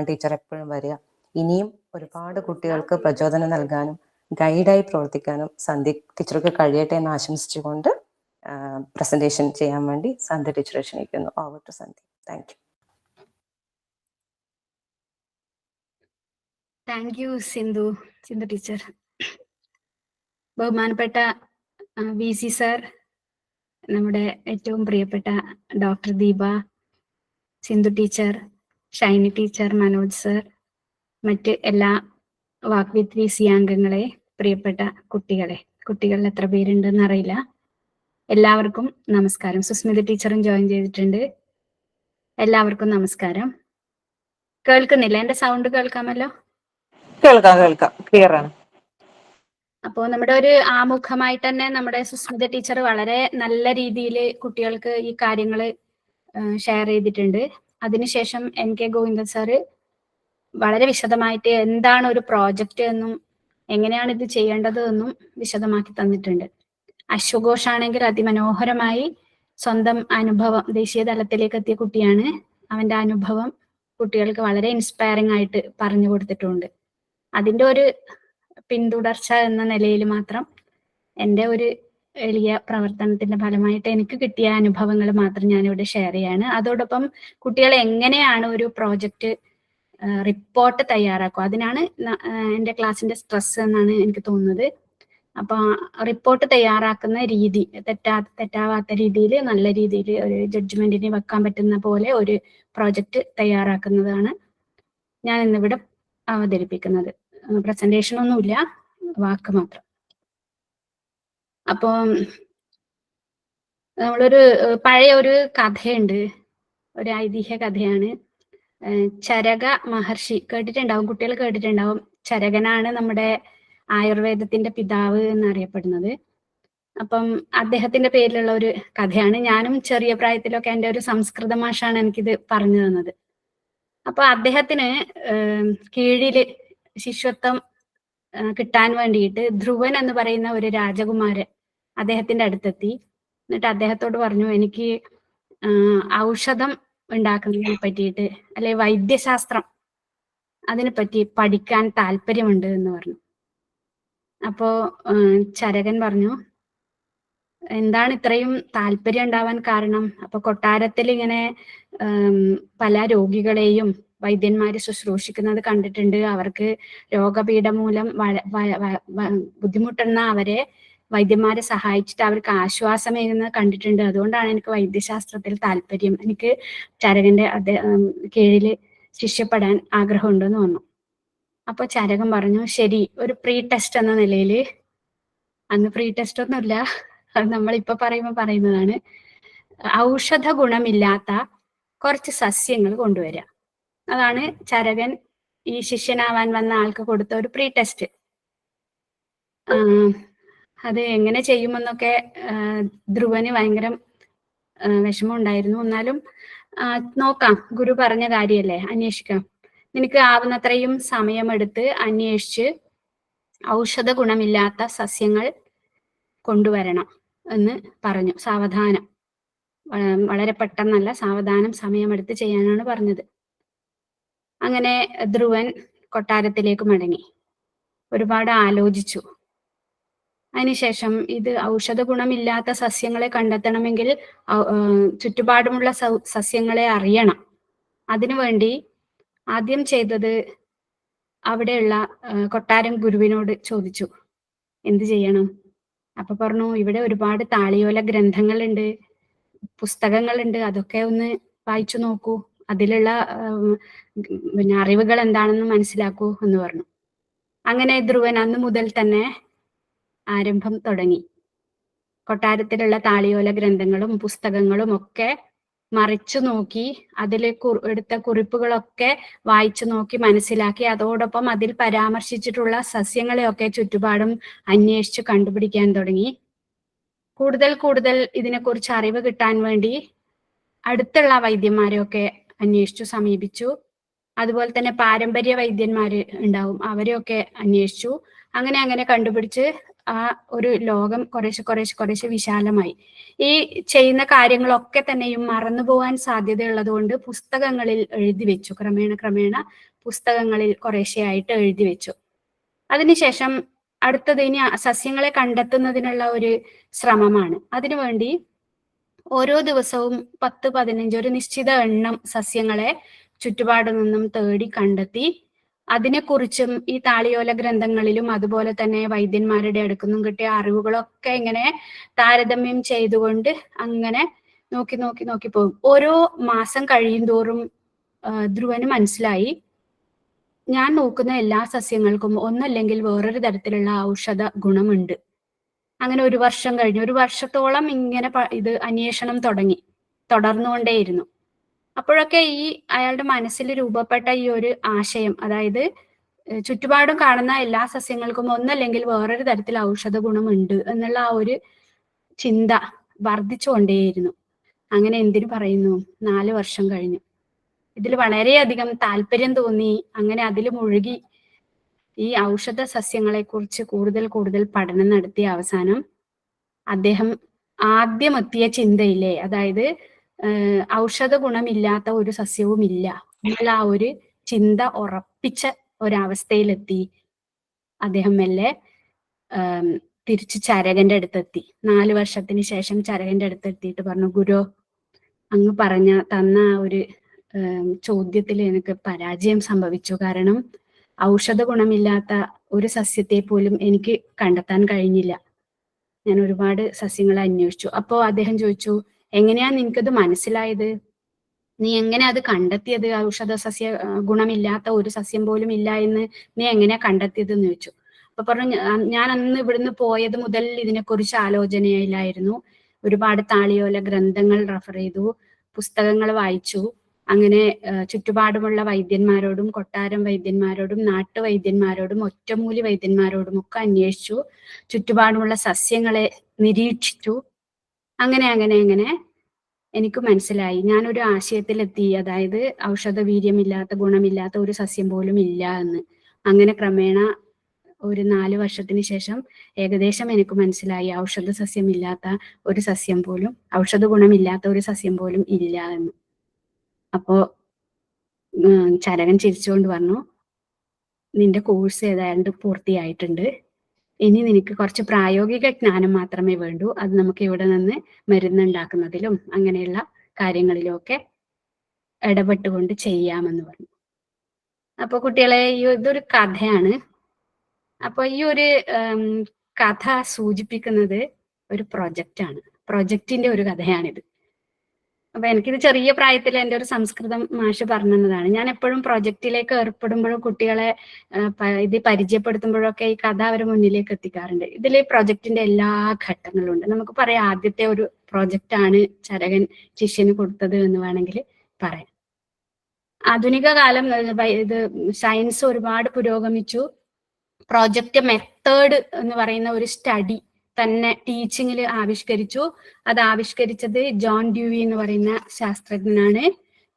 Teacher എപ്പോഴും വരിക. ഇനിയും ഒരുപാട് കുട്ടികൾക്ക് പ്രചോദനം നൽകാനും ഗൈഡായി പ്രവർത്തിക്കാനും സന്ധ്യ ടീച്ചർക്ക് കഴിയട്ടെ എന്ന് ആശംസിച്ചുകൊണ്ട് പ്രസന്റേഷൻ ചെയ്യാൻ വേണ്ടി സന്ധ്യ ടീച്ചറെ ക്ഷണിക്കുന്നു. Over to Sandhya. Thank you. Thank you Sindhu teacher. ബഹുമാനപ്പെട്ട VC സർ, നമ്മുടെ ഏറ്റവും പ്രിയപ്പെട്ട doctor Deepa, Sindhu teacher, Shiny teacher, Manoj sir, മറ്റ് എല്ലാ വാക്വിത് VC അംഗങ്ങളെ, പ്രിയപ്പെട്ട കുട്ടികൾ എത്ര പേരുണ്ടെന്ന് അറിയില്ല, എല്ലാവർക്കും നമസ്കാരം. സുസ്മിത ടീച്ചറും ജോയിൻ ചെയ്തിട്ടുണ്ട്. എല്ലാവർക്കും നമസ്കാരം. കേൾക്കുന്നില്ല? എന്റെ സൗണ്ട് കേൾക്കാമല്ലോ? കേൾക്കാം, ക്ലിയർ ആണ്. അപ്പോ നമ്മുടെ ഒരു ആമുഖമായിട്ട് തന്നെ നമ്മുടെ സുസ്മിത ടീച്ചർ വളരെ നല്ല രീതിയിൽ കുട്ടികൾക്ക് ഈ കാര്യങ്ങൾ ഷെയർ ചെയ്തിട്ടുണ്ട്. അതിനുശേഷം NK ഗോവിന്ദൻ സാറ് വളരെ വിശദമായിട്ട് എന്താണ് ഒരു പ്രോജക്റ്റ് എന്നും എങ്ങനെയാണ് ഇത് ചെയ്യേണ്ടത് എന്നും വിശദമാക്കി തന്നിട്ടുണ്ട്. അശ്വഘോഷ് ആണെങ്കിൽ അതിമനോഹരമായി സ്വന്തം അനുഭവം, ദേശീയ തലത്തിലേക്ക് എത്തിയ കുട്ടിയാണ്, അവന്റെ അനുഭവം കുട്ടികൾക്ക് വളരെ ഇൻസ്പയറിംഗ് ആയിട്ട് പറഞ്ഞു കൊടുത്തിട്ടുണ്ട്. അതിന്റെ ഒരു പിന്തുടർച്ച എന്ന നിലയിൽ മാത്രം എൻ്റെ ഒരു എളിയ പ്രവർത്തനത്തിന്റെ ഫലമായിട്ട് എനിക്ക് കിട്ടിയ അനുഭവങ്ങൾ മാത്രം ഞാനിവിടെ ഷെയർ ചെയ്യാണ്. അതോടൊപ്പം കുട്ടികൾ എങ്ങനെയാണ് ഒരു പ്രോജക്റ്റ് റിപ്പോർട്ട് തയ്യാറാക്കുക, അതിനാണ് എൻ്റെ ക്ലാസ്സിന്റെ സ്ട്രെസ് എന്നാണ് എനിക്ക് തോന്നുന്നത്. അപ്പൊ റിപ്പോർട്ട് തയ്യാറാക്കുന്ന രീതി തെറ്റാവാത്ത രീതിയിൽ, നല്ല രീതിയിൽ ഒരു ജഡ്ജ്മെന്റിന് വെക്കാൻ പറ്റുന്ന പോലെ ഒരു പ്രോജക്റ്റ് തയ്യാറാക്കുന്നതാണ് ഞാൻ ഇന്നിവിടെ അവതരിപ്പിക്കുന്നത്. പ്രസന്റേഷൻ ഒന്നുമില്ല, വാക്ക് മാത്രം. അപ്പൊ നമ്മളൊരു പഴയ ഒരു കഥയുണ്ട്, ഒരു ഐതിഹ്യ കഥയാണ്. ചരക മഹർഷി കേട്ടിട്ടുണ്ടാവും, കുട്ടികൾ കേട്ടിട്ടുണ്ടാവും. ചരകനാണ് നമ്മുടെ ആയുർവേദത്തിന്റെ പിതാവ് എന്നറിയപ്പെടുന്നത്. അപ്പം അദ്ദേഹത്തിന്റെ പേരിലുള്ള ഒരു കഥയാണ്. ഞാനും ചെറിയ പ്രായത്തിലൊക്കെ എൻ്റെ ഒരു സംസ്കൃത മാഷാണ് എനിക്കിത് പറഞ്ഞു തന്നത്. അപ്പൊ അദ്ദേഹത്തിന് കീഴില് ശിഷ്യത്വം കിട്ടാൻ വേണ്ടിയിട്ട് ധ്രുവൻ എന്ന് പറയുന്ന ഒരു രാജകുമാരൻ അദ്ദേഹത്തിന്റെ അടുത്തെത്തി. എന്നിട്ട് അദ്ദേഹത്തോട് പറഞ്ഞു, എനിക്ക് ഔഷധം ഉണ്ടാക്കുന്നതിനെ പറ്റിയിട്ട്, അല്ലെ വൈദ്യശാസ്ത്രം അതിനെ പറ്റി പഠിക്കാൻ താല്പര്യമുണ്ട് എന്ന് പറഞ്ഞു. അപ്പോ ചരകൻ പറഞ്ഞു, എന്താണ് ഇത്രയും താല്പര്യം ഉണ്ടാവാൻ കാരണം? അപ്പൊ കൊട്ടാരത്തിൽ ഇങ്ങനെ പല രോഗികളെയും വൈദ്യന്മാര് ശുശ്രൂഷിക്കുന്നത് കണ്ടിട്ടുണ്ട്. അവർക്ക് രോഗപീഠ മൂലം ബുദ്ധിമുട്ടുന്ന അവരെ വൈദ്യന്മാരെ സഹായിച്ചിട്ട് അവർക്ക് ആശ്വാസമേകുന്നത് കണ്ടിട്ടുണ്ട്. അതുകൊണ്ടാണ് എനിക്ക് വൈദ്യശാസ്ത്രത്തിൽ താല്പര്യം. എനിക്ക് ചരകന്റെ കീഴില് ശിഷ്യപ്പെടാൻ ആഗ്രഹമുണ്ടെന്ന് പറഞ്ഞു. അപ്പൊ ചരകൻ പറഞ്ഞു, ശരി, ഒരു പ്രീ ടെസ്റ്റ് എന്ന നിലയിൽ, അന്ന് പ്രീ ടെസ്റ്റ് ഒന്നുമില്ല, അത് നമ്മളിപ്പോ പറയുന്നതാണ്, ഔഷധ ഗുണമില്ലാത്ത കുറച്ച് സസ്യങ്ങൾ കൊണ്ടുവരിക. അതാണ് ചരകൻ ഈ ശിഷ്യനാവാൻ വന്ന ആൾക്ക് കൊടുത്ത ഒരു പ്രീ ടെസ്റ്റ്. അത് എങ്ങനെ ചെയ്യുമെന്നൊക്കെ ധ്രുവന് ഭയങ്കര വിഷമം ഉണ്ടായിരുന്നു. എന്നാലും നോക്കാം, ഗുരു പറഞ്ഞ കാര്യല്ലേ, അന്വേഷിക്കാം. നിനക്ക് ആവുന്നത്രയും സമയമെടുത്ത് അന്വേഷിച്ച് ഔഷധ ഗുണമില്ലാത്ത സസ്യങ്ങൾ കൊണ്ടുവരണം എന്ന് പറഞ്ഞു. സാവധാനം, വളരെ പെട്ടെന്നല്ല, സാവധാനം സമയമെടുത്ത് ചെയ്യാനാണ് പറഞ്ഞത്. അങ്ങനെ ധ്രുവൻ കൊട്ടാരത്തിലേക്ക് മടങ്ങി ഒരുപാട് ആലോചിച്ചു. അതിനുശേഷം ഇത് ഔഷധ ഗുണമില്ലാത്ത സസ്യങ്ങളെ കണ്ടെത്തണമെങ്കിൽ ചുറ്റുപാടുമുള്ള സസ്യങ്ങളെ അറിയണം. അതിനുവേണ്ടി ആദ്യം ചെയ്തത് അവിടെയുള്ള കൊട്ടാരം ഗുരുവിനോട് ചോദിച്ചു, എന്ത് ചെയ്യണം? അപ്പൊ പറഞ്ഞു, ഇവിടെ ഒരുപാട് താളിയോല ഗ്രന്ഥങ്ങളുണ്ട്, പുസ്തകങ്ങളുണ്ട്, അതൊക്കെ ഒന്ന് വായിച്ചു നോക്കൂ, അതിലുള്ള പിന്നെ അറിവുകൾ എന്താണെന്ന് മനസ്സിലാക്കൂ എന്ന് പറഞ്ഞു. അങ്ങനെ ധ്രുവൻ അന്ന് മുതൽ തന്നെ ആരംഭം തുടങ്ങി. കൊട്ടാരത്തിലുള്ള താളിയോല ഗ്രന്ഥങ്ങളും പുസ്തകങ്ങളും ഒക്കെ മറിച്ചു നോക്കി, അതിൽ എടുത്ത കുറിപ്പുകളൊക്കെ വായിച്ചു നോക്കി മനസ്സിലാക്കി, അതോടൊപ്പം അതിൽ പരാമർശിച്ചിട്ടുള്ള സസ്യങ്ങളെയൊക്കെ ചുറ്റുപാടും അന്വേഷിച്ച് കണ്ടുപിടിക്കാൻ തുടങ്ങി. കൂടുതൽ ഇതിനെക്കുറിച്ച് അറിവ് കിട്ടാൻ വേണ്ടി അടുത്തുള്ള വൈദ്യന്മാരെയൊക്കെ അന്വേഷിച്ചു സമീപിച്ചു. അതുപോലെ തന്നെ പാരമ്പര്യ വൈദ്യന്മാര് ഉണ്ടാവും, അവരെയൊക്കെ അന്വേഷിച്ചു. അങ്ങനെ കണ്ടുപിടിച്ച് ആ ഒരു ലോകം കുറേശ്ശെ വിശാലമായി. ഈ ചെയ്യുന്ന കാര്യങ്ങളൊക്കെ തന്നെയും മറന്നു പോകാൻ സാധ്യതയുള്ളത് കൊണ്ട് പുസ്തകങ്ങളിൽ എഴുതി വെച്ചു. ക്രമേണ പുസ്തകങ്ങളിൽ കുറേശ്ശെയായിട്ട് എഴുതി വെച്ചു. അതിനുശേഷം അടുത്തത് ഇനി സസ്യങ്ങളെ കണ്ടെത്തുന്നതിനുള്ള ഒരു ശ്രമമാണ്. അതിനുവേണ്ടി ഓരോ ദിവസവും 10-15 ഒരു നിശ്ചിത എണ്ണം സസ്യങ്ങളെ ചുറ്റുപാടു നിന്നും തേടി കണ്ടെത്തി അതിനെക്കുറിച്ചും ഈ താളിയോല ഗ്രന്ഥങ്ങളിലും അതുപോലെ തന്നെ വൈദ്യന്മാരുടെ അടുക്കുന്നും കിട്ടിയ അറിവുകളൊക്കെ ഇങ്ങനെ താരതമ്യം ചെയ്തുകൊണ്ട് അങ്ങനെ നോക്കി പോകും. ഓരോ മാസം കഴിയും തോറും ധ്രുവന് മനസ്സിലായി, ഞാൻ നോക്കുന്ന എല്ലാ സസ്യങ്ങൾക്കും ഒന്നല്ലെങ്കിൽ വേറൊരു തരത്തിലുള്ള ഔഷധ ഗുണമുണ്ട്. അങ്ങനെ 1 വർഷം കഴിഞ്ഞു. 1 വർഷത്തോളം ഇങ്ങനെ ഇത് അന്വേഷണം തുടർന്നുകൊണ്ടേയിരുന്നു. അപ്പോഴൊക്കെ ഈ അയാളുടെ മനസ്സിൽ രൂപപ്പെട്ട ഈ ഒരു ആശയം, അതായത് ചുറ്റുപാടും കാണുന്ന എല്ലാ സസ്യങ്ങൾക്കും ഒന്നല്ലെങ്കിൽ വേറൊരു തരത്തിൽ ഔഷധ ഗുണമുണ്ട് എന്നുള്ള ആ ഒരു ചിന്ത വർദ്ധിച്ചുകൊണ്ടേയിരുന്നു. അങ്ങനെ എന്തിനു പറയുന്നു, 4 വർഷം കഴിഞ്ഞു. ഇതിൽ വളരെയധികം താല്പര്യം തോന്നി. അങ്ങനെ അതിൽ മുഴുകി ഈ ഔഷധ സസ്യങ്ങളെ കുറിച്ച് കൂടുതൽ പഠനം നടത്തിയ അവസാനം അദ്ദേഹം ആദ്യം എത്തിയ ചിന്തയില്ലേ, അതായത് ഔഷധ ഗുണമില്ലാത്ത ഒരു സസ്യവും ഇല്ല എന്നുള്ള ആ ഒരു ചിന്ത ഉറപ്പിച്ച ഒരവസ്ഥയിലെത്തി. അദ്ദേഹം മെല്ലെ തിരിച്ച് ചരകന്റെ അടുത്തെത്തി. 4 വർഷത്തിന് ശേഷം ചരകന്റെ അടുത്തെത്തിയിട്ട് പറഞ്ഞു, ഗുരു, അങ്ങ് തന്ന ഒരു ചോദ്യത്തിൽ എനിക്ക് പരാജയം സംഭവിച്ചു. കാരണം ഔഷധ ഗുണമില്ലാത്ത ഒരു സസ്യത്തെ പോലും എനിക്ക് കണ്ടെത്താൻ കഴിഞ്ഞില്ല. ഞാൻ ഒരുപാട് സസ്യങ്ങളെ അന്വേഷിച്ചു. അപ്പോ അദ്ദേഹം ചോദിച്ചു, എങ്ങനെയാ നിനക്കത് മനസ്സിലായത്? നീ എങ്ങനെ അത് കണ്ടെത്തിയത്? ഔഷധ സസ്യ ഗുണമില്ലാത്ത ഒരു സസ്യം പോലും ഇല്ല എന്ന് നീ എങ്ങനെയാ കണ്ടെത്തിയത് എന്ന് ചോദിച്ചു. അപ്പൊ പറഞ്ഞു, ഞാൻ അന്ന് ഇവിടുന്ന് പോയത് മുതൽ ഇതിനെക്കുറിച്ച് ആലോചനയിലായിരുന്നു. ഒരുപാട് താളിയോല ഗ്രന്ഥങ്ങൾ റെഫർ ചെയ്തു, പുസ്തകങ്ങൾ വായിച്ചു. അങ്ങനെ ചുറ്റുപാടുമുള്ള വൈദ്യന്മാരോടും, കൊട്ടാരം വൈദ്യന്മാരോടും, നാട്ടുവൈദ്യന്മാരോടും, ഒറ്റമൂലി വൈദ്യന്മാരോടും ഒക്കെ അന്വേഷിച്ചു. ചുറ്റുപാടുമുള്ള സസ്യങ്ങളെ നിരീക്ഷിച്ചു. അങ്ങനെ എനിക്ക് മനസ്സിലായി, ഞാനൊരു ആശയത്തിലെത്തി. അതായത് ഔഷധ വീര്യമില്ലാത്ത, ഗുണമില്ലാത്ത ഒരു സസ്യം പോലും ഇല്ല എന്ന്. അങ്ങനെ ക്രമേണ ഒരു 4 വർഷത്തിന് ശേഷം ഏകദേശം എനിക്ക് മനസ്സിലായി, ഔഷധ സസ്യമില്ലാത്ത ഒരു സസ്യം പോലും, ഔഷധ ഗുണമില്ലാത്ത ഒരു സസ്യം പോലും ഇല്ല എന്ന്. അപ്പോ ചരകൻ ചിരിച്ചുകൊണ്ട് പറഞ്ഞു, നിന്റെ കോഴ്സ് ഏതാണ്ട് പൂർത്തിയായിട്ടുണ്ട്. ഇനി നിനക്ക് കുറച്ച് പ്രായോഗിക ജ്ഞാനം മാത്രമേ വേണ്ടൂ. അത് നമുക്ക് ഇവിടെ നിന്ന് മരുന്നുണ്ടാക്കുന്നതിലും അങ്ങനെയുള്ള കാര്യങ്ങളിലും ഒക്കെ ഇടപെട്ടുകൊണ്ട് ചെയ്യാമെന്ന് പറഞ്ഞു. അപ്പൊ കുട്ടികളെ, ഇതൊരു കഥയാണ്. അപ്പൊ ഈ ഒരു കഥ സൂചിപ്പിക്കുന്നത് ഒരു പ്രൊജക്റ്റാണ്. പ്രൊജക്റ്റിന്റെ ഒരു കഥയാണിത്. അപ്പൊ എനിക്കിത് ചെറിയ പ്രായത്തിൽ എൻ്റെ ഒരു സംസ്കൃതം മാഷ് പറഞ്ഞതാണ്. ഞാൻ എപ്പോഴും പ്രൊജക്റ്റിലേക്ക് ഏർപ്പെടുമ്പോഴും കുട്ടികളെ ഇത് പരിചയപ്പെടുത്തുമ്പോഴൊക്കെ ഈ കഥ അവരുടെ മുന്നിലേക്ക് എത്തിക്കാറുണ്ട്. ഇതിൽ പ്രൊജക്റ്റിന്റെ എല്ലാ ഘട്ടങ്ങളും ഉണ്ട്. നമുക്ക് പറയാം, ആദ്യത്തെ ഒരു പ്രൊജക്റ്റ് ആണ് ചരകൻ ശിഷ്യന് കൊടുത്തത് എന്ന് വേണമെങ്കിൽ പറയാം. ആധുനിക കാലം ഇത് സയൻസ് ഒരുപാട് പുരോഗമിച്ചു. പ്രോജക്റ്റ് മെത്തേഡ് എന്ന് പറയുന്ന ഒരു സ്റ്റഡി തന്നെ ടീച്ചിങ്ങിൽ ആവിഷ്കരിച്ചു. അത് ആവിഷ്കരിച്ചത് ജോൺ ഡ്യൂയി എന്ന് പറയുന്ന ശാസ്ത്രജ്ഞനാണ്.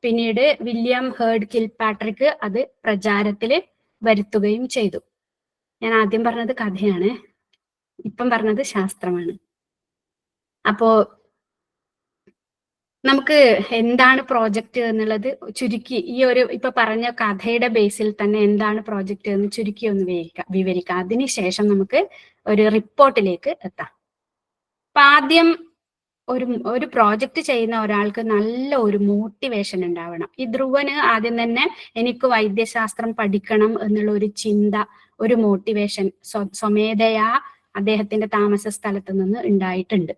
പിന്നീട് വില്യം ഹേർഡ് കിൽപാട്രിക് അത് പ്രചാരത്തിൽ വരുത്തുകയും ചെയ്തു. ഞാൻ ആദ്യം പറഞ്ഞത് കഥയാണ്, ഇപ്പം പറഞ്ഞത് ശാസ്ത്രമാണ്. അപ്പോ നമുക്ക് എന്താണ് പ്രോജക്റ്റ് എന്നുള്ളത് ചുരുക്കി, ഈ ഒരു ഇപ്പൊ പറഞ്ഞ കഥയുടെ ബേസിൽ തന്നെ എന്താണ് പ്രോജക്റ്റ് എന്ന് ചുരുക്കി ഒന്ന് വിവരിക്കാം. അതിനുശേഷം നമുക്ക് ഒരു റിപ്പോർട്ടിലേക്ക് എത്താം. അപ്പൊ ആദ്യം ഒരു പ്രോജക്റ്റ് ചെയ്യുന്ന ഒരാൾക്ക് നല്ല ഒരു മോട്ടിവേഷൻ ഉണ്ടാവണം. ഈ ധ്രുവന് ആദ്യം തന്നെ എനിക്ക് വൈദ്യശാസ്ത്രം പഠിക്കണം എന്നുള്ള ഒരു ചിന്ത, ഒരു മോട്ടിവേഷൻ സ്വമേധയാ അദ്ദേഹത്തിന്റെ താമസ സ്ഥലത്ത് നിന്ന് ഉണ്ടായിട്ടുണ്ട്.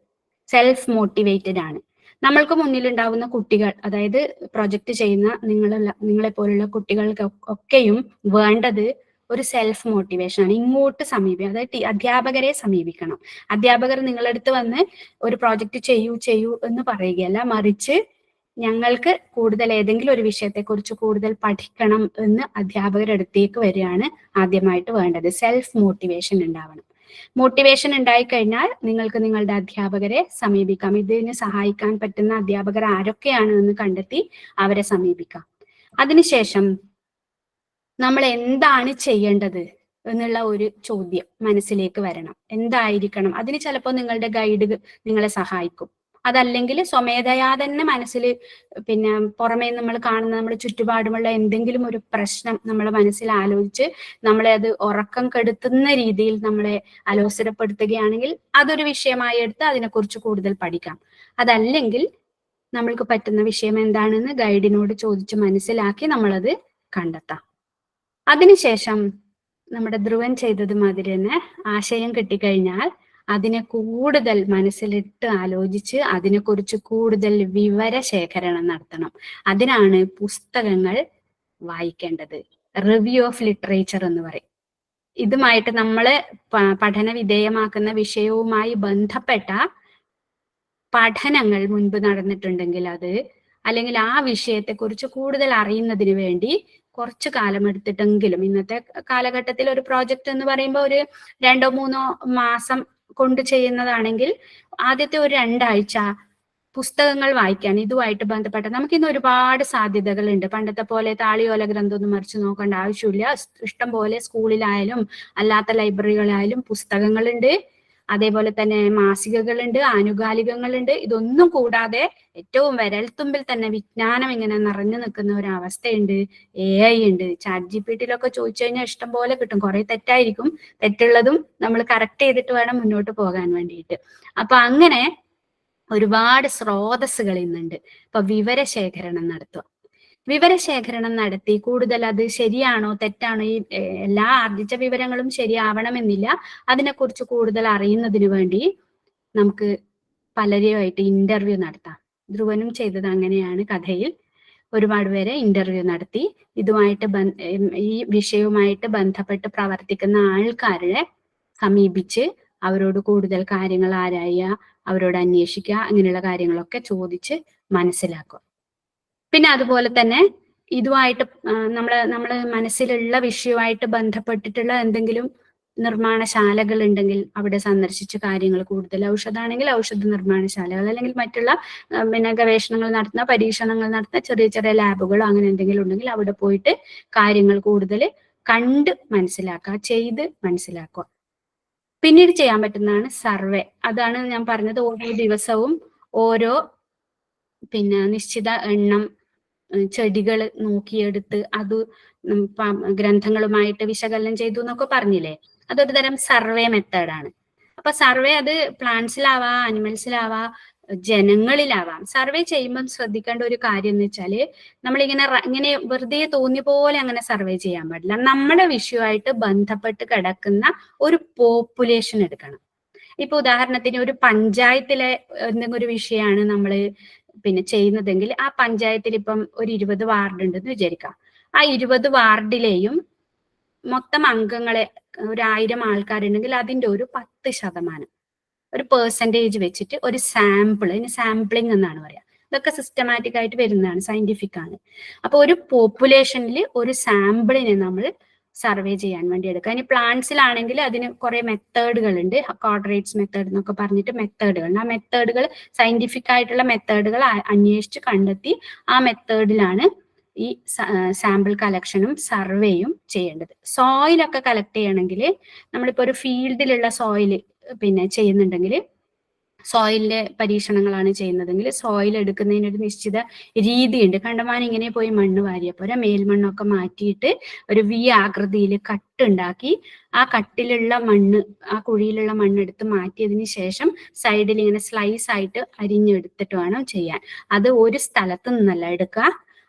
സെൽഫ് മോട്ടിവേറ്റഡ് ആണ്. നമ്മൾക്ക് മുന്നിലുണ്ടാവുന്ന കുട്ടികൾ, അതായത് പ്രൊജക്റ്റ് ചെയ്യുന്ന നിങ്ങളെ പോലുള്ള കുട്ടികൾക്കൊക്കെയും വേണ്ടത് ഒരു സെൽഫ് മോട്ടിവേഷൻ ആണ്. ഇങ്ങോട്ട് സമീപിക്കണം, അതായത് അധ്യാപകരെ സമീപിക്കണം. അധ്യാപകർ നിങ്ങളടുത്ത് വന്ന് ഒരു പ്രോജക്റ്റ് ചെയ്യൂ എന്ന് പറയുകയല്ല, മറിച്ച് ഞങ്ങൾക്ക് കൂടുതൽ ഏതെങ്കിലും ഒരു വിഷയത്തെക്കുറിച്ച് കൂടുതൽ പഠിക്കണം എന്ന് അധ്യാപകരുടെ അടുത്തേക്ക് വരികയാണ് ആദ്യമായിട്ട് വേണ്ടത്. സെൽഫ് മോട്ടിവേഷൻ ഉണ്ടാവണം. മോട്ടിവേഷൻ ഉണ്ടായിക്കഴിഞ്ഞാൽ നിങ്ങൾക്ക് നിങ്ങളുടെ അധ്യാപകരെ സമീപിക്കാം. ഇതിന് സഹായിക്കാൻ പറ്റുന്ന അധ്യാപകർ ആരൊക്കെയാണ് എന്ന് കണ്ടെത്തി അവരെ സമീപിക്കാം. അതിനുശേഷം നമ്മൾ എന്താണ് ചെയ്യേണ്ടത് എന്നുള്ള ഒരു ചോദ്യം മനസ്സിലേക്ക് വരണം. എന്തായിരിക്കണം? അതിന് ചിലപ്പോൾ നിങ്ങളുടെ ഗൈഡ് നിങ്ങളെ സഹായിക്കും. അതല്ലെങ്കിൽ സ്വമേധയാ തന്നെ മനസ്സിൽ പിന്നെ പുറമേ നമ്മൾ കാണുന്ന നമ്മുടെ ചുറ്റുപാടുമുള്ള എന്തെങ്കിലും ഒരു പ്രശ്നം നമ്മളെ മനസ്സിൽ ആലോചിച്ച് നമ്മളെ അത് ഉറക്കം കെടുത്തുന്ന രീതിയിൽ നമ്മളെ അലോസരപ്പെടുത്തുകയാണെങ്കിൽ അതൊരു വിഷയമായി എടുത്ത് അതിനെക്കുറിച്ച് കൂടുതൽ പഠിക്കാം. അതല്ലെങ്കിൽ നമ്മൾക്ക് പറ്റുന്ന വിഷയം എന്താണെന്ന് ഗൈഡിനോട് ചോദിച്ച് മനസ്സിലാക്കി നമ്മളത് കണ്ടെത്താം. അതിനുശേഷം നമ്മുടെ ധ്രുവൻ ചെയ്തത് മാതിരി തന്നെ ആശയം കിട്ടിക്കഴിഞ്ഞാൽ അതിനെ കൂടുതൽ മനസ്സിലിട്ട് ആലോചിച്ച് അതിനെക്കുറിച്ച് കൂടുതൽ വിവര ശേഖരണം നടത്തണം. അതിനാണ് പുസ്തകങ്ങൾ വായിക്കേണ്ടത്. റിവ്യൂ ഓഫ് ലിറ്ററേച്ചർ എന്ന് പറയും. ഇതുമായിട്ട് നമ്മള് പഠന വിധേയമാക്കുന്ന വിഷയവുമായി ബന്ധപ്പെട്ട പഠനങ്ങൾ മുൻപ് നടന്നിട്ടുണ്ടെങ്കിൽ അത്, അല്ലെങ്കിൽ ആ വിഷയത്തെക്കുറിച്ച് കൂടുതൽ അറിയുന്നതിന് വേണ്ടി കുറച്ചു കാലം എടുത്തിട്ടെങ്കിലും, ഇന്നത്തെ കാലഘട്ടത്തിൽ ഒരു പ്രോജക്റ്റ് എന്ന് പറയുമ്പോൾ ഒരു 2-3 മാസം കൊണ്ട് ചെയ്യുന്നതാണെങ്കിൽ ആദ്യത്തെ ഒരു 2 ആഴ്ച പുസ്തകങ്ങൾ വായിക്കാൻ ഇതുമായിട്ട് ബന്ധപ്പെട്ട നമുക്കിന്ന് ഒരുപാട് സാധ്യതകളുണ്ട്. പണ്ടത്തെ പോലെ താളിയോല ഗ്രന്ഥമൊന്നും മറിച്ച് നോക്കേണ്ട ആവശ്യമില്ല. ഇഷ്ടം പോലെ സ്കൂളിലായാലും അല്ലാത്ത ലൈബ്രറികളായാലും പുസ്തകങ്ങളുണ്ട്. അതേപോലെ തന്നെ മാസികകളുണ്ട്, ആനുകാലികങ്ങളുണ്ട്. ഇതൊന്നും കൂടാതെ ഏറ്റവും വിരൽത്തുമ്പിൽ തന്നെ വിജ്ഞാനം ഇങ്ങനെ നിറഞ്ഞു നിൽക്കുന്ന ഒരു അവസ്ഥയുണ്ട്. AI ഉണ്ട്. ChatGPT-യിലൊക്കെ ചോദിച്ചു കഴിഞ്ഞാൽ ഇഷ്ടം പോലെ കിട്ടും. കുറെ തെറ്റായിരിക്കും, തെറ്റുള്ളതും നമ്മൾ കറക്റ്റ് ചെയ്തിട്ട് വേണം മുന്നോട്ട് പോകാൻ വേണ്ടിയിട്ട്. അപ്പൊ അങ്ങനെ ഒരുപാട് സ്രോതസ്സുകൾ ഇന്നുണ്ട്. ഇപ്പൊ വിവരശേഖരണം നടത്തുക. വിവരശേഖരണം നടത്തി കൂടുതൽ അത് ശരിയാണോ തെറ്റാണോ, ഈ എല്ലാ ആർജിച്ച വിവരങ്ങളും ശരിയാവണമെന്നില്ല. അതിനെക്കുറിച്ച് കൂടുതൽ അറിയുന്നതിന് വേണ്ടി നമുക്ക് പലരെയുമായിട്ട് ഇന്റർവ്യൂ നടത്താം. ധ്രുവനും ചെയ്തത് അങ്ങനെയാണ്. കഥയിൽ ഒരുപാട് പേരെ ഇന്റർവ്യൂ നടത്തി ഇതുമായിട്ട് ഈ വിഷയവുമായിട്ട് ബന്ധപ്പെട്ട് പ്രവർത്തിക്കുന്ന ആൾക്കാരെ സമീപിച്ച് അവരോട് കൂടുതൽ കാര്യങ്ങൾ ആരായുക, അവരോട് അന്വേഷിക്കുക, അങ്ങനെയുള്ള കാര്യങ്ങളൊക്കെ ചോദിച്ച് മനസ്സിലാക്കുക. പിന്നെ അതുപോലെ തന്നെ ഇതുമായിട്ട് നമ്മള് മനസ്സിലുള്ള വിഷയവുമായിട്ട് ബന്ധപ്പെട്ടിട്ടുള്ള എന്തെങ്കിലും നിർമ്മാണശാലകൾ ഉണ്ടെങ്കിൽ അവിടെ സന്ദർശിച്ച് കാര്യങ്ങൾ കൂടുതൽ, ഔഷധമാണെങ്കിൽ ഔഷധ നിർമ്മാണശാലകൾ, അല്ലെങ്കിൽ മറ്റുള്ള പിന്നെ ഗവേഷണങ്ങൾ നടത്തുന്ന, പരീക്ഷണങ്ങൾ നടത്തുന്ന ചെറിയ ചെറിയ ലാബുകളോ അങ്ങനെ എന്തെങ്കിലും ഉണ്ടെങ്കിൽ അവിടെ പോയിട്ട് കാര്യങ്ങൾ കൂടുതൽ കണ്ട് മനസ്സിലാക്കുക, ചെയ്ത് മനസ്സിലാക്കുക. പിന്നീട് ചെയ്യാൻ പറ്റുന്നതാണ് സർവേ. അതാണ് ഞാൻ പറഞ്ഞത്, ഓരോ ദിവസവും ഓരോ പിന്നെ നിശ്ചിത എണ്ണം ചെടികൾ നോക്കിയെടുത്ത് അത് ഗ്രന്ഥങ്ങളുമായിട്ട് വിശകലനം ചെയ്തു എന്നൊക്കെ പറഞ്ഞില്ലേ, അതൊരു തരം സർവേ മെത്തേഡാണ്. അപ്പൊ സർവേ അത് പ്ലാന്റ്സിലാവാം, അനിമൽസിലാവാം, ജനങ്ങളിലാവാം. സർവേ ചെയ്യുമ്പോൾ ശ്രദ്ധിക്കേണ്ട ഒരു കാര്യം എന്ന് വെച്ചാല് ഇങ്ങനെ വെറുതെ തോന്നിയ പോലെ അങ്ങനെ സർവേ ചെയ്യാൻ പാടില്ല. നമ്മുടെ വിഷയമായിട്ട് ബന്ധപ്പെട്ട് കിടക്കുന്ന ഒരു പോപ്പുലേഷൻ എടുക്കണം. ഇപ്പൊ ഉദാഹരണത്തിന് ഒരു പഞ്ചായത്തിലെ എന്തെങ്കിലും ഒരു വിഷയമാണ് നമ്മൾ പിന്നെ ചെയ്യുന്നതെങ്കിൽ ആ പഞ്ചായത്തിൽ ഇപ്പം ഒരു 20 വാർഡ് ഉണ്ടെന്ന് വിചാരിക്കാം. ആ 20 വാർഡിലെയും മൊത്തം അംഗങ്ങളെ ഒരു 1000 ആൾക്കാരുണ്ടെങ്കിൽ അതിന്റെ ഒരു 10% ഒരു പെർസെൻറ്റേജ് വെച്ചിട്ട് ഒരു സാമ്പിൾ, ഇതിന് സാമ്പിളിംഗ് എന്നാണ് പറയാ. ഇതൊക്കെ സിസ്റ്റമാറ്റിക് ആയിട്ട് വരുന്നതാണ്, സയന്റിഫിക് ആണ്. അപ്പൊ ഒരു പോപ്പുലേഷനിൽ ഒരു സാമ്പിളിനെ നമ്മൾ സർവേ ചെയ്യാൻ വേണ്ടി എടുക്കുക. ഇനി പ്ലാന്റ്സിലാണെങ്കിൽ അതിന് കുറെ മെത്തേഡുകൾ ഉണ്ട്, ക്വാഡ്രേറ്റ്സ് മെത്തേഡ് എന്നൊക്കെ പറഞ്ഞിട്ട് മെത്തേഡുകൾ. ആ മെത്തേഡുകൾ സയന്റിഫിക് ആയിട്ടുള്ള മെത്തേഡുകൾ അന്വേഷിച്ച് കണ്ടെത്തി ആ മെത്തേഡിലാണ് ഈ സാമ്പിൾ കളക്ഷനും സർവേയും ചെയ്യേണ്ടത്. സോയിലൊക്കെ കളക്ട് ചെയ്യണമെങ്കിൽ നമ്മളിപ്പോ ഒരു ഫീൽഡിലുള്ള സോയിൽ പിന്നെ ചെയ്യുന്നുണ്ടെങ്കിൽ, സോയിലിന്റെ പരീക്ഷണങ്ങളാണ് ചെയ്യുന്നതെങ്കിൽ സോയിൽ എടുക്കുന്നതിന് ഒരു നിശ്ചിത രീതിയുണ്ട്. കണ്ടമാനം ഇങ്ങനെ പോയി മണ്ണ് വാരിയപ്പോൾ മേൽമണ്ണൊക്കെ മാറ്റിയിട്ട് ഒരു V ആകൃതിയിൽ കട്ടുണ്ടാക്കി ആ കട്ടിലുള്ള മണ്ണ്, ആ കുഴിയിലുള്ള മണ്ണ് എടുത്ത് മാറ്റിയതിന് ശേഷം സൈഡിൽ ഇങ്ങനെ സ്ലൈസ് ആയിട്ട് അരിഞ്ഞെടുത്തിട്ട് വേണം ചെയ്യാൻ. അത് ഒരു സ്ഥലത്ത് നിന്നല്ല എടുക്കുക,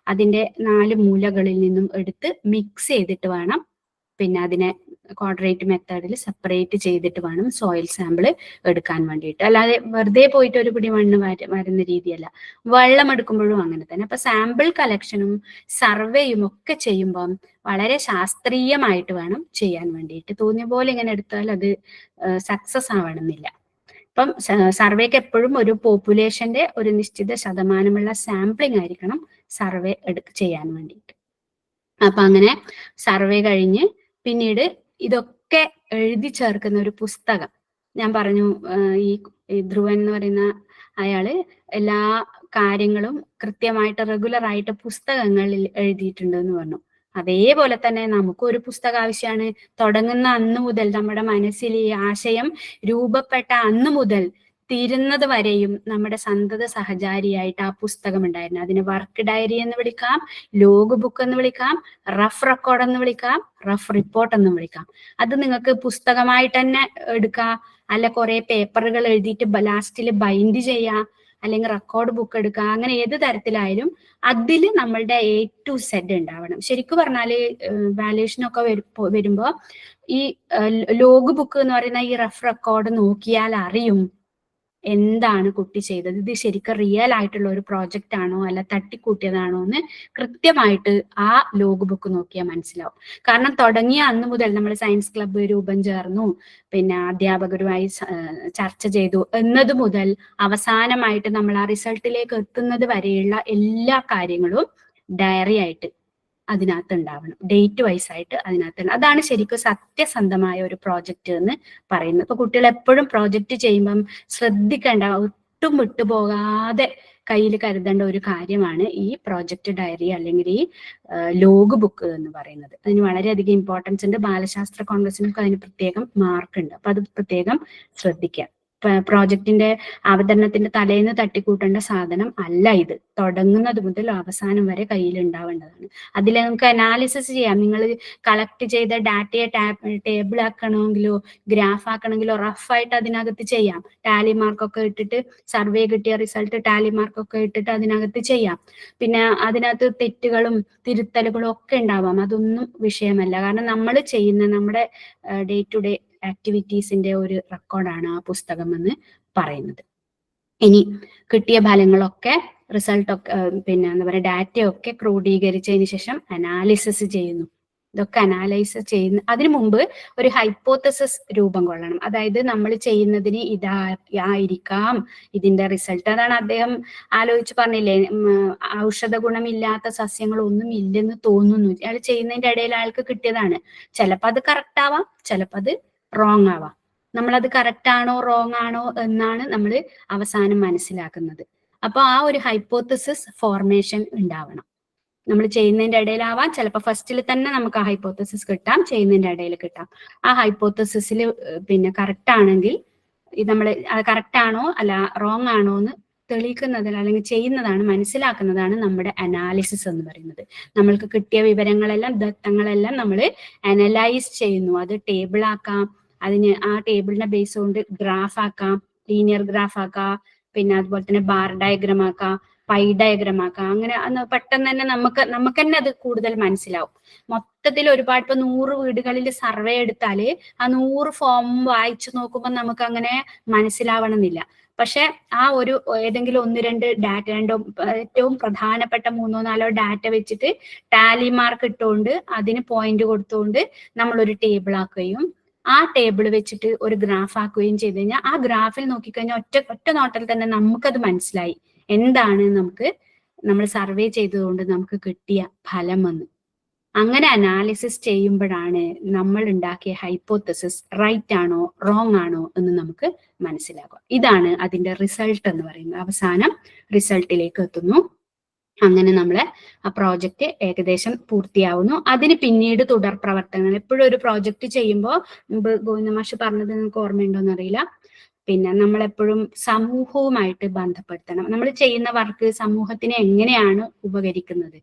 അതിന്റെ 4 മൂലകളിൽ നിന്നും എടുത്ത് മിക്സ് ചെയ്തിട്ട് വേണം പിന്നെ അതിനെ ക്വാഡ്രേറ്റ് മെത്തേഡിൽ സെപ്പറേറ്റ് ചെയ്തിട്ട് വേണം സോയിൽ സാമ്പിൾ എടുക്കാൻ വേണ്ടിയിട്ട്. അല്ലാതെ വെറുതെ പോയിട്ട് ഒരു പിടി മണ്ണ് വരുന്ന രീതിയല്ല. വെള്ളം എടുക്കുമ്പോഴും അങ്ങനെ തന്നെ. അപ്പൊ സാമ്പിൾ കളക്ഷനും സർവേയും ഒക്കെ ചെയ്യുമ്പം വളരെ ശാസ്ത്രീയമായിട്ട് വേണം ചെയ്യാൻ വേണ്ടിയിട്ട്. തോന്നിയ പോലെ ഇങ്ങനെ എടുത്താൽ അത് സക്സസ് ആവണമെന്നില്ല. അപ്പം സർവേക്ക് എപ്പോഴും ഒരു പോപ്പുലേഷന്റെ ഒരു നിശ്ചിത ശതമാനമുള്ള സാമ്പിളിംഗ് ആയിരിക്കണം സർവേ ചെയ്യാൻ വേണ്ടിയിട്ട്. അപ്പൊ അങ്ങനെ സർവേ കഴിഞ്ഞ് പിന്നീട് ഇതൊക്കെ എഴുതി ചേർക്കുന്ന ഒരു പുസ്തകം. ഞാൻ പറഞ്ഞു ഈ ധ്രുവൻ എന്ന് പറയുന്ന അയാള് എല്ലാ കാര്യങ്ങളും കൃത്യമായിട്ട് റെഗുലർ ആയിട്ട് പുസ്തകങ്ങളിൽ എഴുതിയിട്ടുണ്ട് എന്ന് പറഞ്ഞു. അതേപോലെ തന്നെ നമുക്കൊരു പുസ്തകം ആവശ്യമാണ്. തുടങ്ങുന്ന അന്ന് മുതൽ നമ്മുടെ മനസ്സിൽ ഈ ആശയം രൂപപ്പെട്ട അന്ന് മുതൽ തീരുന്നത് വരെയും നമ്മുടെ സന്തത സഹചാരിയായിട്ട് ആ പുസ്തകം ഉണ്ടായിരുന്നു. അതിന് വർക്ക് ഡയറി എന്ന് വിളിക്കാം, ലോഗ് ബുക്ക് എന്ന് വിളിക്കാം, റഫ് റെക്കോർഡ് എന്ന് വിളിക്കാം, റഫ് റിപ്പോർട്ട് എന്ന് വിളിക്കാം. അത് നിങ്ങൾക്ക് പുസ്തകമായിട്ട് തന്നെ എടുക്കാം, അല്ല കുറെ പേപ്പറുകൾ എഴുതിയിട്ട് ലാസ്റ്റിൽ ബൈൻഡ് ചെയ്യാം, അല്ലെങ്കിൽ റെക്കോർഡ് ബുക്ക് എടുക്കുക. അങ്ങനെ ഏത് തരത്തിലായാലും അതിൽ നമ്മളുടെ A to Z ഉണ്ടാവണം. ശരിക്കും പറഞ്ഞാല് വാല്യുവേഷനൊക്കെ വരുമ്പോ ഈ ലോഗ് ബുക്ക് എന്ന് പറയുന്ന ഈ റഫ് റെക്കോർഡ് നോക്കിയാൽ അറിയും എന്താണ് കുട്ടി ചെയ്തത്, ഇത് ശരിക്കും റിയൽ ആയിട്ടുള്ള ഒരു പ്രോജക്റ്റ് ആണോ അല്ല തട്ടിക്കൂട്ടിയതാണോ എന്ന് കൃത്യമായിട്ട് ആ ലോഗ് ബുക്ക് നോക്കിയാൽ മനസ്സിലാവും. കാരണം തുടങ്ങിയ അന്ന് മുതൽ നമ്മൾ സയൻസ് ക്ലബ്ബ് രൂപം ചേർന്നു, പിന്നെ അധ്യാപകരുമായി ചർച്ച ചെയ്തു എന്നത് മുതൽ അവസാനമായിട്ട് നമ്മൾ ആ റിസൾട്ടിലേക്ക് എത്തുന്നത് വരെയുള്ള എല്ലാ കാര്യങ്ങളും ഡയറി ആയിട്ട് അതിനകത്ത് ഉണ്ടാവണം, ഡേറ്റ് വൈസ് ആയിട്ട് അതിനകത്ത്. അതാണ് ശരിക്കും സത്യസന്ധമായ ഒരു പ്രോജക്റ്റ് എന്ന് പറയുന്നത്. ഇപ്പൊ കുട്ടികൾ എപ്പോഴും പ്രോജക്റ്റ് ചെയ്യുമ്പം ശ്രദ്ധിക്കേണ്ട, ഒട്ടും വിട്ടുപോകാതെ കയ്യിൽ കരുതേണ്ട ഒരു കാര്യമാണ് ഈ പ്രോജക്റ്റ് ഡയറി അല്ലെങ്കിൽ ഈ ലോഗ് ബുക്ക് എന്ന് പറയുന്നത്. അതിന് വളരെയധികം ഇമ്പോർട്ടൻസ് ഉണ്ട്. ബാലശാസ്ത്ര കോൺഗ്രസിനൊക്കെ അതിന് പ്രത്യേകം മാർക്ക് ഉണ്ട്. അപ്പൊ അത് പ്രത്യേകം ശ്രദ്ധിക്കുക. പ്രോജക്റ്റിന്റെ അവതരണത്തിന്റെ തലേന്ന് തട്ടിക്കൂട്ടേണ്ട സാധനം അല്ല ഇത്. തുടങ്ങുന്നത് മുതൽ അവസാനം വരെ കയ്യിൽ ഉണ്ടാവേണ്ടതാണ്. അതിൽ നമുക്ക് അനാലിസിസ് ചെയ്യാം. നിങ്ങൾ കളക്ട് ചെയ്ത ഡാറ്റയെ ടേബിൾ ആക്കണമെങ്കിലോ ഗ്രാഫ് ആക്കണമെങ്കിലോ റഫായിട്ട് അതിനകത്ത് ചെയ്യാം. ടാലി മാർക്കൊക്കെ ഇട്ടിട്ട്, സർവേ കിട്ടിയ റിസൾട്ട് ടാലി മാർക്കൊക്കെ ഇട്ടിട്ട് അതിനകത്ത് ചെയ്യാം. പിന്നെ അതിനകത്ത് തെറ്റുകളും തിരുത്തലുകളും ഒക്കെ ഉണ്ടാവാം. അതൊന്നും വിഷയമല്ല. കാരണം നമ്മൾ ചെയ്യുന്ന നമ്മുടെ ഡേ ടു ഡേ ആക്ടിവിറ്റീസിന്റെ ഒരു റെക്കോർഡാണ് ആ പുസ്തകം എന്ന് പറയുന്നത്. ഇനി കിട്ടിയ ഫലങ്ങളൊക്കെ റിസൾട്ടൊക്കെ പിന്നെ എന്താ പറയുക ഡാറ്റയൊക്കെ ക്രോഡീകരിച്ചതിന് ശേഷം അനാലിസിസ് ചെയ്യുന്നു. ഇതൊക്കെ അനാലൈസ് ചെയ്യുന്ന അതിനു മുമ്പ് ഒരു ഹൈപ്പോത്തസിസ് രൂപം കൊള്ളണം. അതായത് നമ്മൾ ചെയ്യുന്നതിന് ഇതായിരിക്കാം ഇതിന്റെ റിസൾട്ട്. അതാണ് അദ്ദേഹം ആലോചിച്ച് പറഞ്ഞില്ലേ, ഔഷധ ഗുണമില്ലാത്ത സസ്യങ്ങളൊന്നും ഇല്ലെന്ന് തോന്നുന്നു. അയാൾ ചെയ്യുന്നതിന്റെ ഇടയിൽ അയാൾക്ക് കിട്ടിയതാണ്. ചിലപ്പോൾ അത് കറക്റ്റ് ആവാം, ചിലപ്പോൾ അത് റോങ് ആവാം. നമ്മളത് കറക്റ്റ് ആണോ റോങ് ആണോ എന്നാണ് നമ്മൾ അവസാനം മനസ്സിലാക്കുന്നത്. അപ്പൊ ആ ഒരു ഹൈപ്പോത്തസിസ് ഫോർമേഷൻ ഉണ്ടാവണം. നമ്മൾ ചെയ്യുന്നതിന്റെ ഇടയിലാവാം, ചിലപ്പോൾ ഫസ്റ്റിൽ തന്നെ നമുക്ക് ആ ഹൈപ്പോത്തസിസ് കിട്ടാം, ചെയ്യുന്നതിന്റെ ഇടയിൽ കിട്ടാം. ആ ഹൈപ്പോത്തസിസിൽ പിന്നെ കറക്റ്റ് ആണെങ്കിൽ നമ്മൾ കറക്റ്റ് ആണോ അല്ല റോങ് ആണോ എന്ന് തെളിയിക്കുന്നതിൽ അല്ലെങ്കിൽ ചെയ്യുന്നതാണ്, മനസ്സിലാക്കുന്നതാണ് നമ്മുടെ അനാലിസിസ് എന്ന് പറയുന്നത്. നമ്മൾക്ക് കിട്ടിയ വിവരങ്ങളെല്ലാം ദത്തങ്ങളെല്ലാം നമ്മൾ അനലൈസ് ചെയ്യുന്നു. അത് ടേബിൾ ആക്കാം, അതിന് ആ ടേബിളിനെ ബേസ് കൊണ്ട് ഗ്രാഫ് ആക്കാം, ലീനിയർ ഗ്രാഫ് ആക്കാം, പിന്നെ അതുപോലെ തന്നെ ബാർ ഡയഗ്രാം ആക്കാം, പൈ ഡയഗ്രാം ആക്കാം. അങ്ങനെ പെട്ടെന്ന് തന്നെ നമുക്ക് തന്നെ അത് കൂടുതൽ മനസ്സിലാവും. മൊത്തത്തിൽ ഒരുപാട് ഇപ്പൊ 100 വീടുകളിൽ സർവേ എടുത്താല് ആ 100 ഫോം വായിച്ചു നോക്കുമ്പോൾ നമുക്ക് അങ്ങനെ മനസ്സിലാവണമെന്നില്ല. പക്ഷെ ആ ഒരു ഏതെങ്കിലും 1-2 ഡാറ്റ, ഏറ്റവും പ്രധാനപ്പെട്ട 3-4 ഡാറ്റ വെച്ചിട്ട് ടാലി മാർക്ക് ഇട്ടുകൊണ്ട് അതിന് പോയിന്റ് കൊടുത്തുകൊണ്ട് നമ്മളൊരു ടേബിൾ ആക്കുകയും ആ ടേബിൾ വെച്ചിട്ട് ഒരു ഗ്രാഫ് ആക്കുകയും ചെയ്ത് കഴിഞ്ഞാൽ ആ ഗ്രാഫിൽ നോക്കിക്കഴിഞ്ഞാൽ ഒറ്റ നോട്ടത്തിൽ തന്നെ നമുക്കത് മനസ്സിലായി എന്താണ് നമ്മൾ സർവേ ചെയ്തതുകൊണ്ട് നമുക്ക് കിട്ടിയ ഫലം എന്ന്. അങ്ങനെ അനാലിസിസ് ചെയ്യുമ്പോഴാണ് നമ്മൾ ഉണ്ടാക്കിയ ഹൈപ്പോത്തസിസ് റൈറ്റ് ആണോ റോങ് ആണോ എന്ന് നമുക്ക് മനസ്സിലാകുക. ഇതാണ് അതിന്റെ റിസൾട്ട് എന്ന് പറയുന്നത്. അവസാനം റിസൾട്ടിലേക്ക് എത്തുന്നു. അങ്ങനെ നമ്മളെ ആ പ്രോജക്റ്റ് ഏകദേശം പൂർത്തിയാവുന്നു. അതിന് പിന്നീട് തുടർ പ്രവർത്തനങ്ങൾ. എപ്പോഴും ഒരു പ്രോജക്റ്റ് ചെയ്യുമ്പോൾ മുമ്പ് ഗോവിന്ദ മാഷ് പറഞ്ഞത് നിങ്ങൾക്ക് ഓർമ്മയുണ്ടോന്ന് അറിയില്ല, പിന്നെ നമ്മളെപ്പോഴും സമൂഹവുമായിട്ട് ബന്ധപ്പെടുത്തണം. നമ്മൾ ചെയ്യുന്ന വർക്ക് സമൂഹത്തിന് എങ്ങനെയാണ് ഉപകരിക്കുന്നത്,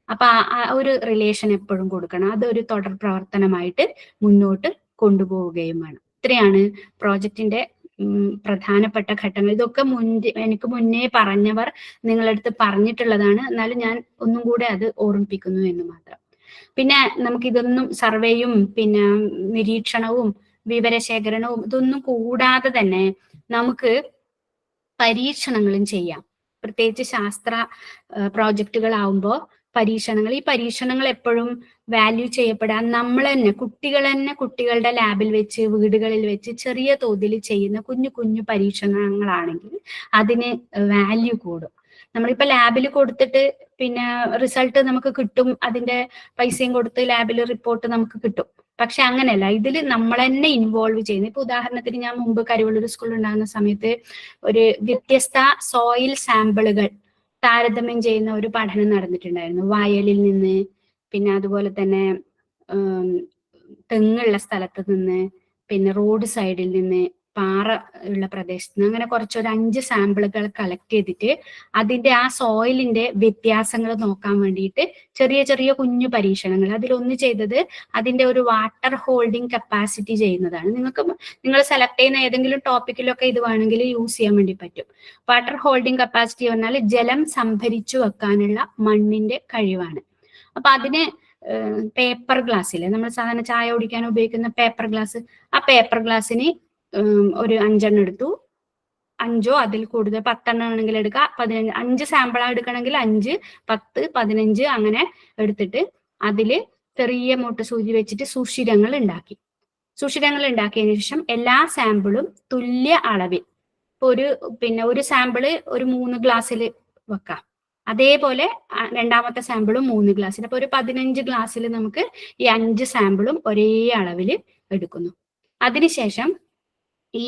അപ്പൊ ആ ഒരു റിലേഷൻ എപ്പോഴും കൊടുക്കണം. അതൊരു തുടർ പ്രവർത്തനമായിട്ട് മുന്നോട്ട് കൊണ്ടുപോവുകയും വേണം. ഇത്രയാണ് പ്രോജക്റ്റിന്റെ പ്രധാനപ്പെട്ട ഘട്ടങ്ങൾ. ഇതൊക്കെ എനിക്ക് മുന്നേ പറഞ്ഞവർ നിങ്ങളടുത്ത് പറഞ്ഞിട്ടുള്ളതാണ്, എന്നാലും ഞാൻ ഒന്നും കൂടെ അത് ഓർമ്മിപ്പിക്കുന്നു എന്ന് മാത്രം. പിന്നെ നമുക്കിതൊന്നും സർവേയും പിന്നെ നിരീക്ഷണവും വിവരശേഖരണവും ഇതൊന്നും കൂടാതെ തന്നെ നമുക്ക് പരീക്ഷണങ്ങളും ചെയ്യാം. പ്രത്യേകിച്ച് ശാസ്ത്ര പ്രോജക്റ്റുകളാവുമ്പോൾ ഈ പരീക്ഷണങ്ങൾ എപ്പോഴും വാല്യൂ ചെയ്യപ്പെടാൻ നമ്മൾ തന്നെ കുട്ടികളുടെ ലാബിൽ വെച്ച് വീടുകളിൽ വെച്ച് ചെറിയ തോതിൽ ചെയ്യുന്ന കുഞ്ഞു പരീക്ഷണങ്ങളാണെങ്കിൽ അതിന് വാല്യൂ കൂടും. നമ്മളിപ്പോ ലാബിൽ കൊടുത്തിട്ട് പിന്നെ റിസൾട്ട് നമുക്ക് കിട്ടും, അതിന്റെ പൈസയും കൊടുത്ത് ലാബിൽ റിപ്പോർട്ട് നമുക്ക് കിട്ടും. പക്ഷെ അങ്ങനെയല്ല, ഇതിൽ നമ്മൾ തന്നെ ഇൻവോൾവ് ചെയ്യുന്നു. ഇപ്പൊ ഉദാഹരണത്തിന് ഞാൻ മുമ്പ് കരുവള്ളൂർ സ്കൂളിൽ ഉണ്ടാകുന്ന സമയത്ത് ഒരു വ്യത്യസ്ത സോയിൽ സാമ്പിളുകൾ താരതമ്യം ചെയ്യുന്ന ഒരു പഠനം നടന്നിട്ടുണ്ടായിരുന്നു. വയലിൽ നിന്ന് പിന്നെ അതുപോലെ തന്നെ തെങ്ങുള്ള സ്ഥലത്ത് നിന്ന്, പിന്നെ റോഡ് സൈഡിൽ നിന്ന്, പാറ ഉള്ള പ്രദേശത്ത് നിന്ന്, അങ്ങനെ കുറച്ചൊരു 5 സാമ്പിളുകൾ കളക്ട് ചെയ്തിട്ട് അതിന്റെ ആ സോയിലിന്റെ വ്യത്യാസങ്ങൾ നോക്കാൻ വേണ്ടിയിട്ട് ചെറിയ ചെറിയ കുഞ്ഞു പരീക്ഷണങ്ങൾ. അതിലൊന്ന് ചെയ്തത് അതിന്റെ ഒരു വാട്ടർ ഹോൾഡിംഗ് കപ്പാസിറ്റി ചെയ്യുന്നതാണ്. നിങ്ങൾ സെലക്ട് ചെയ്യുന്ന ഏതെങ്കിലും ടോപ്പിക്കിലൊക്കെ ഇത് വേണമെങ്കിൽ യൂസ് ചെയ്യാൻ വേണ്ടി പറ്റും. വാട്ടർ ഹോൾഡിംഗ് കപ്പാസിറ്റി പറഞ്ഞാൽ ജലം സംഭരിച്ചു വെക്കാനുള്ള മണ്ണിന്റെ കഴിവാണ്. അപ്പൊ അതിന് പേപ്പർ ഗ്ലാസ്സില് നമ്മൾ സാധാരണ ചായ കുടിക്കാൻ ഉപയോഗിക്കുന്ന പേപ്പർ ഗ്ലാസ്, ആ പേപ്പർ ഗ്ലാസ്സിന് ഒരു 5 എണ്ണം എടുത്തു. 5 അതിൽ കൂടുതൽ 10 എണ്ണം ആണെങ്കിൽ എടുക്കുക. 5 സാമ്പിളാ എടുക്കണമെങ്കിൽ 5, 10, 15 അങ്ങനെ എടുത്തിട്ട് അതില് ചെറിയ സൂചി വെച്ചിട്ട് സുഷിരങ്ങൾ ഉണ്ടാക്കി. സുഷിരങ്ങൾ ഉണ്ടാക്കിയതിനു ശേഷം എല്ലാ സാമ്പിളും തുല്യ അളവിൽ, ഇപ്പൊ ഒരു സാമ്പിള് ഒരു 3 ഗ്ലാസ്സിൽ വെക്കാം. അതേപോലെ രണ്ടാമത്തെ സാമ്പിളും 3 ഗ്ലാസ്സിൽ. അപ്പൊ ഒരു 15 ഗ്ലാസ്സിൽ നമുക്ക് ഈ 5 സാമ്പിളും ഒരേ അളവിൽ എടുക്കുന്നു. അതിനുശേഷം ഈ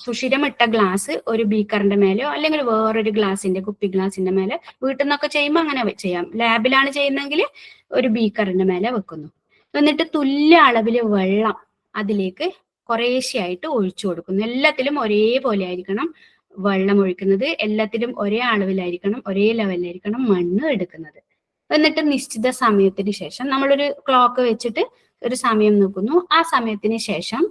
സുഷിരമിട്ട ഗ്ലാസ് ഒരു ബീക്കറിന്റെ മേലെയോ അല്ലെങ്കിൽ വേറൊരു കുപ്പി ഗ്ലാസിന്റെ മേലെ, വീട്ടിൽ നിന്നൊക്കെ ചെയ്യുമ്പോൾ അങ്ങനെ ചെയ്യാം. ലാബിലാണ് ചെയ്യുന്നതെങ്കിൽ ഒരു ബീക്കറിന്റെ മേലെ വെക്കുന്നു. എന്നിട്ട് തുല്യ അളവില് വെള്ളം അതിലേക്ക് കുറേശ്ശെയായിട്ട് ഒഴിച്ചു കൊടുക്കുന്നു. എല്ലാത്തിലും ഒരേപോലെ ആയിരിക്കണം വെള്ളം ഒഴിക്കുന്നത്, എല്ലാത്തിലും ഒരേ അളവിലായിരിക്കണം, ഒരേ ലെവലിലായിരിക്കണം മണ്ണ് എടുക്കുന്നത്. എന്നിട്ട് നിശ്ചിത സമയത്തിന് ശേഷം നമ്മളൊരു ക്ലോക്ക് വെച്ചിട്ട് ഒരു സമയം നോക്കുന്നു. ആ സമയത്തിന് ശേഷം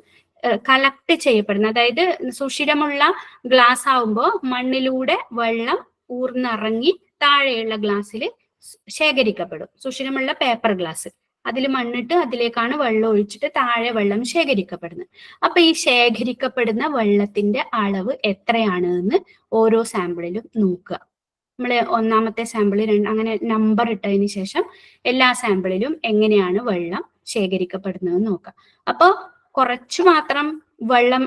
കളക്ട് ചെയ്യപ്പെടുന്ന, അതായത് സുഷിരമുള്ള ഗ്ലാസ് ആവുമ്പോൾ മണ്ണിലൂടെ വെള്ളം ഊർന്നിറങ്ങി താഴെയുള്ള ഗ്ലാസ്സിൽ ശേഖരിക്കപ്പെടും. സുഷിരമുള്ള പേപ്പർ ഗ്ലാസ്, അതിൽ മണ്ണിട്ട് അതിലേക്കാണ് വെള്ളം ഒഴിച്ചിട്ട് താഴെ വെള്ളം ശേഖരിക്കപ്പെടുന്നത്. അപ്പൊ ഈ ശേഖരിക്കപ്പെടുന്ന വെള്ളത്തിന്റെ അളവ് എത്രയാണ് എന്ന് ഓരോ സാമ്പിളിലും നോക്കുക. നമ്മള് ഒന്നാമത്തെ സാമ്പിള് അങ്ങനെ നമ്പർ ഇട്ടതിന് ശേഷം എല്ലാ സാമ്പിളിലും എങ്ങനെയാണ് വെള്ളം ശേഖരിക്കപ്പെടുന്നത് നോക്കാം. അപ്പൊ കുറച്ചു മാത്രം വെള്ളം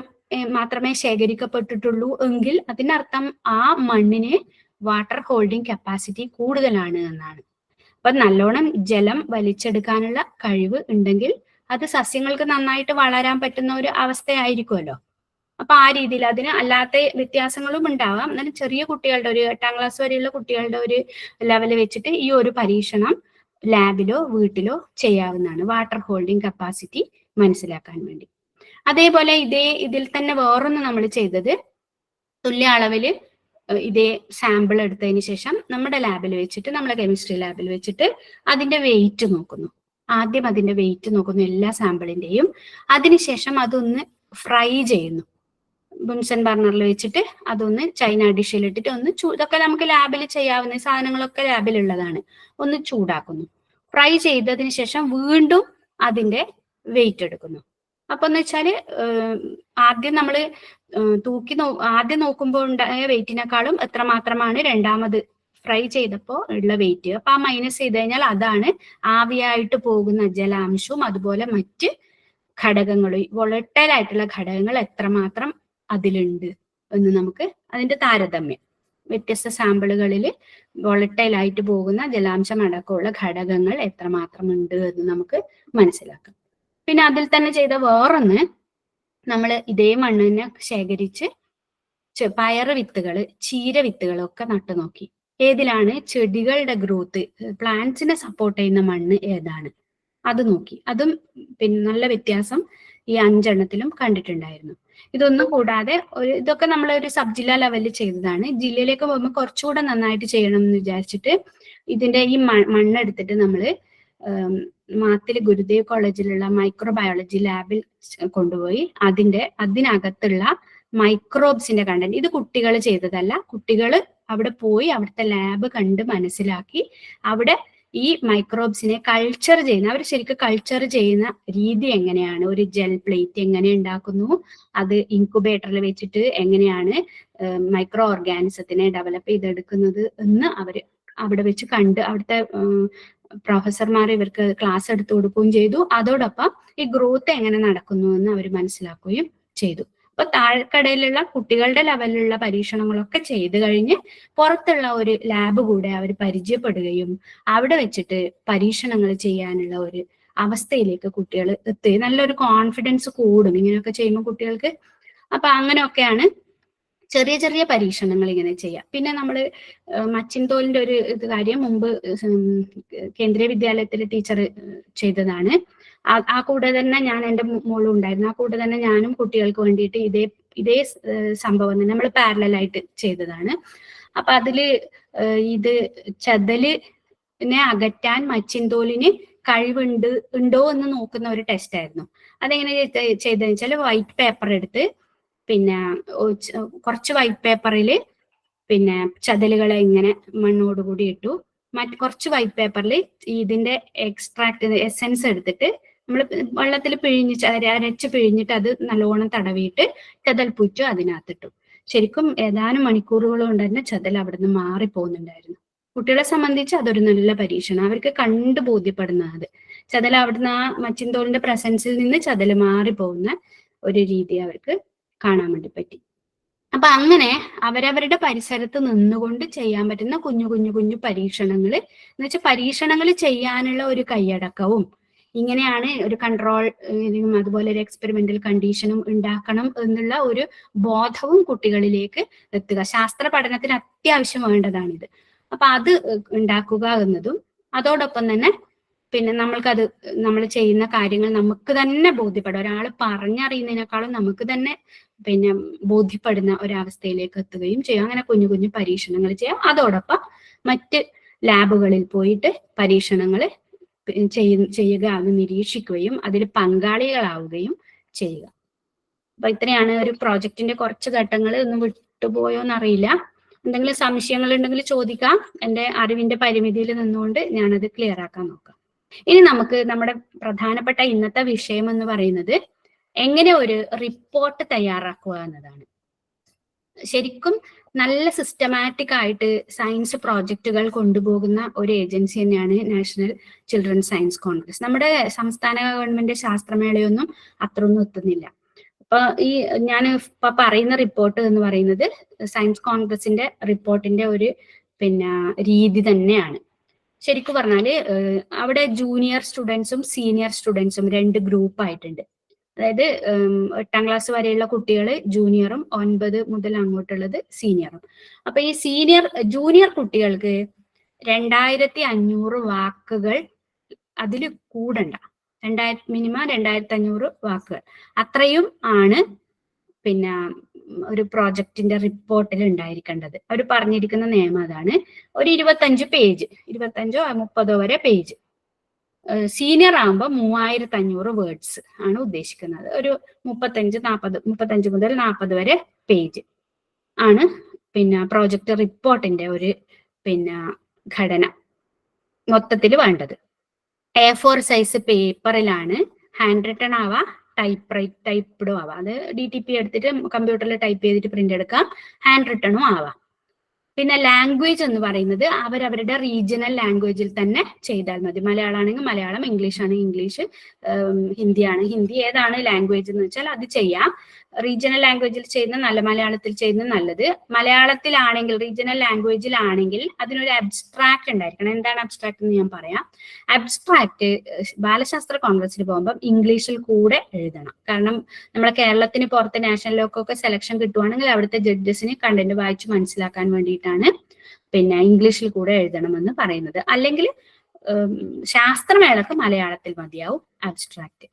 മാത്രമേ ശേഖരിക്കപ്പെട്ടിട്ടുള്ളൂ എങ്കിൽ അതിനർത്ഥം ആ മണ്ണിന് വാട്ടർ ഹോൾഡിംഗ് കപ്പാസിറ്റി കൂടുതലാണ് എന്നാണ്. അപ്പൊ നല്ലോണം ജലം വലിച്ചെടുക്കാനുള്ള കഴിവ് ഉണ്ടെങ്കിൽ അത് സസ്യങ്ങൾക്ക് നന്നായിട്ട് വളരാൻ പറ്റുന്ന ഒരു അവസ്ഥയായിരിക്കുമല്ലോ. അപ്പൊ ആ രീതിയിൽ അതിന് അല്ലാത്ത വ്യത്യാസങ്ങളും ഉണ്ടാവാം. എന്നാലും ചെറിയ കുട്ടികളുടെ ഒരു 8ാം ക്ലാസ് വരെയുള്ള കുട്ടികളുടെ ഒരു ലെവല് വെച്ചിട്ട് ഈ ഒരു പരീക്ഷണം ലാബിലോ വീട്ടിലോ ചെയ്യാവുന്നതാണ്, വാട്ടർ ഹോൾഡിംഗ് കപ്പാസിറ്റി മനസ്സിലാക്കാൻ വേണ്ടി. അതേപോലെ ഇതിൽ തന്നെ വേറൊന്ന് നമ്മൾ ചെയ്തത്, തുല്യ അളവില് ഇതേ സാമ്പിൾ എടുത്തതിന് ശേഷം നമ്മുടെ ലാബിൽ വെച്ചിട്ട്, നമ്മുടെ കെമിസ്ട്രി ലാബിൽ വെച്ചിട്ട് അതിന്റെ വെയിറ്റ് നോക്കുന്നു. ആദ്യം അതിന്റെ വെയിറ്റ് നോക്കുന്നു എല്ലാ സാമ്പിളിന്റെയും. അതിനുശേഷം അതൊന്ന് ഫ്രൈ ചെയ്യുന്നു. ബുൻസൺ ബർണറിൽ വെച്ചിട്ട് അതൊന്ന് ചൈന ഡിഷിൽ ഇട്ടിട്ട് ഒന്ന് ഇതൊക്കെ നമുക്ക് ലാബിൽ ചെയ്യാവുന്ന സാധനങ്ങളൊക്കെ ലാബിലുള്ളതാണ്. ഒന്ന് ചൂടാക്കുന്നു. ഫ്രൈ ചെയ്തതിന് ശേഷം വീണ്ടും അതിന്റെ വെയിറ്റ് എടുക്കുന്നു. അപ്പൊ എന്ന് വെച്ചാല് ആദ്യം നമ്മള് ആദ്യം നോക്കുമ്പോൾ ഉണ്ടായ വെയിറ്റിനേക്കാളും എത്രമാത്രമാണ് രണ്ടാമത് ഫ്രൈ ചെയ്തപ്പോൾ ഉള്ള വെയിറ്റ്. അപ്പൊ ആ മൈനസ് ചെയ്ത് കഴിഞ്ഞാൽ അതാണ് ആവിയായിട്ട് പോകുന്ന ജലാംശവും അതുപോലെ മറ്റ് ഘടകങ്ങളും, വോളട്ടൈൽ ആയിട്ടുള്ള ഘടകങ്ങൾ എത്രമാത്രം അതിലുണ്ട് എന്ന് നമുക്ക് അതിന്റെ താരതമ്യം, വ്യത്യസ്ത സാമ്പിളുകളിൽ വോളട്ടൈൽ ആയിട്ട് പോകുന്ന ജലാംശം അടക്കമുള്ള ഘടകങ്ങൾ എത്രമാത്രം ഉണ്ട് എന്ന് നമുക്ക് മനസ്സിലാക്കാം. പിന്നെ അതിൽ തന്നെ ചെയ്ത വേറൊന്ന്, നമ്മൾ ഇതേ മണ്ണിനെ ശേഖരിച്ച് പയറ് വിത്തുകള്, ചീര വിത്തുകളൊക്കെ നട്ടു നോക്കി. ഏതിലാണ് ചെടികളുടെ ഗ്രോത്ത്, പ്ലാന്റ്സിനെ സപ്പോർട്ട് ചെയ്യുന്ന മണ്ണ് ഏതാണ് അത് നോക്കി. അതും പിന്നെ നല്ല വ്യത്യാസം ഈ 5 എണ്ണത്തിലും കണ്ടിട്ടുണ്ടായിരുന്നു. ഇതൊന്നും കൂടാതെ ഇതൊക്കെ നമ്മൾ ഒരു സബ് ജില്ലാ ലെവലിൽ ചെയ്തതാണ്. ജില്ലയിലേക്ക് പോകുമ്പോൾ കുറച്ചുകൂടെ നന്നായിട്ട് ചെയ്യണം എന്ന് വിചാരിച്ചിട്ട് ഇതിന്റെ ഈ മണ്ണെടുത്തിട്ട് നമ്മള് മാത്തിൽ ഗുരുദേവ് കോളേജിലുള്ള മൈക്രോബയോളജി ലാബിൽ കൊണ്ടുപോയി അതിനകത്തുള്ള മൈക്രോബ്സിന്റെ കണ്ടന്റ്, ഇത് കുട്ടികൾ ചെയ്തതല്ല, കുട്ടികൾ അവിടെ പോയി അവിടുത്തെ ലാബ് കണ്ട് മനസ്സിലാക്കി അവിടെ ഈ മൈക്രോബ്സിനെ കൾച്ചർ ചെയ്യുന്ന, അവർ ശരിക്കും കൾച്ചർ ചെയ്യുന്ന രീതി എങ്ങനെയാണ്, ഒരു ജെൽ പ്ലേറ്റ് എങ്ങനെ ഉണ്ടാക്കുന്നു, അത് ഇൻക്യുബേറ്ററിൽ വെച്ചിട്ട് എങ്ങനെയാണ് മൈക്രോ ഓർഗാനിസത്തിനെ ഡെവലപ്പ് ചെയ്തെടുക്കുന്നത് എന്ന് അവർ അവിടെ വെച്ച് കണ്ട് അവിടുത്തെ പ്രൊഫസർമാർ ഇവർക്ക് ക്ലാസ് എടുത്തു കൊടുക്കുകയും ചെയ്തു. അതോടൊപ്പം ഈ ഗ്രോത്ത് എങ്ങനെ നടക്കുന്നു എന്ന് അവർ മനസ്സിലാക്കുകയും ചെയ്തു. അപ്പൊ താഴെക്കടയിലുള്ള കുട്ടികളുടെ ലെവലിലുള്ള പരീക്ഷണങ്ങളൊക്കെ ചെയ്തു കഴിഞ്ഞ് പുറത്തുള്ള ഒരു ലാബ് കൂടെ അവർ പരിചയപ്പെടുകയും അവിടെ വെച്ചിട്ട് പരീക്ഷണങ്ങൾ ചെയ്യാനുള്ള ഒരു അവസ്ഥയിലേക്ക് കുട്ടികൾ എത്തി. നല്ലൊരു കോൺഫിഡൻസ് കൂടും ഇങ്ങനെയൊക്കെ ചെയ്യുമ്പോൾ കുട്ടികൾക്ക്. അപ്പൊ അങ്ങനെയൊക്കെയാണ് ചെറിയ ചെറിയ പരീക്ഷണങ്ങൾ ഇങ്ങനെ ചെയ്യാം. പിന്നെ നമ്മൾ മച്ചിൻതോലിന്റെ ഒരു കാര്യം മുമ്പ് കേന്ദ്രീയ വിദ്യാലയത്തിലെ ടീച്ചർ ചെയ്തതാണ്. ആ കൂടെ തന്നെ ഞാൻ എൻ്റെ മോളും ഉണ്ടായിരുന്നു. ആ കൂടെ തന്നെ ഞാനും കുട്ടികൾക്ക് വേണ്ടിയിട്ട് ഇതേ സംഭവം തന്നെ നമ്മൾ പാരലായിട്ട് ചെയ്തതാണ്. അപ്പൊ അതില് ഇത് ചതലിനെ അകറ്റാൻ മച്ചിൻതോലിന് ഉണ്ടോ എന്ന് നോക്കുന്ന ഒരു ടെസ്റ്റ് ആയിരുന്നു. അതെങ്ങനെ ചെയ്തതെന്ന് വെച്ചാൽ വൈറ്റ് പേപ്പർ എടുത്ത് പിന്നെ കുറച്ച് വൈറ്റ് പേപ്പറിൽ പിന്നെ ചതലുകളെ ഇങ്ങനെ മണ്ണോടുകൂടി ഇട്ടു. കുറച്ച് വൈറ്റ് പേപ്പറിൽ ഇതിന്റെ എക്സ്ട്രാക്ട് എസെൻസ് എടുത്തിട്ട് നമ്മൾ വെള്ളത്തിൽ അരച്ച് പിഴിഞ്ഞിട്ട് അത് നല്ലോണം തടവിയിട്ട് ചതൽപ്പുറ്റു അതിനകത്തിട്ടു. ശരിക്കും ഏതാനും മണിക്കൂറുകൾ കൊണ്ട് തന്നെ ചതൽ അവിടുന്ന് മാറിപ്പോകുന്നുണ്ടായിരുന്നു. കുട്ടികളെ സംബന്ധിച്ച് അതൊരു നല്ല പരീക്ഷണം. അവർക്ക് കണ്ടു ബോധ്യപ്പെടുന്ന അത് ചതൽ അവിടുന്ന് ആ മച്ചിൻതോലിന്റെ പ്രസൻസിൽ നിന്ന് ചതൽ മാറിപ്പോകുന്ന ഒരു രീതി അവർക്ക് കാണാൻ വേണ്ടി പറ്റി. അപ്പൊ അങ്ങനെ അവരവരുടെ പരിസരത്ത് നിന്നുകൊണ്ട് ചെയ്യാൻ പറ്റുന്ന കുഞ്ഞു കുഞ്ഞു കുഞ്ഞു പരീക്ഷണങ്ങൾ എന്ന് വെച്ചാൽ പരീക്ഷണങ്ങൾ ചെയ്യാനുള്ള ഒരു കൈയടക്കവും ഇങ്ങനെയാണ് ഒരു കൺട്രോൾ അതുപോലെ ഒരു എക്സ്പെരിമെന്റൽ കണ്ടീഷനും ഉണ്ടാക്കണം എന്നുള്ള ഒരു ബോധവും കുട്ടികളിലേക്ക് എത്തുക ശാസ്ത്ര പഠനത്തിന് അത്യാവശ്യം വേണ്ടതാണിത്. അപ്പൊ അത് ഉണ്ടാക്കുക എന്നതും അതോടൊപ്പം തന്നെ പിന്നെ നമ്മൾ ചെയ്യുന്ന കാര്യങ്ങൾ നമുക്ക് തന്നെ ബോധ്യപ്പെടും. ഒരാൾ പറഞ്ഞറിയുന്നതിനേക്കാളും നമുക്ക് തന്നെ പിന്നെ ബോധ്യപ്പെടുന്ന ഒരവസ്ഥയിലേക്ക് എത്തുകയും ചെയ്യും. അങ്ങനെ കുഞ്ഞു കുഞ്ഞു പരീക്ഷണങ്ങൾ ചെയ്യാം. അതോടൊപ്പം മറ്റ് ലാബുകളിൽ പോയിട്ട് പരീക്ഷണങ്ങൾ ചെയ്യുക, അത് നിരീക്ഷിക്കുകയും അതിൽ പങ്കാളികളാവുകയും ചെയ്യുക. അപ്പൊ ഇത്രയാണ് ഒരു പ്രോജക്റ്റിന്റെ കുറച്ച് ഘട്ടങ്ങൾ. ഒന്നും വിട്ടുപോയോന്നറിയില്ല. എന്തെങ്കിലും സംശയങ്ങൾ ഉണ്ടെങ്കിൽ ചോദിക്കാം. എൻ്റെ അറിവിന്റെ പരിമിതിയിൽ നിന്നുകൊണ്ട് ഞാനത് ക്ലിയർ ആക്കാൻ നോക്കാം. ഇനി നമുക്ക് നമ്മുടെ പ്രധാനപ്പെട്ട ഇന്നത്തെ വിഷയം എന്ന് പറയുന്നത് എങ്ങനെ ഒരു റിപ്പോർട്ട് തയ്യാറാക്കുക എന്നതാണ്. ശരിക്കും നല്ല സിസ്റ്റമാറ്റിക് ആയിട്ട് സയൻസ് പ്രോജക്റ്റുകൾ കൊണ്ടുപോകുന്ന ഒരു ഏജൻസി തന്നെയാണ് നാഷണൽ ചിൽഡ്രൻ സയൻസ് കോൺഗ്രസ്. നമ്മുടെ സംസ്ഥാന ഗവൺമെന്റ് ശാസ്ത്രമേളയൊന്നും അത്രയൊന്നും എത്തുന്നില്ല. അപ്പൊ ഈ ഞാൻ ഇപ്പൊ പറയുന്ന റിപ്പോർട്ട് എന്ന് പറയുന്നത് സയൻസ് കോൺഗ്രസിന്റെ റിപ്പോർട്ടിന്റെ ഒരു പിന്നെ രീതി തന്നെയാണ്. ശരിക്കും പറഞ്ഞാല് അവിടെ ജൂനിയർ സ്റ്റുഡൻസും സീനിയർ സ്റ്റുഡൻസും 2 ഗ്രൂപ്പ് ആയിട്ടുണ്ട്. അതായത് 8ാം ക്ലാസ് വരെയുള്ള കുട്ടികൾ ജൂനിയറും 9 മുതൽ അങ്ങോട്ടുള്ളത് സീനിയറും. അപ്പൊ ഈ ജൂനിയർ കുട്ടികൾക്ക് 2500 വാക്കുകൾ അതിൽ കൂടണ്ട. മിനിമം 2500 വാക്കുകൾ അത്രയും ആണ് പിന്നെ ഒരു പ്രോജക്റ്റിന്റെ റിപ്പോർട്ടിൽ ഉണ്ടായിരിക്കേണ്ടത്. അവർ പറഞ്ഞിരിക്കുന്ന നിയമം അതാണ്. ഒരു 25 പേജ്, 25ഓ 30ഓ വരെ പേജ്. സീനിയർ ആകുമ്പോൾ 3500 വേർഡ്സ് ആണ് ഉദ്ദേശിക്കുന്നത്. ഒരു 35 മുതൽ 40 വരെ പേജ് ആണ് പിന്നെ പ്രോജക്റ്റ് റിപ്പോർട്ടിന്റെ ഒരു പിന്നെ ഘടന മൊത്തത്തിൽ വേണ്ടത്. A4 സൈസ് പേപ്പറിലാണ് ഹാൻഡ് റിട്ടൺ ആവാം, ടൈപ്പ്ഡും ആവാം. അത് DTP എടുത്തിട്ട് കമ്പ്യൂട്ടറിൽ ടൈപ്പ് ചെയ്തിട്ട് പ്രിന്റ് എടുക്കാം. ഹാൻഡ് റിട്ടണും ആവാം. പിന്നെ ലാംഗ്വേജ് എന്ന് പറയുന്നത് അവരവരുടെ റീജിയണൽ ലാംഗ്വേജിൽ തന്നെ ചെയ്താൽ മതി. മലയാളം ആണെങ്കിൽ മലയാളം, ഇംഗ്ലീഷ് ആണെങ്കിൽ ഇംഗ്ലീഷ്, ഹിന്ദി ആണ് ഹിന്ദി, ഏതാണ് ലാംഗ്വേജ് എന്ന് വെച്ചാൽ അത് ചെയ്യാം. റീജിയണൽ ലാംഗ്വേജിൽ ചെയ്യുന്ന മലയാളത്തിൽ ചെയ്യുന്ന നല്ലത്. മലയാളത്തിലാണെങ്കിൽ റീജിയണൽ ലാംഗ്വേജിലാണെങ്കിൽ അതിനൊരു അബ്സ്ട്രാക്ട് ഉണ്ടായിരിക്കണം. എന്താണ് അബ്സ്ട്രാക്ട് എന്ന് ഞാൻ പറയാം. അബ്സ്ട്രാക്ട് ബാലശാസ്ത്ര കോൺഗ്രസിൽ പോകുമ്പോൾ ഇംഗ്ലീഷിൽ കൂടെ എഴുതണം. കാരണം നമ്മളെ കേരളത്തിന് പുറത്ത് നാഷണലിലേക്കൊക്കെ സെലക്ഷൻ കിട്ടുവാണെങ്കിൽ അവിടുത്തെ ജഡ്ജസിന് കണ്ടന്റ് വായിച്ച് മനസ്സിലാക്കാൻ വേണ്ടിയിട്ടാണ് പിന്നെ ഇംഗ്ലീഷിൽ കൂടെ എഴുതണമെന്ന് പറയുന്നത്. അല്ലെങ്കിൽ ശാസ്ത്രമേളക്ക് മലയാളത്തിൽ മതിയാവും അബ്സ്ട്രാക്ട്.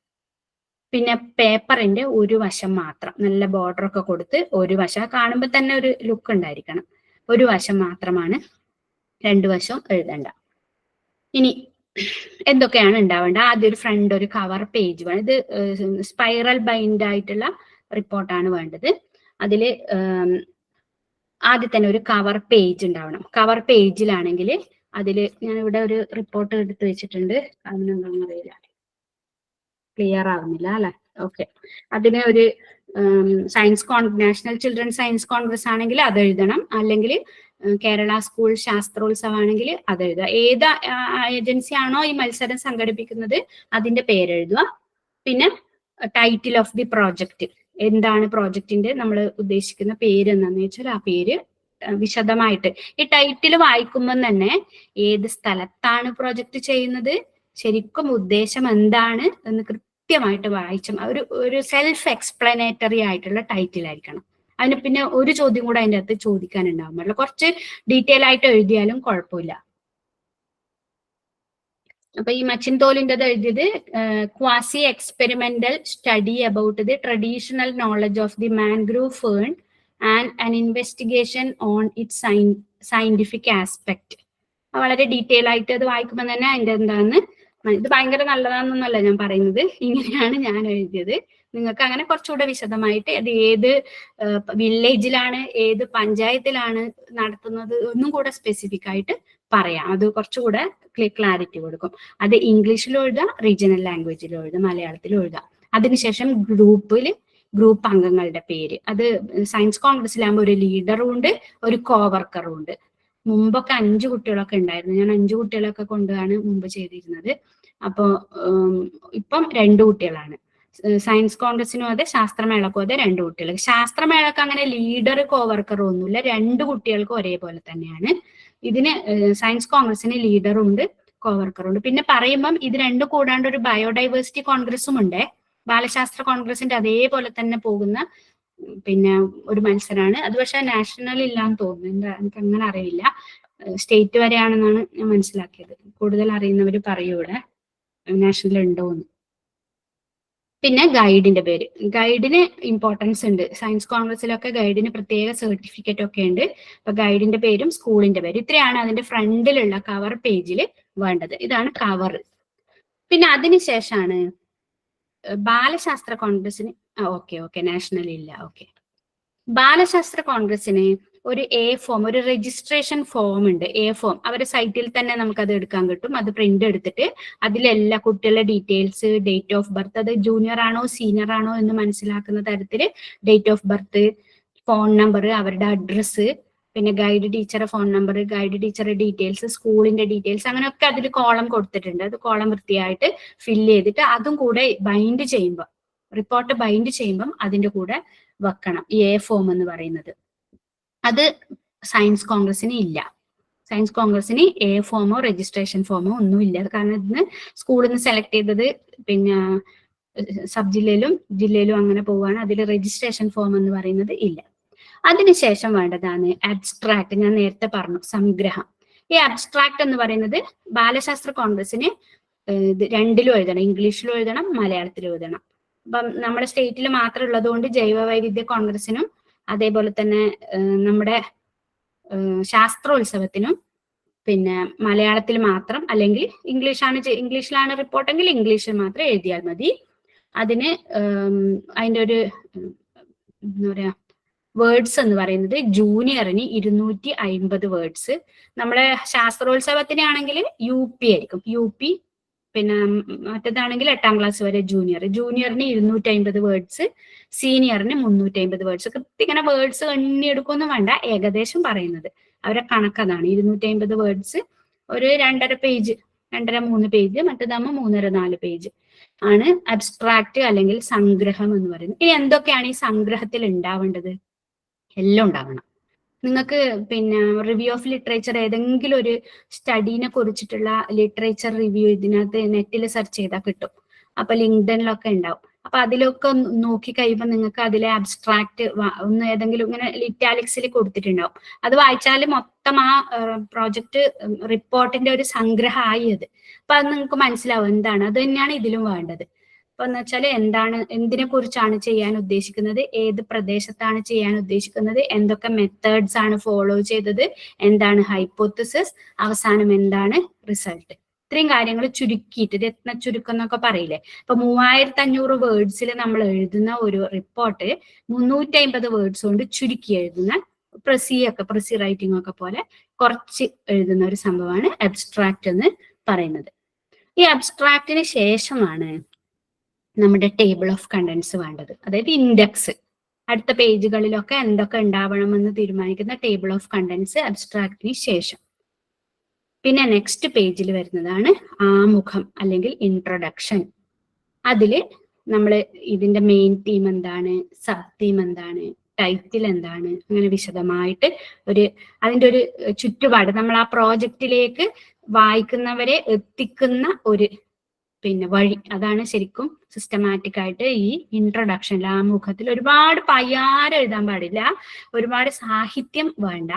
പിന്നെ പേപ്പറിന്റെ ഒരു വശം മാത്രം, നല്ല ബോർഡർ ഒക്കെ കൊടുത്ത് ഒരു വശം കാണുമ്പോൾ തന്നെ ഒരു ലുക്ക് ഉണ്ടായിരിക്കണം. ഒരു വശം മാത്രമാണ്, 2 വശം എഴുതണ്ട. ഇനി എന്തൊക്കെയാണ് ഉണ്ടാവേണ്ടത്? ആദ്യം ഒരു ഫ്രണ്ട് ഒരു കവർ പേജ് വേണം. ഇത് സ്പൈറൽ ബൈൻഡ് ആയിട്ടുള്ള റിപ്പോർട്ടാണ് വേണ്ടത്. അതിൽ ആദ്യം തന്നെ ഒരു കവർ പേജ് ഉണ്ടാവണം. കവർ പേജിലാണെങ്കിൽ അതിൽ ഞാനിവിടെ ഒരു റിപ്പോർട്ട് എടുത്ത് വെച്ചിട്ടുണ്ട്. അതിനെന്താണെന്ന് അറിയില്ല, ക്ലിയർ ആവുന്നില്ല അല്ലെ? ഓക്കെ. അതിന് ഒരു നാഷണൽ ചിൽഡ്രൻ സയൻസ് കോൺഗ്രസ് ആണെങ്കിൽ അത് എഴുതണം. അല്ലെങ്കിൽ കേരള സ്കൂൾ ശാസ്ത്രോത്സവം ആണെങ്കിൽ അത് എഴുതുക. ഏത് ഏജൻസി ആണോ ഈ മത്സരം സംഘടിപ്പിക്കുന്നത് അതിന്റെ പേരെഴുതുക. പിന്നെ ടൈറ്റിൽ ഓഫ് ദി പ്രോജക്റ്റ്, എന്താണ് പ്രോജക്റ്റിന്റെ നമ്മൾ ഉദ്ദേശിക്കുന്ന പേര് എന്താണെന്ന് വെച്ചാൽ ആ പേര് വിശദമായിട്ട് ഈ ടൈറ്റിൽ വായിക്കുമ്പോൾ തന്നെ ഏത് സ്ഥലത്താണ് പ്രോജക്റ്റ് ചെയ്യുന്നത്, ശരിക്കും ഉദ്ദേശം എന്താണ് എന്ന് കൃത്യമായിട്ട് വായിച്ചും ഒരു സെൽഫ് എക്സ്പ്ലനേറ്ററി ആയിട്ടുള്ള ടൈറ്റിൽ ആയിരിക്കണം. അതിന് പിന്നെ ഒരു ചോദ്യം കൂടെ അതിൻ്റെ അകത്ത് ചോദിക്കാനുണ്ടാവും പാടില്ല. കുറച്ച് ഡീറ്റെയിൽ ആയിട്ട് എഴുതിയാലും കുഴപ്പമില്ല. അപ്പൊ ഈ മച്ചിൻതോലിൻ്റെത് എഴുതിയത് quasi experimental study about the traditional knowledge of the mangrove fern and an investigation on its scientific aspect. വളരെ ഡീറ്റെയിൽ ആയിട്ട് അത് വായിക്കുമ്പോൾ തന്നെ അതിന്റെ എന്താന്ന് ഇത് ഭയങ്കര നല്ലതാണെന്നല്ല ഞാൻ പറയുന്നത്, ഇങ്ങനെയാണ് ഞാൻ എഴുതിയത്. നിങ്ങൾക്ക് അങ്ങനെ കുറച്ചുകൂടെ വിശദമായിട്ട് അത് ഏത് വില്ലേജിലാണ് ഏത് പഞ്ചായത്തിലാണ് നടത്തുന്നത് ഒന്നും കൂടെ സ്പെസിഫിക് ആയിട്ട് പറയാം. അത് കുറച്ചുകൂടെ ക്ലാരിറ്റി കൊടുക്കും. അത് ഇംഗ്ലീഷിലും എഴുതാം, റീജിയണൽ ലാംഗ്വേജിലും എഴുതാം, മലയാളത്തിലും എഴുതാം. അതിനുശേഷം ഗ്രൂപ്പ് അംഗങ്ങളുടെ പേര്. അത് സയൻസ് കോൺഗ്രസിലാകുമ്പോൾ ഒരു ലീഡറും ഉണ്ട്, ഒരു കോവർക്കറും ഉണ്ട്. മുമ്പൊക്കെ 5 കുട്ടികളൊക്കെ ഉണ്ടായിരുന്നു. ഞാൻ 5 കുട്ടികളൊക്കെ കൊണ്ടാണ് മുമ്പ് ചെയ്തിരുന്നത്. അപ്പോൾ ഇപ്പം 2 കുട്ടികളാണ്. സയൻസ് കോൺഗ്രസിനും അതെ ശാസ്ത്രമേളക്കും അതെ 2 കുട്ടികൾ. ശാസ്ത്രമേളക്ക് അങ്ങനെ ലീഡർ കോവർക്കറും ഒന്നുമില്ല, 2 കുട്ടികൾക്കും ഒരേപോലെ തന്നെയാണ്. ഇതിന് സയൻസ് കോൺഗ്രസിന് ലീഡറും ഉണ്ട്, കോവർക്കറും ഉണ്ട്. പിന്നെ പറയുമ്പം ഇത് 2 കൂടാണ്ട് ഒരു ബയോഡൈവേഴ്സിറ്റി കോൺഗ്രസും ഉണ്ട്. ബാലശാസ്ത്ര കോൺഗ്രസിന്റെ അതേപോലെ തന്നെ പോകുന്ന പിന്നെ ഒരു മത്സരമാണ് അത്. പക്ഷെ നാഷണൽ ഇല്ലാന്ന് തോന്നുന്നു, എനിക്ക് അങ്ങനെ അറിയില്ല. സ്റ്റേറ്റ് വരെയാണെന്നാണ് ഞാൻ മനസ്സിലാക്കിയത്. കൂടുതൽ അറിയുന്നവർ പറയൂ ഇവിടെ നാഷണൽ ഉണ്ടോന്ന്. പിന്നെ ഗൈഡിന്റെ പേര്. ഗൈഡിന് ഇമ്പോർട്ടൻസ് ഉണ്ട്. സയൻസ് കോൺഗ്രസിലൊക്കെ ഗൈഡിന് പ്രത്യേക സർട്ടിഫിക്കറ്റ് ഒക്കെ ഉണ്ട്. അപ്പൊ ഗൈഡിന്റെ പേരും സ്കൂളിന്റെ പേരും ഇത്രയാണ് അതിന്റെ ഫ്രണ്ടിലുള്ള കവർ പേജിൽ വേണ്ടത്. ഇതാണ് കവർ. പിന്നെ അതിനുശേഷമാണ് ബാലശാസ്ത്ര കോൺഗ്രസിന് ഓക്കെ നാഷണൽ ഇല്ല. ഓക്കെ, ബാലശാസ്ത്ര കോൺഗ്രസിന് ഒരു ഫോം, ഒരു രജിസ്ട്രേഷൻ ഫോം ഉണ്ട്. ഫോം അവരുടെ സൈറ്റിൽ തന്നെ നമുക്ക് അത് എടുക്കാൻ കിട്ടും. അത് പ്രിന്റ് എടുത്തിട്ട് അതിലെല്ലാ കുട്ടികളുടെ ഡീറ്റെയിൽസ്, ഡേറ്റ് ഓഫ് ബർത്ത്, അത് ജൂനിയർ ആണോ സീനിയർ ആണോ എന്ന് മനസ്സിലാക്കുന്ന തരത്തിൽ date of birth, phone number, അവരുടെ അഡ്രസ്സ്, പിന്നെ ഗൈഡ് ടീച്ചറെ ഫോൺ നമ്പർ, ഗൈഡ് ടീച്ചറുടെ ഡീറ്റെയിൽസ്, സ്കൂളിന്റെ ഡീറ്റെയിൽസ്, അങ്ങനെയൊക്കെ അതിൽ കോളം കൊടുത്തിട്ടുണ്ട്. അത് കോളം വൃത്തിയായിട്ട് ഫില്ല് ചെയ്തിട്ട് അതും കൂടെ ബൈൻഡ് ചെയ്യുമ്പോൾ, റിപ്പോർട്ട് ബൈൻഡ് ചെയ്യുമ്പം അതിന്റെ കൂടെ വെക്കണം ഈ ഫോം എന്ന് പറയുന്നത്. അത് സയൻസ് കോൺഗ്രസിന് ഇല്ല. സയൻസ് കോൺഗ്രസിന് ഫോമോ രജിസ്ട്രേഷൻ ഫോമോ ഒന്നും ഇല്ല. കാരണം ഇതിന് സ്കൂളിൽ നിന്ന് സെലക്ട് ചെയ്തത് പിന്നെ സബ് ജില്ലയിലും അങ്ങനെ പോവുകയാണ്. അതിൽ രജിസ്ട്രേഷൻ ഫോം എന്ന് പറയുന്നത് ഇല്ല. അതിനുശേഷം വേണ്ടതാണ് അബ്സ്ട്രാക്ട്. ഞാൻ നേരത്തെ പറഞ്ഞു, സംഗ്രഹം. ഈ അബ്സ്ട്രാക്ട് എന്ന് പറയുന്നത് ബാലശാസ്ത്ര കോൺഗ്രസിന് 2ലും എഴുതണം, ഇംഗ്ലീഷിലും എഴുതണം, മലയാളത്തിലും എഴുതണം. അപ്പം നമ്മുടെ സ്റ്റേറ്റിൽ മാത്രം ഉള്ളത് കൊണ്ട് ജൈവവൈവിധ്യ കോൺഗ്രസിനും അതേപോലെ തന്നെ നമ്മുടെ ശാസ്ത്രോത്സവത്തിനും പിന്നെ മലയാളത്തിൽ മാത്രം, അല്ലെങ്കിൽ ഇംഗ്ലീഷിലാണ് റിപ്പോർട്ടെങ്കിൽ ഇംഗ്ലീഷിൽ മാത്രം എഴുതിയാൽ മതി. അതിന് അതിൻ്റെ ഒരു എന്താ പറയാ വേർഡ്സ് എന്ന് പറയുന്നത് ജൂനിയറിന് 250 വേർഡ്സ്. നമ്മളെ ശാസ്ത്രോത്സവത്തിന് ആണെങ്കിൽ UP ആയിരിക്കും, UP. പിന്നെ മറ്റേതാണെങ്കിൽ 8ാം ക്ലാസ് വരെ ജൂനിയറിന് 250 വേർഡ്സ്, സീനിയറിന് 350 വേർഡ്സ്. ഇങ്ങനെ വേർഡ്സ് എണ്ണിയെടുക്കൊന്നും വേണ്ട, ഏകദേശം പറയുന്നത് അവരെ കണക്കതാണ്. 250 വേർഡ്സ്, ഒരു 2.5 പേജ്, 2.5-3 പേജ്, മറ്റേതാകുമ്പോൾ 3.5-4 പേജ് ആണ് അബ്സ്ട്രാക്ട് അല്ലെങ്കിൽ സംഗ്രഹം എന്ന് പറയുന്നത്. ഇനി എന്തൊക്കെയാണ് ഈ സംഗ്രഹത്തിൽ ഉണ്ടാവേണ്ടത്? എല്ലാം ഉണ്ടാവണം. നിങ്ങൾക്ക് പിന്നെ റിവ്യൂ ഓഫ് ലിറ്ററേച്ചർ ഏതെങ്കിലും ഒരു സ്റ്റഡീനെ കുറിച്ചിട്ടുള്ള ലിറ്ററേച്ചർ റിവ്യൂ ഇതിനകത്ത് നെറ്റിൽ സെർച്ച് ചെയ്താൽ കിട്ടും. അപ്പൊ ലിങ്ക്ഡനിലൊക്കെ ഉണ്ടാവും. അപ്പൊ അതിലൊക്കെ നോക്കി കഴിയുമ്പോൾ നിങ്ങൾക്ക് അതിലെ അബ്സ്ട്രാക്ട് ഒന്ന് ഏതെങ്കിലും ഇങ്ങനെ ഇറ്റാലിക്സിൽ കൊടുത്തിട്ടുണ്ടാവും. അത് വായിച്ചാൽ മൊത്തം ആ പ്രോജക്റ്റ് റിപ്പോർട്ടിന്റെ ഒരു സംഗ്രഹമായി അത്. അപ്പൊ അത് നിങ്ങൾക്ക് മനസ്സിലാവും എന്താണ്. അത് തന്നെയാണ് ഇതിലും വേണ്ടത്. അപ്പൊ എന്ന് വെച്ചാൽ എന്തിനെ കുറിച്ചാണ് ചെയ്യാൻ ഉദ്ദേശിക്കുന്നത്, ഏത് പ്രദേശത്താണ് ചെയ്യാൻ ഉദ്ദേശിക്കുന്നത്, എന്തൊക്കെ മെത്തേഡ്സ് ആണ് ഫോളോ ചെയ്തത്, എന്താണ് ഹൈപ്പോത്തസിസ്, അവസാനം എന്താണ് റിസൾട്ട്. ഇത്രയും കാര്യങ്ങൾ ചുരുക്കിയിട്ട്, രത്ന ചുരുക്കം എന്നൊക്കെ പറയില്ലേ. ഇപ്പൊ 3500 വേർഡ്സിൽ നമ്മൾ എഴുതുന്ന ഒരു റിപ്പോർട്ട് 350 വേർഡ്സ് കൊണ്ട് ചുരുക്കി എഴുതുന്ന പ്രസി റൈറ്റിംഗ് ഒക്കെ പോലെ കുറച്ച് എഴുതുന്ന ഒരു സംഭവമാണ് അബ്സ്ട്രാക്ട് എന്ന് പറയുന്നത്. ഈ അബ്സ്ട്രാക്റ്റിന് ശേഷമാണ് നമ്മുടെ ടേബിൾ ഓഫ് കണ്ടന്റ്സ് വേണ്ടത്, അതായത് ഇൻഡെക്സ്. അടുത്ത പേജുകളിലൊക്കെ എന്തൊക്കെ ഉണ്ടാവണമെന്ന് തീരുമാനിക്കുന്ന ടേബിൾ ഓഫ് കണ്ടന്റ്സ് അബ്സ്ട്രാക്റ്റിന് ശേഷം. പിന്നെ നെക്സ്റ്റ് പേജിൽ വരുന്നതാണ് ആമുഖം അല്ലെങ്കിൽ ഇൻട്രൊഡക്ഷൻ. അതില് നമ്മൾ ഇതിന്റെ മെയിൻ തീം എന്താണ്, സബ് തീം എന്താണ്, ടൈറ്റിൽ എന്താണ്, അങ്ങനെ വിശദമായിട്ട് അതിന്റെ ഒരു ചുറ്റുപാട്, നമ്മൾ ആ പ്രോജക്റ്റിലേക്ക് വായിക്കുന്നവരെ എത്തിക്കുന്ന ഒരു പിന്നെ വഴി. അതാണ് ശരിക്കും സിസ്റ്റമാറ്റിക് ആയിട്ട് ഈ ഇൻട്രൊഡക്ഷനിൽ ആമുഖത്തിൽ ഒരുപാട് പയ്യാരം എഴുതാൻ പാടില്ല, ഒരുപാട് സാഹിത്യം വേണ്ട,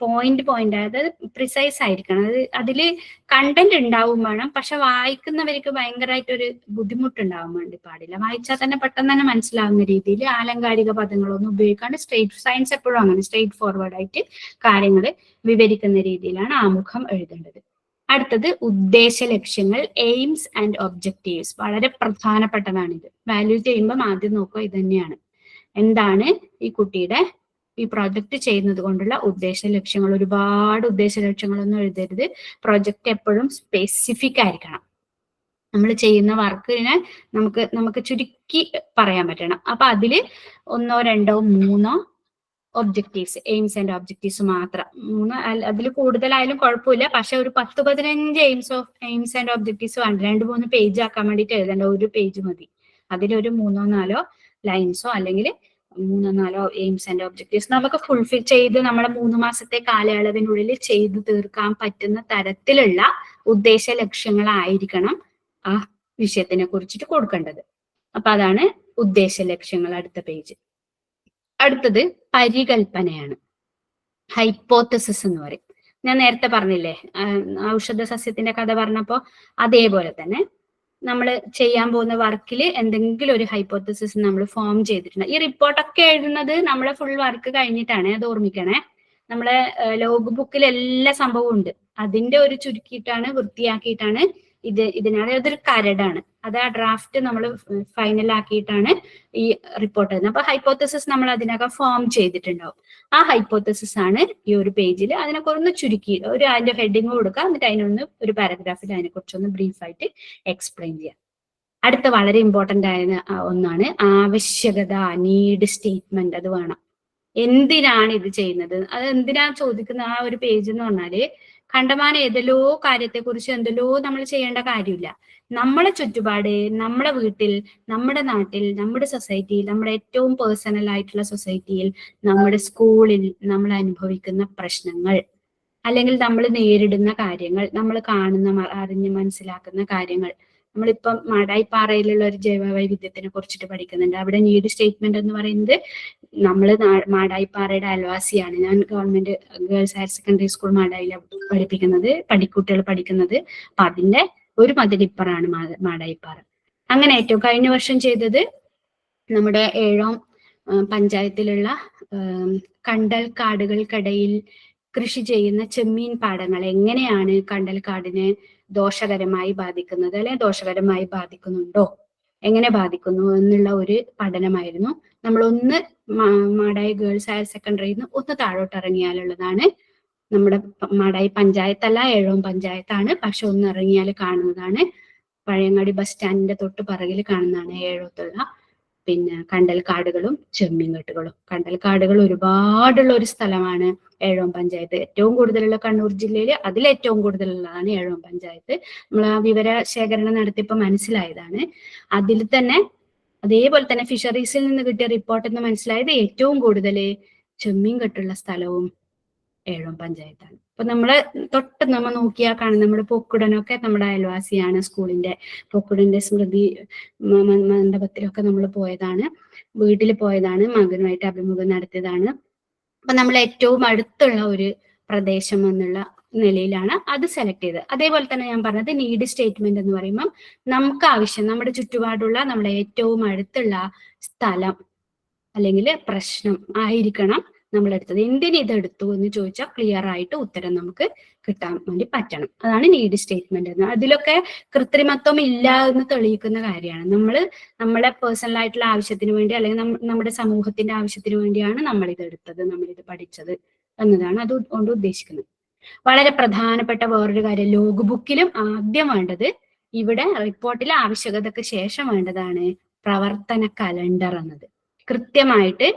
പോയിന്റ് അതായത് പ്രിസൈസ് ആയിരിക്കണം. അതില് കണ്ടന്റ് ഉണ്ടാവും വേണം, പക്ഷെ വായിക്കുന്നവർക്ക് ഭയങ്കരമായിട്ടൊരു ബുദ്ധിമുട്ടുണ്ടാവാൻ വേണ്ടി പാടില്ല. വായിച്ചാൽ തന്നെ പെട്ടെന്ന് തന്നെ മനസ്സിലാവുന്ന രീതിയിൽ ആലങ്കാരിക പദങ്ങളൊന്നും ഉപയോഗിക്കാണ്ട് സയൻസ് എപ്പോഴും അങ്ങനെ സ്ട്രെയിറ്റ് ഫോർവേഡ് ആയിട്ട് കാര്യങ്ങൾ വിവരിക്കുന്ന രീതിയിലാണ് ആമുഖം എഴുതേണ്ടത്. അടുത്തത് ഉദ്ദേശ ലക്ഷ്യങ്ങൾ, എയിംസ് ആൻഡ് ഒബ്ജക്റ്റീവ്സ്. വളരെ പ്രധാനപ്പെട്ടതാണിത്. വാല്യൂ ചെയ്യുമ്പോൾ ആദ്യം നോക്കുക ഇത് തന്നെയാണ്. എന്താണ് ഈ കുട്ടിയുടെ ഈ പ്രോജക്റ്റ് ചെയ്യുന്നത് കൊണ്ടുള്ള ഉദ്ദേശ ലക്ഷ്യങ്ങൾ. ഒരുപാട് ഉദ്ദേശ ലക്ഷ്യങ്ങളൊന്നും എഴുതരുത്. പ്രോജക്റ്റ് എപ്പോഴും സ്പെസിഫിക് ആയിരിക്കണം. നമ്മൾ ചെയ്യുന്ന വർക്കിനെ നമുക്ക് ചുരുക്കി പറയാൻ പറ്റണം. അപ്പൊ അതില് 1, 2, 3 ഒബ്ജക്റ്റീവ്സ്, എയിംസ് ആൻഡ് ഒബ്ജക്റ്റീവ്സ് മാത്രം. 3 അതിൽ കൂടുതലായാലും കുഴപ്പമില്ല, പക്ഷെ ഒരു 10-15 എയിംസ് ആൻഡ് ഒബ്ജക്റ്റീവ്സ് വേണ്ട. 2-3 പേജ് ആക്കാൻ വേണ്ടിയിട്ട് എഴുതേണ്ട, ഒരു പേജ് മതി. അതിലൊരു 3-4 ലൈൻസോ അല്ലെങ്കിൽ 3-4 എയിംസ് ആൻഡ് ഒബ്ജക്റ്റീവ്സ് നമുക്ക് ഫുൾഫിൽ ചെയ്ത് നമ്മുടെ 3 മാസത്തെ കാലയളവിനുള്ളിൽ ചെയ്തു തീർക്കാൻ പറ്റുന്ന തരത്തിലുള്ള ഉദ്ദേശ ലക്ഷ്യങ്ങളായിരിക്കണം ആ വിഷയത്തിനെ കുറിച്ചിട്ട് കൊടുക്കേണ്ടത്. അപ്പൊ അതാണ് ഉദ്ദേശ ലക്ഷ്യങ്ങൾ. അടുത്ത പേജ്. അടുത്തത് പരികൽപ്പനയാണ്, ഹൈപ്പോത്തസിസ് എന്ന് പറയും. ഞാൻ നേരത്തെ പറഞ്ഞില്ലേ ഔഷധ സസ്യത്തിന്റെ കഥ പറഞ്ഞപ്പോ, അതേപോലെ തന്നെ നമ്മൾ ചെയ്യാൻ പോകുന്ന വർക്കിൽ എന്തെങ്കിലും ഒരു ഹൈപ്പോത്തസിസ് നമ്മൾ ഫോം ചെയ്തിട്ടുണ്ട്. ഈ റിപ്പോർട്ടൊക്കെ എഴുതുന്നത് നമ്മളെ ഫുൾ വർക്ക് കഴിഞ്ഞിട്ടാണ്, അത് ഓർമ്മിക്കണേ. നമ്മളെ ലോഗ് ബുക്കിൽ എല്ലാ സംഭവവും ഉണ്ട്. അതിന്റെ ഒരു ചുരുക്കിയിട്ടാണ്, വൃത്തിയാക്കിയിട്ടാണ് ഇതിനാണ്. അതൊരു കരടാണ്. അത് ആ ഡ്രാഫ്റ്റ് നമ്മൾ ഫൈനൽ ആക്കിയിട്ടാണ് ഈ റിപ്പോർട്ട് എഴുതുന്നത്. അപ്പൊ ഹൈപ്പോത്തസിസ് നമ്മൾ അതിനകം ഫോം ചെയ്തിട്ടുണ്ടാവും. ആ ഹൈപ്പോത്തസിസ് ആണ് ഈ ഒരു പേജിൽ. അതിനൊക്കെ ഒന്ന് ചുരുക്കി അതിന്റെ ഹെഡിങ് കൊടുക്കുക, എന്നിട്ട് അതിനൊന്ന് ഒരു പാരഗ്രാഫിൽ അതിനെ കുറിച്ചൊന്ന് ബ്രീഫായിട്ട് എക്സ്പ്ലെയിൻ ചെയ്യാം. അടുത്ത വളരെ ഇമ്പോർട്ടന്റ് ആയ ഒന്നാണ് ആവശ്യകത, നീഡ് സ്റ്റേറ്റ്മെന്റ്. അത് വേണം. എന്തിനാണ് ഇത് ചെയ്യുന്നത്, അത് എന്തിനാ ചോദിക്കുന്ന ആ ഒരു പേജ് എന്ന് പറഞ്ഞാല് കണ്ടമാനം ഏതെല്ലോ കാര്യത്തെക്കുറിച്ച് എന്തെല്ലോ നമ്മൾ ചെയ്യേണ്ട കാര്യമില്ല. നമ്മളെ ചുറ്റുപാട്, നമ്മുടെ വീട്ടിൽ, നമ്മുടെ നാട്ടിൽ, നമ്മുടെ സൊസൈറ്റിയിൽ, നമ്മുടെ ഏറ്റവും പേഴ്സണൽ ആയിട്ടുള്ള സൊസൈറ്റിയിൽ, നമ്മുടെ സ്കൂളിൽ നമ്മൾ അനുഭവിക്കുന്ന പ്രശ്നങ്ങൾ, അല്ലെങ്കിൽ നമ്മൾ നേരിടുന്ന കാര്യങ്ങൾ, നമ്മൾ കാണുന്ന അറിഞ്ഞ് മനസ്സിലാക്കുന്ന കാര്യങ്ങൾ. നമ്മളിപ്പം മാടായിപ്പാറയിലുള്ള ഒരു ജൈവ വൈവിധ്യത്തിനെ കുറിച്ചിട്ട് പഠിക്കുന്നുണ്ട്. അവിടെ നീഡ് സ്റ്റേറ്റ്മെന്റ് എന്ന് പറയുന്നത്, നമ്മൾ മാടായിപ്പാറയുടെ അയൽവാസിയാണ്. ഞാൻ government girls higher secondary school മാടായിലാണ് കുട്ടികൾ പഠിക്കുന്നത്. അപ്പൊ അതിന്റെ ഒരു മതിലിപ്പറാണ് മാടായിപ്പാറ. അങ്ങനെ ഏറ്റവും കഴിഞ്ഞ വർഷം ചെയ്തത് നമ്മുടെ 7ാം പഞ്ചായത്തിലുള്ള കണ്ടൽ കാടുകൾക്കിടയിൽ കൃഷി ചെയ്യുന്ന ചെമ്മീൻ പാടങ്ങൾ എങ്ങനെയാണ് കണ്ടൽ കാടിനെ ദോഷകരമായി ബാധിക്കുന്നത്, അല്ലെങ്കിൽ ദോഷകരമായി ബാധിക്കുന്നുണ്ടോ, എങ്ങനെ ബാധിക്കുന്നു എന്നുള്ള ഒരു പഠനമായിരുന്നു. നമ്മളൊന്ന് മാടായി ഗേൾസ് ഹയർ സെക്കൻഡറിയിൽ നിന്ന് ഒന്ന് താഴോട്ട് ഇറങ്ങിയാലുള്ളതാണ്. നമ്മുടെ മാടായി പഞ്ചായത്തല്ല, 7ാം പഞ്ചായത്താണ്, പക്ഷെ ഒന്ന് ഇറങ്ങിയാൽ കാണുന്നതാണ്. പഴയങ്ങാടി ബസ് സ്റ്റാൻഡിന്റെ തൊട്ട് പിറകിൽ കാണുന്നതാണ് 7ത്തുള്ള പിന്നെ കണ്ടൽക്കാടുകളും ചെമ്മീൻകെട്ടുകളും. കണ്ടൽക്കാടുകൾ ഒരുപാടുള്ള ഒരു സ്ഥലമാണ് 7ാം പഞ്ചായത്ത്. ഏറ്റവും കൂടുതലുള്ള കണ്ണൂർ ജില്ലയിൽ അതിലേറ്റവും കൂടുതലുള്ളതാണ് 7ാം പഞ്ചായത്ത്. നമ്മൾ ആ വിവര ശേഖരണം നടത്തിയപ്പോൾ മനസ്സിലായതാണ്. അതിൽ തന്നെ അതേപോലെ തന്നെ ഫിഷറീസിൽ നിന്ന് കിട്ടിയ റിപ്പോർട്ടിൽ നിന്ന് മനസ്സിലായത് ഏറ്റവും കൂടുതൽ ചെമ്മീൻകെട്ടുള്ള സ്ഥലവും 7ാം പഞ്ചായത്താണ്. അപ്പൊ നമ്മള് തൊട്ട് നമ്മൾ നോക്കിയാൽ കാണും, നമ്മുടെ പൊക്കുടനൊക്കെ നമ്മുടെ അയൽവാസിയാണ്. സ്കൂളിന്റെ പൊക്കുടന്റെ സ്മൃതി മണ്ഡപത്തിലൊക്കെ നമ്മൾ പോയതാണ്, വീട്ടിൽ പോയതാണ്, മകനുമായിട്ട് അഭിമുഖം നടത്തിയതാണ്. അപ്പൊ നമ്മൾ ഏറ്റവും അടുത്തുള്ള ഒരു പ്രദേശം എന്നുള്ള നിലയിലാണ് അത് സെലക്ട് ചെയ്തത്. അതേപോലെ തന്നെ ഞാൻ പറഞ്ഞത് നീഡ് സ്റ്റേറ്റ്മെന്റ് എന്ന് പറയുമ്പോൾ നമുക്ക് ആവശ്യം, നമ്മുടെ ചുറ്റുപാടുള്ള നമ്മുടെ ഏറ്റവും അടുത്തുള്ള സ്ഥലം അല്ലെങ്കിൽ പ്രശ്നം ആയിരിക്കണം നമ്മളെടുത്തത്. എന്തിന് ഇതെടുത്തു എന്ന് ചോദിച്ചാൽ ക്ലിയർ ആയിട്ട് ഉത്തരം നമുക്ക് കിട്ടാൻ വേണ്ടി പറ്റണം. അതാണ് നീഡ് സ്റ്റേറ്റ്മെന്റ് എന്ന്. അതിലൊക്കെ കൃത്രിമത്വം ഇല്ല എന്ന് തെളിയിക്കുന്ന കാര്യമാണ്. നമ്മളെ പേഴ്സണൽ ആയിട്ടുള്ള ആവശ്യത്തിന് വേണ്ടി, അല്ലെങ്കിൽ നമ്മുടെ സമൂഹത്തിന്റെ ആവശ്യത്തിന് വേണ്ടിയാണ് നമ്മളിത് എടുത്തത്, നമ്മളിത് പഠിച്ചത് എന്നതാണ് അതുകൊണ്ട് ഉദ്ദേശിക്കുന്നത്. വളരെ പ്രധാനപ്പെട്ട വേറൊരു കാര്യം, ലോഗ് ബുക്കിലും ആദ്യം വേണ്ടത്, ഇവിടെ റിപ്പോർട്ടിലെ ആവശ്യകതയ്ക്ക് ശേഷം വേണ്ടതാണ് പ്രവർത്തന കലണ്ടർ എന്നത്. കൃത്യമായിട്ട്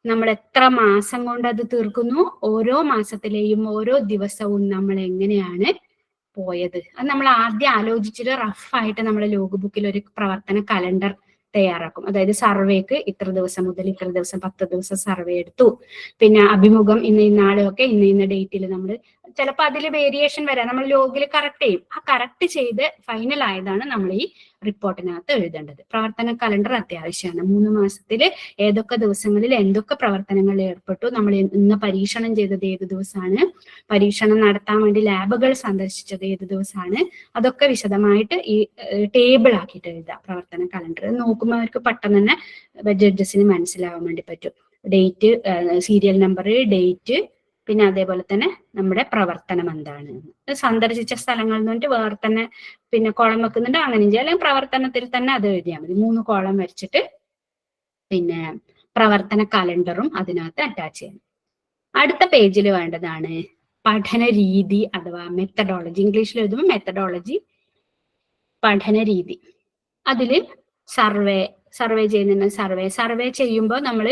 നമ്മൾ എത്ര മാസം കൊണ്ട് അത് തീർക്കുന്നു, ഓരോ മാസത്തിലെയും ഓരോ ദിവസവും നമ്മൾ എങ്ങനെയാണ് പോയത്, അത് നമ്മൾ ആദ്യം ആലോചിച്ചിട്ട് റഫായിട്ട് നമ്മൾ ലോഗ് ബുക്കിൽ ഒരു പ്രവർത്തന കലണ്ടർ തയ്യാറാക്കും. അതായത് സർവേക്ക് ഇത്ര ദിവസം മുതൽ ഇത്ര ദിവസം 10 ദിവസം സർവേ എടുത്തു, പിന്നെ അഭിമുഖം ഇന്ന നാളെയൊക്കെ ഇന്ന ഡേറ്റിൽ നമ്മൾ ചിലപ്പോൾ അതിൽ വേരിയേഷൻ വരാം, നമ്മൾ ലോഗിൽ കറക്റ്റ് ചെയ്യും. ആ കറക്റ്റ് ചെയ്ത് ഫൈനൽ ആയതാണ് നമ്മൾ ഈ റിപ്പോർട്ടിനകത്ത് എഴുതേണ്ടത്. പ്രവർത്തന കലണ്ടർ അത്യാവശ്യമാണ്. 3 മാസത്തിൽ ഏതൊക്കെ ദിവസങ്ങളിൽ എന്തൊക്കെ പ്രവർത്തനങ്ങളിൽ ഏർപ്പെട്ടു, നമ്മൾ ഇന്ന് പരീക്ഷണം ചെയ്തത് ഏത് ദിവസമാണ്, പരീക്ഷണം നടത്താൻ വേണ്ടി ലാബുകൾ സന്ദർശിച്ചത് ഏത് ദിവസമാണ്, അതൊക്കെ വിശദമായിട്ട് ഈ ടേബിൾ ആക്കിയിട്ട് എഴുതാം. പ്രവർത്തന കലണ്ടർ നോക്കുമ്പോൾ അവർക്ക് പെട്ടെന്ന് തന്നെ ജഡ്ജസിന് മനസ്സിലാവാൻ വേണ്ടി പറ്റും. ഡേറ്റ്, സീരിയൽ നമ്പർ, ഡേറ്റ്, പിന്നെ അതേപോലെ തന്നെ നമ്മുടെ പ്രവർത്തനം എന്താണ്, സന്ദർശിച്ച സ്ഥലങ്ങളിൽ നിന്നിട്ട് വേറെ തന്നെ പിന്നെ കോളം വെക്കുന്നുണ്ട്, അങ്ങനെ ചെയ്യാം. അല്ലെങ്കിൽ പ്രവർത്തനത്തിൽ തന്നെ അത് എഴുതിയാൽ മതി. 3 കോളം വരച്ചിട്ട് പിന്നെ പ്രവർത്തന കലണ്ടറും അതിനകത്ത് അറ്റാച്ച് ചെയ്യണം. അടുത്ത പേജിൽ വേണ്ടതാണ് പഠന രീതി അഥവാ മെത്തഡോളജി. ഇംഗ്ലീഷിൽ എഴുതുമ്പോൾ മെത്തഡോളജി, പഠന രീതി. അതില് സർവേ ചെയ്യുന്നുണ്ട്. സർവേ ചെയ്യുമ്പോൾ നമ്മൾ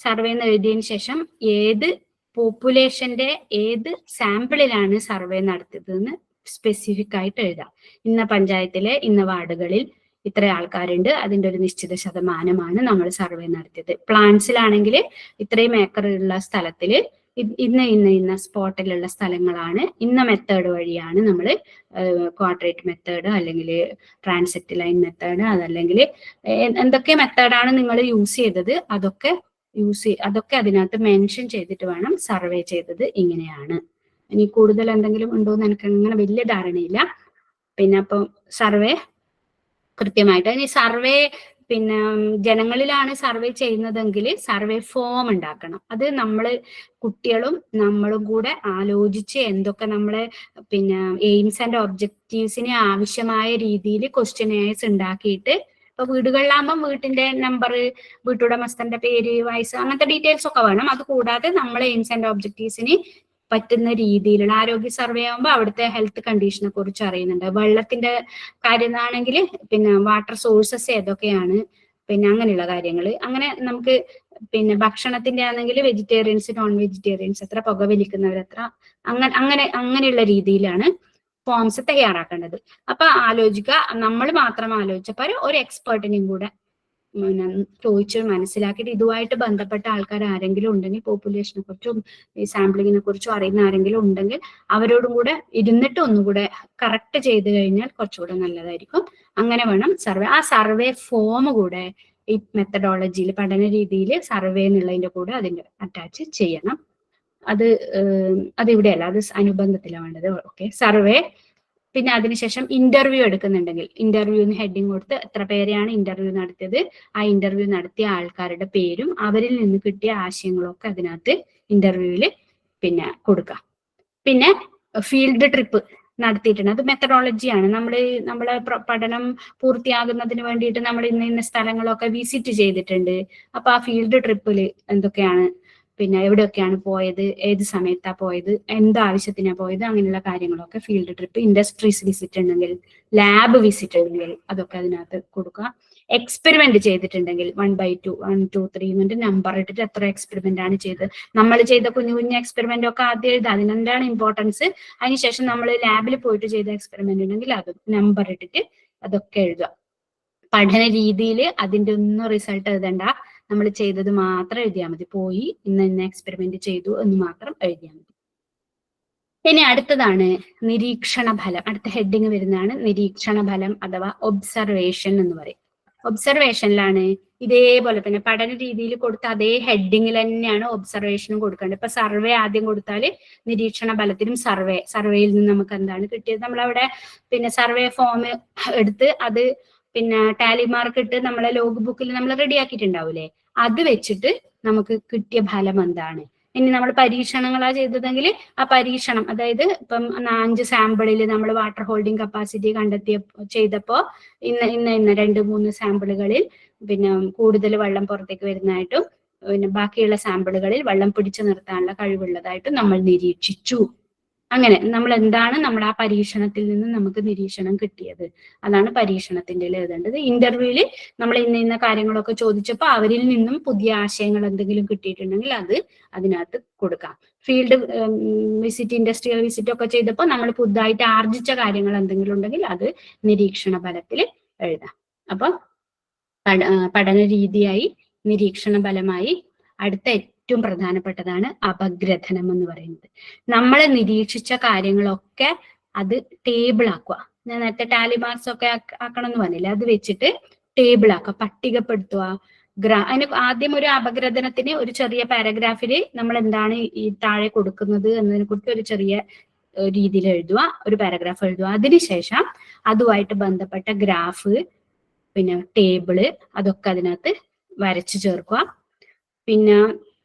സർവേ എന്ന് എഴുതിയതിനു ശേഷം ഏത് പോപ്പുലേഷന്റെ ഏത് സാമ്പിളിലാണ് സർവേ നടത്തിയതെന്ന് സ്പെസിഫിക് ആയിട്ട് എഴുതാം. ഇന്ന പഞ്ചായത്തിലെ ഇന്ന വാർഡുകളിൽ ഇത്ര ആൾക്കാരുണ്ട്, അതിന്റെ ഒരു നിശ്ചിത ശതമാനമാണ് നമ്മൾ സർവേ നടത്തിയത്. പ്ലാന്റ്സിലാണെങ്കിൽ ഇത്രയും ഏക്കർ ഉള്ള സ്ഥലത്തില് ഇന്ന സ്പോട്ടിലുള്ള സ്ഥലങ്ങളാണ്, ഇന്ന മെത്തേഡ് വഴിയാണ് നമ്മൾ ക്വാഡ്രേറ്റ് മെത്തേഡ് അല്ലെങ്കിൽ ട്രാൻസിറ്റ് ലൈൻ മെത്തേഡ്, അതല്ലെങ്കിൽ എന്തൊക്കെ മെത്തേഡാണ് നിങ്ങൾ യൂസ് ചെയ്തത് അതൊക്കെ അതിനകത്ത് മെൻഷൻ ചെയ്തിട്ട് വേണം സർവേ ചെയ്തത് ഇങ്ങനെയാണ്. ഇനി കൂടുതൽ എന്തെങ്കിലും ഉണ്ടോ എന്ന് എനിക്ക് അങ്ങനെ വലിയ ധാരണയില്ല. പിന്നെ അപ്പം സർവേ കൃത്യമായിട്ട്, ഇനി സർവേ പിന്നെ ജനങ്ങളിലാണ് സർവേ ചെയ്യുന്നതെങ്കിൽ സർവേ ഫോം ഉണ്ടാക്കണം. അത് കുട്ടികളും നമ്മളും കൂടെ ആലോചിച്ച് എന്തൊക്കെ നമ്മളെ പിന്നെ എയിംസ് ആൻഡ് ഒബ്ജക്റ്റീവ്സിന് ആവശ്യമായ രീതിയിൽ ക്വസ്റ്റ്യനേഴ്സ് ഉണ്ടാക്കിയിട്ട്, ഇപ്പൊ വീടുകളിലാകുമ്പോൾ വീട്ടിന്റെ നമ്പർ, വീട്ടുടമസ്ഥന്റെ പേര്, വയസ്സ്, അങ്ങനത്തെ ഡീറ്റെയിൽസ് ഒക്കെ വേണം. അത് കൂടാതെ നമ്മൾ എയിംസ് ആൻഡ് ഒബ്ജക്റ്റീവ്സിന് പറ്റുന്ന രീതിയിലുള്ള ആരോഗ്യ സർവേ ആകുമ്പോൾ അവിടുത്തെ ഹെൽത്ത് കണ്ടീഷനെ കുറിച്ച് അറിയുന്നുണ്ട്. വെള്ളത്തിന്റെ കാര്യം ആണെങ്കിൽ പിന്നെ വാട്ടർ സോഴ്സസ് ഏതൊക്കെയാണ്, പിന്നെ അങ്ങനെയുള്ള കാര്യങ്ങൾ. അങ്ങനെ നമുക്ക് പിന്നെ ഭക്ഷണത്തിന്റെ ആണെങ്കിൽ വെജിറ്റേറിയൻസ്, നോൺ വെജിറ്റേറിയൻസ്, എത്ര പുകവലിക്കുന്നവരെത്ര, അങ്ങനെയുള്ള രീതിയിലാണ് ഫോംസ് തയ്യാറാക്കേണ്ടത്. അപ്പൊ ആലോചിക്കുക, നമ്മൾ മാത്രം ആലോചിച്ചപ്പോൾ ഒരു എക്സ്പേർട്ടിനെയും കൂടെ ചോദിച്ച് മനസ്സിലാക്കിയിട്ട് ഇതുമായിട്ട് ബന്ധപ്പെട്ട ആൾക്കാർ ആരെങ്കിലും ഉണ്ടെങ്കിൽ, പോപ്പുലേഷനെ കുറിച്ചും ഈ സാമ്പിളിങ്ങിനെ കുറിച്ചും അറിയുന്ന ആരെങ്കിലും ഉണ്ടെങ്കിൽ അവരോടും കൂടെ ഇരുന്നിട്ട് ഒന്നുകൂടെ കറക്റ്റ് ചെയ്ത് കഴിഞ്ഞാൽ കുറച്ചുകൂടെ നല്ലതായിരിക്കും. അങ്ങനെ വേണം സർവേ. ആ സർവേ ഫോം കൂടെ ഈ മെത്തഡോളജിയിൽ, പഠന രീതിയിൽ സർവേ എന്നുള്ളതിന്റെ കൂടെ അതിന്റെ അറ്റാച്ച് ചെയ്യണം. അത് ഇവിടെയല്ല, അത് അനുബന്ധത്തിലാണ് വേണ്ടത്. Okay, survey. പിന്നെ അതിനുശേഷം ഇന്റർവ്യൂ എടുക്കുന്നുണ്ടെങ്കിൽ ഇന്റർവ്യൂന്ന് ഹെഡിങ് കൊടുത്ത് എത്ര പേരെയാണ് ഇന്റർവ്യൂ നടത്തിയത്, ആ ഇന്റർവ്യൂ നടത്തിയ ആൾക്കാരുടെ പേരും അവരിൽ നിന്ന് കിട്ടിയ ആശയങ്ങളും ഒക്കെ അതിനകത്ത് ഇന്റർവ്യൂവിൽ പിന്നെ കൊടുക്കാം. പിന്നെ ഫീൽഡ് ട്രിപ്പ് നടത്തിയിട്ടുണ്ട്. അത് മെത്തഡോളജിയാണ്. നമ്മളെ പഠനം പൂർത്തിയാകുന്നതിന് വേണ്ടിയിട്ട് നമ്മൾ ഇന്ന സ്ഥലങ്ങളൊക്കെ വിസിറ്റ് ചെയ്തിട്ടുണ്ട്. അപ്പൊ ആ ഫീൽഡ് ട്രിപ്പിൽ എന്തൊക്കെയാണ്, പിന്നെ എവിടെയൊക്കെയാണ് പോയത്, ഏത് സമയത്താ പോയത്, എന്താവശ്യത്തിനാ പോയത്, അങ്ങനെയുള്ള കാര്യങ്ങളൊക്കെ ഫീൽഡ് ട്രിപ്പ്. ഇൻഡസ്ട്രീസ് വിസിറ്റ് ഉണ്ടെങ്കിൽ, ലാബ് വിസിറ്റ് ഉണ്ടെങ്കിൽ അതൊക്കെ അതിനകത്ത് കൊടുക്കുക. എക്സ്പെരിമെന്റ് ചെയ്തിട്ടുണ്ടെങ്കിൽ 1/2, 1, 2, 3 എന്നിട്ട് നമ്പർ ഇട്ടിട്ട് എത്ര എക്സ്പെരിമെന്റ് ആണ് ചെയ്തത്. നമ്മൾ ചെയ്ത കുഞ്ഞു കുഞ്ഞു എക്സ്പെരിമെന്റ് ഒക്കെ ആദ്യം എഴുതുക, അതിനെന്താണ് ഇമ്പോർട്ടൻസ്. അതിനുശേഷം നമ്മൾ ലാബിൽ പോയിട്ട് ചെയ്ത എക്സ്പെരിമെന്റ് ഉണ്ടെങ്കിൽ അത് നമ്പർ ഇട്ടിട്ട് അതൊക്കെ എഴുതുക. പഠന രീതിയിൽ അതിന്റെ ഒന്നും റിസൾട്ട് എഴുതണ്ട, നമ്മൾ ചെയ്തത് മാത്രം എഴുതിയാൽ മതി. പോയി ഇന്ന എക്സ്പെരിമെന്റ് ചെയ്തു എന്ന് മാത്രം എഴുതിയാൽ മതി. ഇനി അടുത്തതാണ് നിരീക്ഷണ ഫലം. അടുത്ത ഹെഡിങ് വരുന്നതാണ് നിരീക്ഷണ ഫലം അഥവാ ഒബ്സർവേഷൻ എന്ന് പറയും. ഒബ്സർവേഷനിലാണ് ഇതേപോലെ തന്നെ പഠന രീതിയിൽ കൊടുത്ത അതേ ഹെഡിങ്ങിൽ തന്നെയാണ് ഒബ്സർവേഷനും കൊടുക്കേണ്ടത്. ഇപ്പൊ സർവേ ആദ്യം കൊടുത്താൽ നിരീക്ഷണ ഫലത്തിനും സർവേയിൽ നിന്ന് നമുക്ക് എന്താണ് കിട്ടിയത്, നമ്മളവിടെ പിന്നെ സർവേ ഫോം എടുത്ത് അത് പിന്നെ ടാലി മാർക്ക് ഇട്ട് നമ്മളെ ലോഗ് ബുക്കിൽ നമ്മൾ റെഡിയാക്കിയിട്ടുണ്ടാവൂലേ, അത് വെച്ചിട്ട് നമുക്ക് കിട്ടിയ ഫലം എന്താണ്. ഇനി നമ്മൾ പരീക്ഷണങ്ങളാ ചെയ്തതെങ്കിൽ ആ പരീക്ഷണം, അതായത് ഇപ്പം 5 സാമ്പിളിൽ നമ്മൾ വാട്ടർ ഹോൾഡിംഗ് കപ്പാസിറ്റി ചെയ്തപ്പോ ഇന്ന 2-3 സാമ്പിളുകളിൽ പിന്നെ കൂടുതൽ വെള്ളം പുറത്തേക്ക് വരുന്നതായിട്ടും പിന്നെ ബാക്കിയുള്ള സാമ്പിളുകളിൽ വെള്ളം പിടിച്ചു നിർത്താനുള്ള കഴിവുള്ളതായിട്ടും നമ്മൾ നിരീക്ഷിച്ചു. അങ്ങനെ നമ്മൾ എന്താണ് ആ പരീക്ഷണത്തിൽ നിന്ന് നമുക്ക് നിരീക്ഷണം കിട്ടിയത്, അതാണ് പരീക്ഷണത്തിന്റെ എഴുതേണ്ടത്. ഇന്റർവ്യൂവിൽ നമ്മൾ ഇന്ന കാര്യങ്ങളൊക്കെ ചോദിച്ചപ്പോൾ അവരിൽ നിന്നും പുതിയ ആശയങ്ങൾ എന്തെങ്കിലും കിട്ടിയിട്ടുണ്ടെങ്കിൽ അത് അതിനകത്ത് കൊടുക്കാം. ഫീൽഡ് വിസിറ്റ്, ഇൻഡസ്ട്രിയൽ വിസിറ്റ് ഒക്കെ ചെയ്തപ്പോൾ നമ്മൾ പുതുതായിട്ട് ആർജിച്ച കാര്യങ്ങൾ എന്തെങ്കിലും ഉണ്ടെങ്കിൽ അത് നിരീക്ഷണ ഫലത്തിൽ എഴുതാം. അപ്പൊ പഠന രീതിയായി, നിരീക്ഷണ ഫലമായി. അടുത്ത ഏറ്റവും പ്രധാനപ്പെട്ടതാണ് അപഗ്രഥനം എന്ന് പറയുന്നത്. നമ്മൾ നിരീക്ഷിച്ച കാര്യങ്ങളൊക്കെ അത് ടേബിൾ ആക്കുക. ഞാൻ നേരത്തെ ടാലി മാർക്സ് ഒക്കെ ആക്കണം എന്ന് പറഞ്ഞില്ല, അത് വെച്ചിട്ട് ടേബിൾ ആക്കുക, പട്ടികപ്പെടുത്തുക. അതിന് ആദ്യം ഒരു അപഗ്രഥനത്തിന് ഒരു ചെറിയ പാരഗ്രാഫിൽ നമ്മൾ എന്താണ് ഈ താഴെ കൊടുക്കുന്നത് എന്നതിനെ കുറിച്ച് ഒരു ചെറിയ രീതിയിൽ എഴുതുക, ഒരു പാരഗ്രാഫ് എഴുതുക. അതിനുശേഷം അതുമായിട്ട് ബന്ധപ്പെട്ട ഗ്രാഫ്, പിന്നെ ടേബിള്, അതൊക്കെ അതിനകത്ത് വരച്ചു ചേർക്കുക. പിന്നെ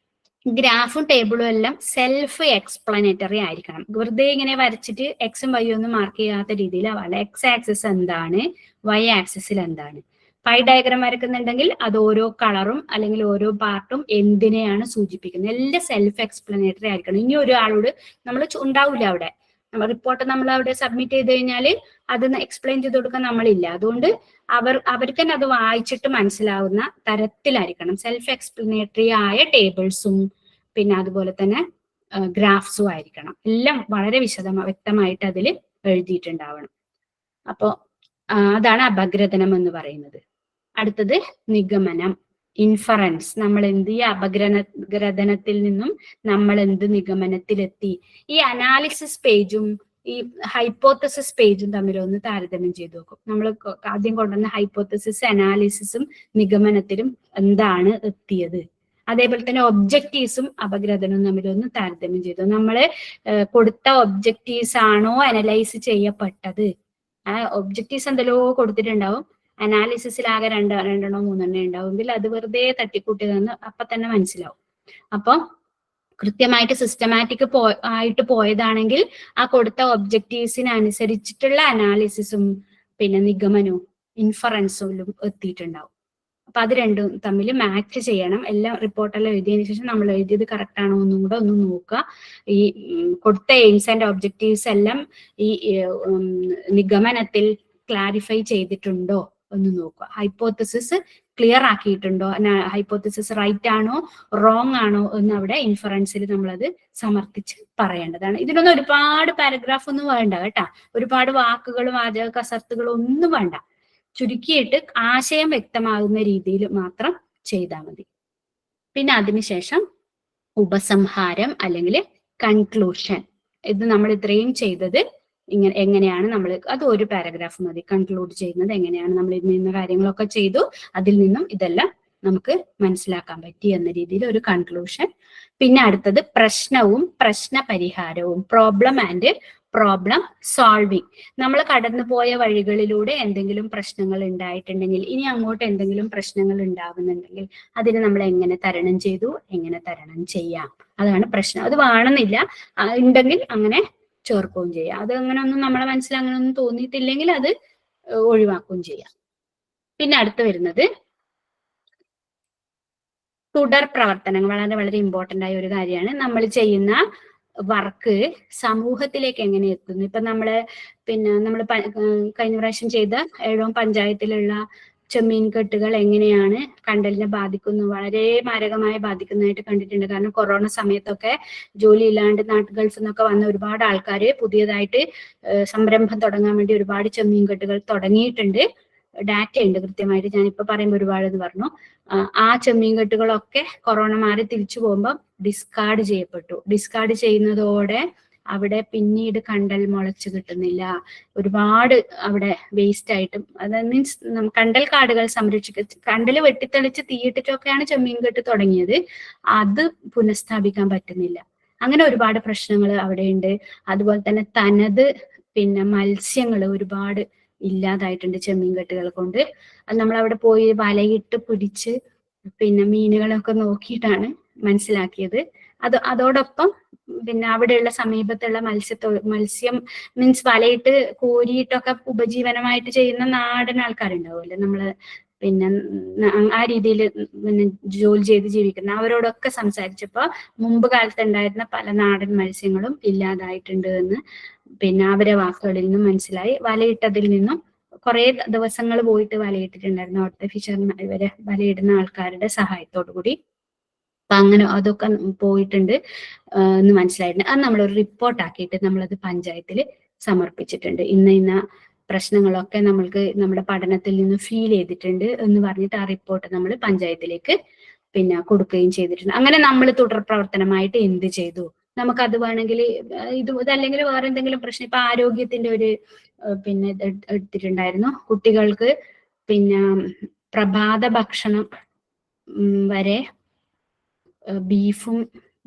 ഗ്രാഫും ടേബിളും എല്ലാം സെൽഫ് എക്സ്പ്ലനേറ്ററി ആയിരിക്കണം. വെറുതെ ഇങ്ങനെ വരച്ചിട്ട് എക്സും വൈ ഒന്നും മാർക്ക് ചെയ്യാത്ത രീതിയിൽ ആവാം. എക്സ് ആക്സിസ് എന്താണ്, വൈ ആക്സിസിൽ എന്താണ്. പൈ ഡയഗ്രാം വരക്കുന്നുണ്ടെങ്കിൽ അത് ഓരോ കളറും അല്ലെങ്കിൽ ഓരോ പാർട്ടും എന്തിനെയാണ് സൂചിപ്പിക്കുന്നത്, എല്ലാം സെൽഫ് എക്സ്പ്ലനേറ്ററി ആയിരിക്കണം. ഇനി ഒരാളോട് നമ്മൾ ഉണ്ടാവില്ല അവിടെ, റിപ്പോർട്ട് നമ്മൾ അവിടെ സബ്മിറ്റ് ചെയ്ത് കഴിഞ്ഞാൽ അത് എക്സ്പ്ലെയിൻ ചെയ്ത് കൊടുക്കാൻ നമ്മളില്ല. അതുകൊണ്ട് അവർക്ക് തന്നെ അത് വായിച്ചിട്ട് മനസ്സിലാവുന്ന തരത്തിലായിരിക്കണം സെൽഫ് എക്സ്പ്ലനേറ്ററി ആയ ടേബിൾസും പിന്നെ അതുപോലെ തന്നെ ഗ്രാഫ്സും ആയിരിക്കണം. എല്ലാം വളരെ വ്യക്തമായിട്ട് അതിൽ എഴുതിയിട്ടുണ്ടാവണം. അപ്പോൾ അതാണ് അപഗ്രഥനം എന്ന് പറയുന്നത്. അടുത്തത് നിഗമനം, ഇൻഫറൻസ്. നമ്മൾ എന്ത്, ഈ അപഗ്രഥനത്തിൽ നിന്നും നമ്മൾ എന്ത് നിഗമനത്തിലെത്തി. ഈ അനാലിസിസ് പേജും ഈ ഹൈപ്പോത്തസിസ് പേജും തമ്മിൽ ഒന്ന് താരതമ്യം ചെയ്ത് നോക്കും. നമ്മൾ ആദ്യം കൊണ്ടുവന്ന ഹൈപ്പോത്തസിസ്, അനാലിസിസും നിഗമനത്തിലും എന്താണ് എത്തിയത്. അതേപോലെ തന്നെ ഒബ്ജക്റ്റീവ്സും അപഗ്രഥനവും തമ്മിൽ ഒന്ന് താരതമ്യം ചെയ്തു. നമ്മൾ കൊടുത്ത ഒബ്ജക്റ്റീവ്സ് ആണോ അനലൈസ് ചെയ്യപ്പെട്ടത്. ആ ഒബ്ജക്റ്റീവ്സ് എന്തെല്ലോ കൊടുത്തിട്ടുണ്ടാവും, അനാലിസിസിൽ ആകെ രണ്ടെണ്ണോ മൂന്നെണ്ണോ ഉണ്ടാവുമെങ്കിൽ അത് വെറുതെ തട്ടിക്കൂട്ടിയതെന്ന് അപ്പൊ തന്നെ മനസ്സിലാവും. അപ്പൊ കൃത്യമായിട്ട് സിസ്റ്റമാറ്റിക് ആയിട്ട് പോയതാണെങ്കിൽ ആ കൊടുത്ത ഒബ്ജക്റ്റീവ്സിനനുസരിച്ചിട്ടുള്ള അനാലിസിസും പിന്നെ നിഗമനവും ഇൻഫറൻസും എത്തിയിട്ടുണ്ടാവും. അപ്പൊ അത് രണ്ടും തമ്മിൽ മാച്ച് ചെയ്യണം. എല്ലാം റിപ്പോർട്ടെല്ലാം എഴുതിയതിനു ശേഷം നമ്മൾ എഴുതിയത് കറക്റ്റ് ആണോ എന്നും കൂടെ ഒന്ന് നോക്കുക. ഈ കൊടുത്ത എയിംസ് ആൻഡ് ഒബ്ജക്റ്റീവ്സ് എല്ലാം ഈ നിഗമനത്തിൽ ക്ലാരിഫൈ ചെയ്തിട്ടുണ്ടോ എന്ന് നോക്കുക. ഹൈപ്പോത്തസിസ് ക്ലിയർ ആക്കിയിട്ടുണ്ടോ, ഹൈപ്പോത്തസിസ് റൈറ്റ് ആണോ റോങ് ആണോ എന്ന് അവിടെ ഇൻഫറൻസിൽ നമ്മളത് സമർത്ഥിച്ച് പറയേണ്ടതാണ്. ഇതിനൊന്നും ഒരുപാട് പാരഗ്രാഫ് ഒന്നും വേണ്ട കേട്ടാ, ഒരുപാട് വാക്കുകളും വാചക കസർത്തുകളും ഒന്നും വേണ്ട. ചുരുക്കിയിട്ട് ആശയം വ്യക്തമാകുന്ന രീതിയിൽ മാത്രം ചെയ്താൽ മതി. പിന്നെ അതിനുശേഷം ഉപസംഹാരം അല്ലെങ്കിൽ കൺക്ലൂഷൻ. ഇത് നമ്മൾ ഇത്രയും ചെയ്തത് എങ്ങനെയാണ് നമ്മൾ, അത് ഒരു പാരഗ്രാഫ് മതി. കൺക്ലൂഡ് ചെയ്യുന്നത് എങ്ങനെയാണ്, നമ്മൾ ഇന്ന കാര്യങ്ങളൊക്കെ ചെയ്തു, അതിൽ നിന്നും ഇതെല്ലാം നമുക്ക് മനസ്സിലാക്കാൻ പറ്റി എന്ന രീതിയിൽ ഒരു കൺക്ലൂഷൻ. പിന്നെ അടുത്തത് പ്രശ്നവും പ്രശ്ന പരിഹാരവും, പ്രോബ്ലം ആൻഡ് പ്രോബ്ലം സോൾവിങ്. നമ്മൾ കടന്നുപോയ വഴികളിലൂടെ എന്തെങ്കിലും പ്രശ്നങ്ങൾ ഉണ്ടായിട്ടുണ്ടെങ്കിൽ, ഇനി അങ്ങോട്ട് എന്തെങ്കിലും പ്രശ്നങ്ങൾ ഉണ്ടാകുന്നുണ്ടെങ്കിൽ അതിനെ നമ്മൾ എങ്ങനെ തരണം ചെയ്തു, എങ്ങനെ തരണം ചെയ്യാം, അതാണ് പ്രശ്നം. അത് വേണമെന്നില്ല, ഉണ്ടെങ്കിൽ അങ്ങനെ ചേർക്കുകയും ചെയ്യാം. അത് അങ്ങനെ ഒന്നും നമ്മളെ മനസ്സിൽ അങ്ങനെ ഒന്നും തോന്നിയിട്ടില്ലെങ്കിൽ അത് ഒഴിവാക്കുകയും ചെയ്യാം. പിന്നെ അടുത്ത് വരുന്നത് തുടർ പ്രവർത്തനങ്ങൾ. വളരെ വളരെ ഇമ്പോർട്ടന്റ് ആയ ഒരു കാര്യമാണ്. നമ്മൾ ചെയ്യുന്ന വർക്ക് സമൂഹത്തിലേക്ക് എങ്ങനെ എത്തുന്നു. ഇപ്പൊ നമ്മള് നമ്മൾ കഴിഞ്ഞ പ്രാവശ്യം ചെയ്ത ഏഴോം പഞ്ചായത്തിലുള്ള ചെമ്മീൻ കെട്ടുകൾ എങ്ങനെയാണ് കണ്ടലിനെ ബാധിക്കുന്നു, വളരെ മാരകമായി ബാധിക്കുന്നതായിട്ട് കണ്ടിട്ടുണ്ട്. കാരണം കൊറോണ സമയത്തൊക്കെ ജോലി ഇല്ലാണ്ട് ഗൾഫിൽ നിന്നൊക്കെ വന്ന ഒരുപാട് ആൾക്കാർ പുതിയതായിട്ട് സംരംഭം തുടങ്ങാൻ വേണ്ടി ഒരുപാട് ചെമ്മീൻ കെട്ടുകൾ തുടങ്ങിയിട്ടുണ്ട്. ഡാറ്റ ഉണ്ട് കൃത്യമായിട്ട്, ഞാനിപ്പോ പറയുമ്പോൾ ഒരുപാട് എന്ന് പറഞ്ഞു. ആ ചെമ്മീൻ കെട്ടുകളൊക്കെ കൊറോണ മാറി തിരിച്ചു പോകുമ്പോൾ ഡിസ്കാർഡ് ചെയ്യപ്പെട്ടു. ഡിസ്കാർഡ് ചെയ്യുന്നതോടെ അവിടെ പിന്നീട് കണ്ടൽ മുളച്ചു കിട്ടുന്നില്ല, ഒരുപാട് അവിടെ വേസ്റ്റ് ആയിട്ടും. അത് മീൻസ് കണ്ടൽ കാടുകൾ കണ്ടൽ വെട്ടിത്തെളിച്ച് തീയിട്ടിട്ടൊക്കെയാണ് ചെമ്മീൻ കെട്ട് തുടങ്ങിയത്, അത് പുനഃസ്ഥാപിക്കാൻ പറ്റുന്നില്ല. അങ്ങനെ ഒരുപാട് പ്രശ്നങ്ങൾ അവിടെയുണ്ട്. അതുപോലെ തന്നെ തനത് മത്സ്യങ്ങൾ ഒരുപാട് ഇല്ലാതായിട്ടുണ്ട് ചെമ്മീൻ കെട്ടുകൾ കൊണ്ട്. അത് നമ്മൾ അവിടെ പോയി വലയിട്ട് പിടിച്ച് മീനുകളൊക്കെ നോക്കിയിട്ടാണ് മനസ്സിലാക്കിയത്. അതോടൊപ്പം അവിടെയുള്ള സമീപത്തുള്ള മത്സ്യം മീൻസ് വലയിട്ട് കോരിയിട്ടൊക്കെ ഉപജീവനമായിട്ട് ചെയ്യുന്ന നാടൻ ആൾക്കാരുണ്ടാവുമല്ലോ, നമ്മള് ആ രീതിയിൽ ജോലി ചെയ്ത് ജീവിക്കുന്ന അവരോടൊക്കെ സംസാരിച്ചപ്പോ മുമ്പ് കാലത്ത് ഉണ്ടായിരുന്ന പല നാടൻ മത്സ്യങ്ങളും ഇല്ലാതായിട്ടുണ്ട് എന്ന് അവരെ വാക്കുകളിൽ നിന്നും മനസ്സിലായി. വലയിട്ടതിൽ നിന്നും കുറെ ദിവസങ്ങൾ പോയിട്ട് വലയിട്ടിട്ടുണ്ടായിരുന്നു അവിടുത്തെ ഇവരെ വലയിടുന്ന ആൾക്കാരുടെ സഹായത്തോടു കൂടി. അപ്പൊ അങ്ങനെ അതൊക്കെ പോയിട്ടുണ്ട് എന്ന് മനസ്സിലായിട്ടുണ്ട്. അത് നമ്മളൊരു റിപ്പോർട്ട് ആക്കിയിട്ട് നമ്മളത് പഞ്ചായത്തിൽ സമർപ്പിച്ചിട്ടുണ്ട്. ഇന്ന പ്രശ്നങ്ങളൊക്കെ നമ്മൾക്ക് നമ്മുടെ പഠനത്തിൽ നിന്ന് ഫീൽ ചെയ്തിട്ടുണ്ട് എന്ന് പറഞ്ഞിട്ട് ആ റിപ്പോർട്ട് നമ്മൾ പഞ്ചായത്തിലേക്ക് പിന്നെ കൊടുക്കുകയും ചെയ്തിട്ടുണ്ട്. അങ്ങനെ നമ്മൾ തുടർ പ്രവർത്തനമായിട്ട് എന്ത് ചെയ്തു, നമുക്കത് വേണമെങ്കിൽ ഇതല്ലെങ്കിൽ വേറെ എന്തെങ്കിലും പ്രശ്നം, ഇപ്പൊ ആരോഗ്യത്തിന്റെ ഒരു പിന്നെ ഇത് എടുത്തിട്ടുണ്ടായിരുന്നു. കുട്ടികൾക്ക് പിന്നെ പ്രഭാത ഭക്ഷണം വരെ ബീഫും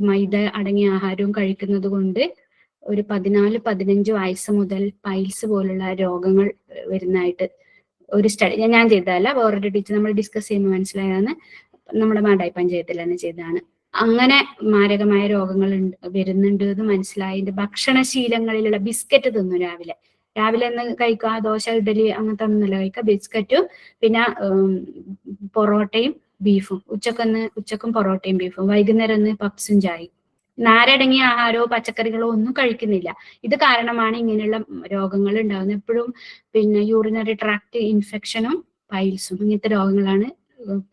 മൈദ അടങ്ങിയ ആഹാരവും കഴിക്കുന്നത് കൊണ്ട് ഒരു 14-15 വയസ്സ് മുതൽ പൈൽസ് പോലുള്ള രോഗങ്ങൾ വരുന്നതായിട്ട് ഒരു സ്റ്റഡി ഞാൻ ചെയ്തതല്ല, വേറൊരു ടീച്ചർ നമ്മൾ ഡിസ്കസ് ചെയ്യുമ്പോൾ മനസ്സിലായതാണ്. നമ്മുടെ മാടായി പഞ്ചായത്തിൽ തന്നെ ചെയ്തതാണ്. അങ്ങനെ മാരകമായ രോഗങ്ങൾ വരുന്നുണ്ട് എന്ന് മനസ്സിലായതിന്റെ ഭക്ഷണശീലങ്ങളിലുള്ള ബിസ്ക്കറ്റ് തിന്നു രാവിലെ ഒന്ന് കഴിക്കുക, ദോശ ഇഡലി അങ്ങനത്തെ ഒന്നുമല്ല കഴിക്കുക, ബിസ്ക്കറ്റും പിന്നെ പൊറോട്ടയും ബീഫും, ഉച്ചക്കും പൊറോട്ടയും ബീഫും, വൈകുന്നേരം ഒന്ന് പപ്സും ചായയും, നാരടങ്ങിയ ആഹാരമോ പച്ചക്കറികളോ ഒന്നും കഴിക്കുന്നില്ല. ഇത് കാരണമാണ് ഇങ്ങനെയുള്ള രോഗങ്ങൾ ഉണ്ടാകുന്നത്. എപ്പോഴും പിന്നെ യൂറിനറി ട്രാക്ട് ഇൻഫെക്ഷനും പൈൽസും ഇങ്ങനത്തെ രോഗങ്ങളാണ്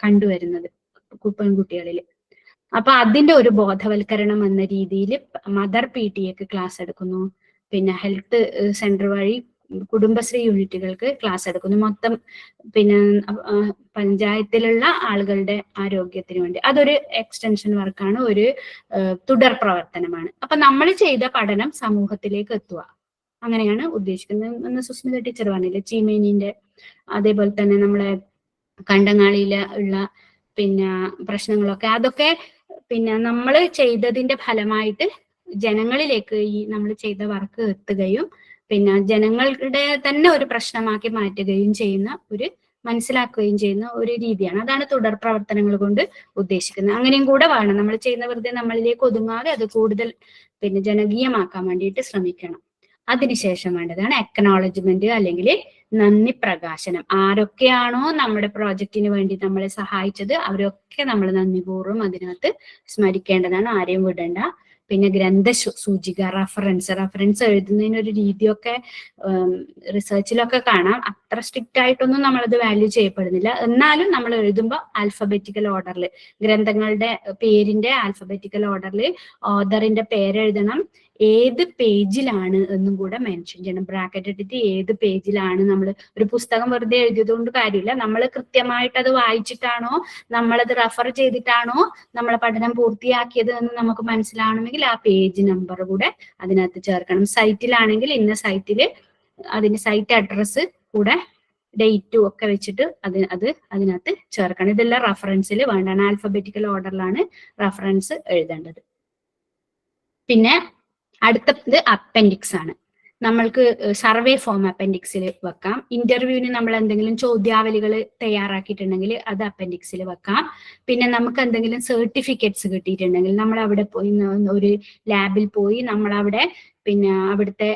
കണ്ടുവരുന്നത് പെൺകുട്ടികളിൽ. അപ്പൊ അതിന്റെ ഒരു ബോധവൽക്കരണം എന്ന രീതിയിൽ മദർ PTA ക്ലാസ് എടുക്കുന്നു, പിന്നെ ഹെൽത്ത് സെന്റർ വഴി കുടുംബശ്രീ യൂണിറ്റുകൾക്ക് ക്ലാസ് എടുക്കുന്നു. മൊത്തം പിന്നെ പഞ്ചായത്തിലുള്ള ആളുകളുടെ ആരോഗ്യത്തിന് വേണ്ടി അതൊരു എക്സ്റ്റൻഷൻ വർക്കാണ്, ഒരു തുടർ പ്രവർത്തനമാണ്. അപ്പൊ നമ്മൾ ചെയ്ത പഠനം സമൂഹത്തിലേക്ക് എത്തുക, അങ്ങനെയാണ് ഉദ്ദേശിക്കുന്നത് എന്ന് സുസ്മിത ടീച്ചർ പറഞ്ഞില്ലേ. ചീമേനിന്റെ അതേപോലെ തന്നെ നമ്മളെ കണ്ടങ്ങാളിയില ഉള്ള പിന്നെ പ്രശ്നങ്ങളൊക്കെ, അതൊക്കെ പിന്നെ നമ്മൾ ചെയ്തതിന്റെ ഫലമായിട്ട് ജനങ്ങളിലേക്ക് ഈ നമ്മൾ ചെയ്ത വർക്ക് എത്തുകയും പിന്നെ ജനങ്ങളുടെ തന്നെ ഒരു പ്രശ്നമാക്കി മാറ്റുകയും ചെയ്യുന്ന ഒരു മനസ്സിലാക്കുകയും ചെയ്യുന്ന ഒരു രീതിയാണ്. അതാണ് തുടർ പ്രവർത്തനങ്ങൾ കൊണ്ട് ഉദ്ദേശിക്കുന്നത്. അങ്ങനെയും കൂടെ വേണം. നമ്മൾ ചെയ്യുന്ന വെറുതെ നമ്മളിലേക്ക് ഒതുങ്ങാതെ അത് കൂടുതൽ പിന്നെ ജനകീയമാക്കാൻ വേണ്ടിയിട്ട് ശ്രമിക്കണം. അതിനുശേഷം വേണ്ടതാണ് അക്നോളജ്മെന്റ് അല്ലെങ്കിൽ നന്ദി പ്രകാശനം. ആരൊക്കെയാണോ നമ്മുടെ പ്രോജക്റ്റിന് വേണ്ടി നമ്മളെ സഹായിച്ചത് അവരൊക്കെ നമ്മൾ നന്ദിപൂർവ്വം അതിനകത്ത് സ്മരിക്കേണ്ടതാണ്, ആരെയും വിടണ്ട. പിന്നെ ഗ്രന്ഥ സൂചിക, റഫറൻസ് എഴുതുന്നതിന് ഒരു രീതിയൊക്കെ റിസർച്ചിലൊക്കെ കാണാം. അത്ര സ്ട്രിക്റ്റ് ആയിട്ടൊന്നും നമ്മളത് വാല്യൂ ചെയ്യപ്പെടുന്നില്ല. എന്നാലും നമ്മൾ എഴുതുമ്പോൾ ആൽഫബറ്റിക്കൽ ഓർഡറിൽ ഗ്രന്ഥങ്ങളുടെ പേരിന്റെ ആൽഫബറ്റിക്കൽ ഓർഡറിൽ ഓഥറിന്റെ പേരെഴുതണം, ഏത് പേജിലാണ് എന്നും കൂടെ മെൻഷൻ ചെയ്യണം. ബ്രാക്കറ്റ് ഇട്ടിട്ട് ഏത് പേജിലാണ്. നമ്മൾ ഒരു പുസ്തകം വെറുതെ എഴുതിയത് കൊണ്ട് കാര്യമില്ല, നമ്മൾ കൃത്യമായിട്ട് അത് വായിച്ചിട്ടാണോ നമ്മളത് റെഫർ ചെയ്തിട്ടാണോ നമ്മളെ പഠനം പൂർത്തിയാക്കിയത് എന്ന് നമുക്ക് മനസ്സിലാവണമെങ്കിൽ ആ പേജ് നമ്പർ കൂടെ അതിനകത്ത് ചേർക്കണം. സൈറ്റിലാണെങ്കിൽ ഇന്ന സൈറ്റില് അതിന്റെ സൈറ്റ് അഡ്രസ്സ് കൂടെ ഡേറ്റും ഒക്കെ വെച്ചിട്ട് അതിനകത്ത് ചേർക്കണം. ഇതെല്ലാം റഫറൻസിൽ വേണ്ടാണ്. ആൽഫബറ്റിക്കൽ ഓർഡറിലാണ് റഫറൻസ് എഴുതേണ്ടത്. പിന്നെ അടുത്തത് അപ്പൻഡിക്സ് ആണ്. നമ്മൾക്ക് സർവേ ഫോം അപ്പൻഡിക്സിൽ വെക്കാം. ഇന്റർവ്യൂവിന് നമ്മൾ എന്തെങ്കിലും ചോദ്യാവലികൾ തയ്യാറാക്കിയിട്ടുണ്ടെങ്കിൽ അത് അപ്പൻഡിക്സിൽ വെക്കാം. പിന്നെ നമുക്ക് എന്തെങ്കിലും സർട്ടിഫിക്കറ്റ്സ് കിട്ടിയിട്ടുണ്ടെങ്കിൽ നമ്മൾ അവിടെ പോയി ഒരു ലാബിൽ പോയി നമ്മളവിടെ പിന്നെ അവിടുത്തെ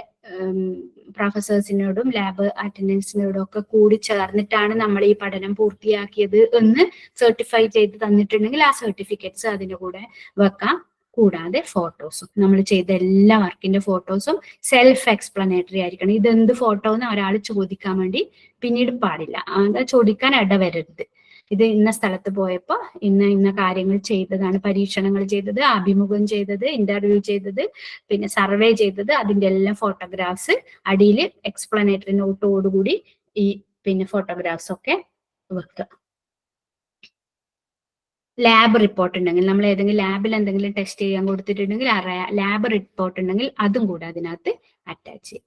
പ്രൊഫസേഴ്സിനോടും ലാബ് അറ്റൻഡൻസിനോടും ഒക്കെ കൂടി ചേർന്നിട്ടാണ് നമ്മൾ ഈ പഠനം പൂർത്തിയാക്കിയത് എന്ന് സർട്ടിഫൈ ചെയ്ത് തന്നിട്ടുണ്ടെങ്കിൽ ആ സർട്ടിഫിക്കറ്റ്സ് അതിൻ്റെ കൂടെ വെക്കാം. കൂടാതെ ഫോട്ടോസും, നമ്മൾ ചെയ്ത എല്ലാ വർക്കിന്റെ ഫോട്ടോസും സെൽഫ് എക്സ്പ്ലനേറ്ററി ആയിരിക്കണം. ഇതെന്ത് ഫോട്ടോ എന്ന് ഒരാൾ ചോദിക്കാൻ വേണ്ടി പിന്നീട് പാടില്ല, അത് ചോദിക്കാൻ ഇടവരരുത്. ഇത് ഇന്ന സ്ഥലത്ത് പോയപ്പോൾ ഇന്ന കാര്യങ്ങൾ ചെയ്തതാണ്, പരീക്ഷണങ്ങൾ ചെയ്തത്, അഭിമുഖം ചെയ്തത്, ഇന്റർവ്യൂ ചെയ്തത്, പിന്നെ സർവേ ചെയ്തത്, അതിന്റെ എല്ലാം ഫോട്ടോഗ്രാഫ്സ് അടിയിൽ എക്സ്പ്ലനേറ്ററി നോട്ടോടുകൂടി ഈ പിന്നെ ഫോട്ടോഗ്രാഫ്സ് ഒക്കെ വെക്കുക. ലാബ് റിപ്പോർട്ട് ഉണ്ടെങ്കിൽ, നമ്മൾ ഏതെങ്കിലും ലാബിൽ എന്തെങ്കിലും ടെസ്റ്റ് ചെയ്യാൻ കൊടുത്തിട്ടുണ്ടെങ്കിൽ ലാബ് റിപ്പോർട്ട് ഉണ്ടെങ്കിൽ അതും കൂടെ അതിനകത്ത് അറ്റാച്ച് ചെയ്യും.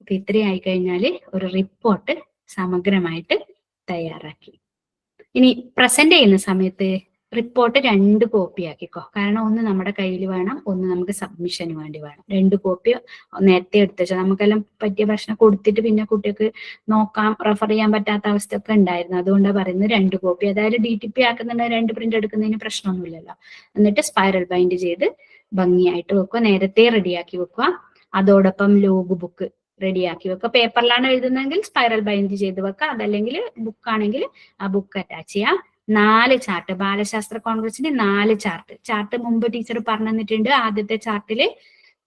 അപ്പൊ ഇത്രയായി കഴിഞ്ഞാൽ ഒരു റിപ്പോർട്ട് സമഗ്രമായിട്ട് തയ്യാറാക്കി. ഇനി പ്രസന്റ് ചെയ്യുന്ന സമയത്ത് റിപ്പോർട്ട് 2 കോപ്പി ആക്കിക്കോ. കാരണം ഒന്ന് നമ്മുടെ കയ്യിൽ വേണം, ഒന്ന് നമുക്ക് സബ്മിഷന് വേണ്ടി വേണം. 2 കോപ്പി നേരത്തെ എടുത്തു വെച്ചാൽ നമുക്കെല്ലാം പറ്റിയ പ്രശ്നം കൊടുത്തിട്ട് പിന്നെ കുട്ടികൾക്ക് നോക്കാം, റെഫർ ചെയ്യാൻ പറ്റാത്ത അവസ്ഥയൊക്കെ ഉണ്ടായിരുന്നു. അതുകൊണ്ടാണ് പറയുന്നത് 2 കോപ്പി. അതായത് DTP ആക്കുന്നുണ്ടെങ്കിൽ 2 പ്രിന്റ് എടുക്കുന്നതിന് പ്രശ്നമൊന്നുമില്ലല്ലോ. എന്നിട്ട് സ്പൈറൽ ബൈൻഡ് ചെയ്ത് ഭംഗിയായിട്ട് വെക്കുക, നേരത്തെ റെഡിയാക്കി വെക്കുക. അതോടൊപ്പം ലോഗ് ബുക്ക് റെഡിയാക്കി വെക്കുക. പേപ്പറിലാണ് എഴുതുന്നതെങ്കിൽ സ്പൈറൽ ബൈൻഡ് ചെയ്ത് വെക്കുക, അതല്ലെങ്കിൽ ബുക്കാണെങ്കിൽ ആ ബുക്ക് അറ്റാച്ച് ചെയ്യാം. 4 ചാർട്ട്, ബാലശാസ്ത്ര കോൺഗ്രസിന് 4 ചാർട്ട് മുമ്പ് ടീച്ചർ പറഞ്ഞു തന്നിട്ടുണ്ട്. ആദ്യത്തെ ചാർട്ടില്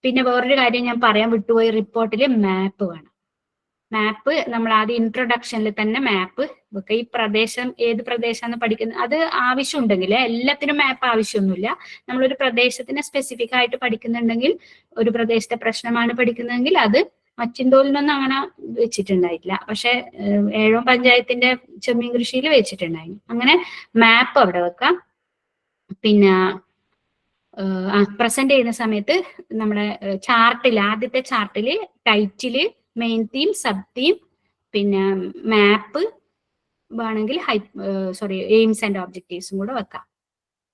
പിന്നെ വേറൊരു കാര്യം ഞാൻ പറയാൻ വിട്ടുപോയി, റിപ്പോർട്ടില് മാപ്പ് വേണം. മാപ്പ് നമ്മൾ ആദ്യം ഇൻട്രൊഡക്ഷനിൽ തന്നെ മാപ്പ് വെക്കുക. ഈ പ്രദേശം ഏത് പ്രദേശമാണ് പഠിക്കുന്നത് അത് ആവശ്യമുണ്ടെങ്കിൽ, എല്ലാത്തിനും മാപ്പ് ആവശ്യമൊന്നുമില്ല. നമ്മളൊരു പ്രദേശത്തിനെ സ്പെസിഫിക് ആയിട്ട് പഠിക്കുന്നുണ്ടെങ്കിൽ, ഒരു പ്രദേശത്തെ പ്രശ്നമാണ് പഠിക്കുന്നതെങ്കിൽ അത് മച്ചിന്തോലിനൊന്നും അങ്ങനെ വെച്ചിട്ടുണ്ടായിട്ടില്ല, പക്ഷെ ഏഴോം പഞ്ചായത്തിന്റെ ചെമ്മീൻ കൃഷിയിൽ വെച്ചിട്ടുണ്ടായിരുന്നു. അങ്ങനെ മാപ്പ് അവിടെ വെക്കാം. പിന്നെ പ്രസന്റ് ചെയ്യുന്ന സമയത്ത് നമ്മുടെ ചാർട്ടിൽ, ആദ്യത്തെ ചാർട്ടിൽ title, main theme, sub theme, പിന്നെ മാപ്പ് വേണമെങ്കിൽ എയിംസ് ആൻഡ് ഒബ്ജക്റ്റീവ്സും കൂടെ വെക്കാം.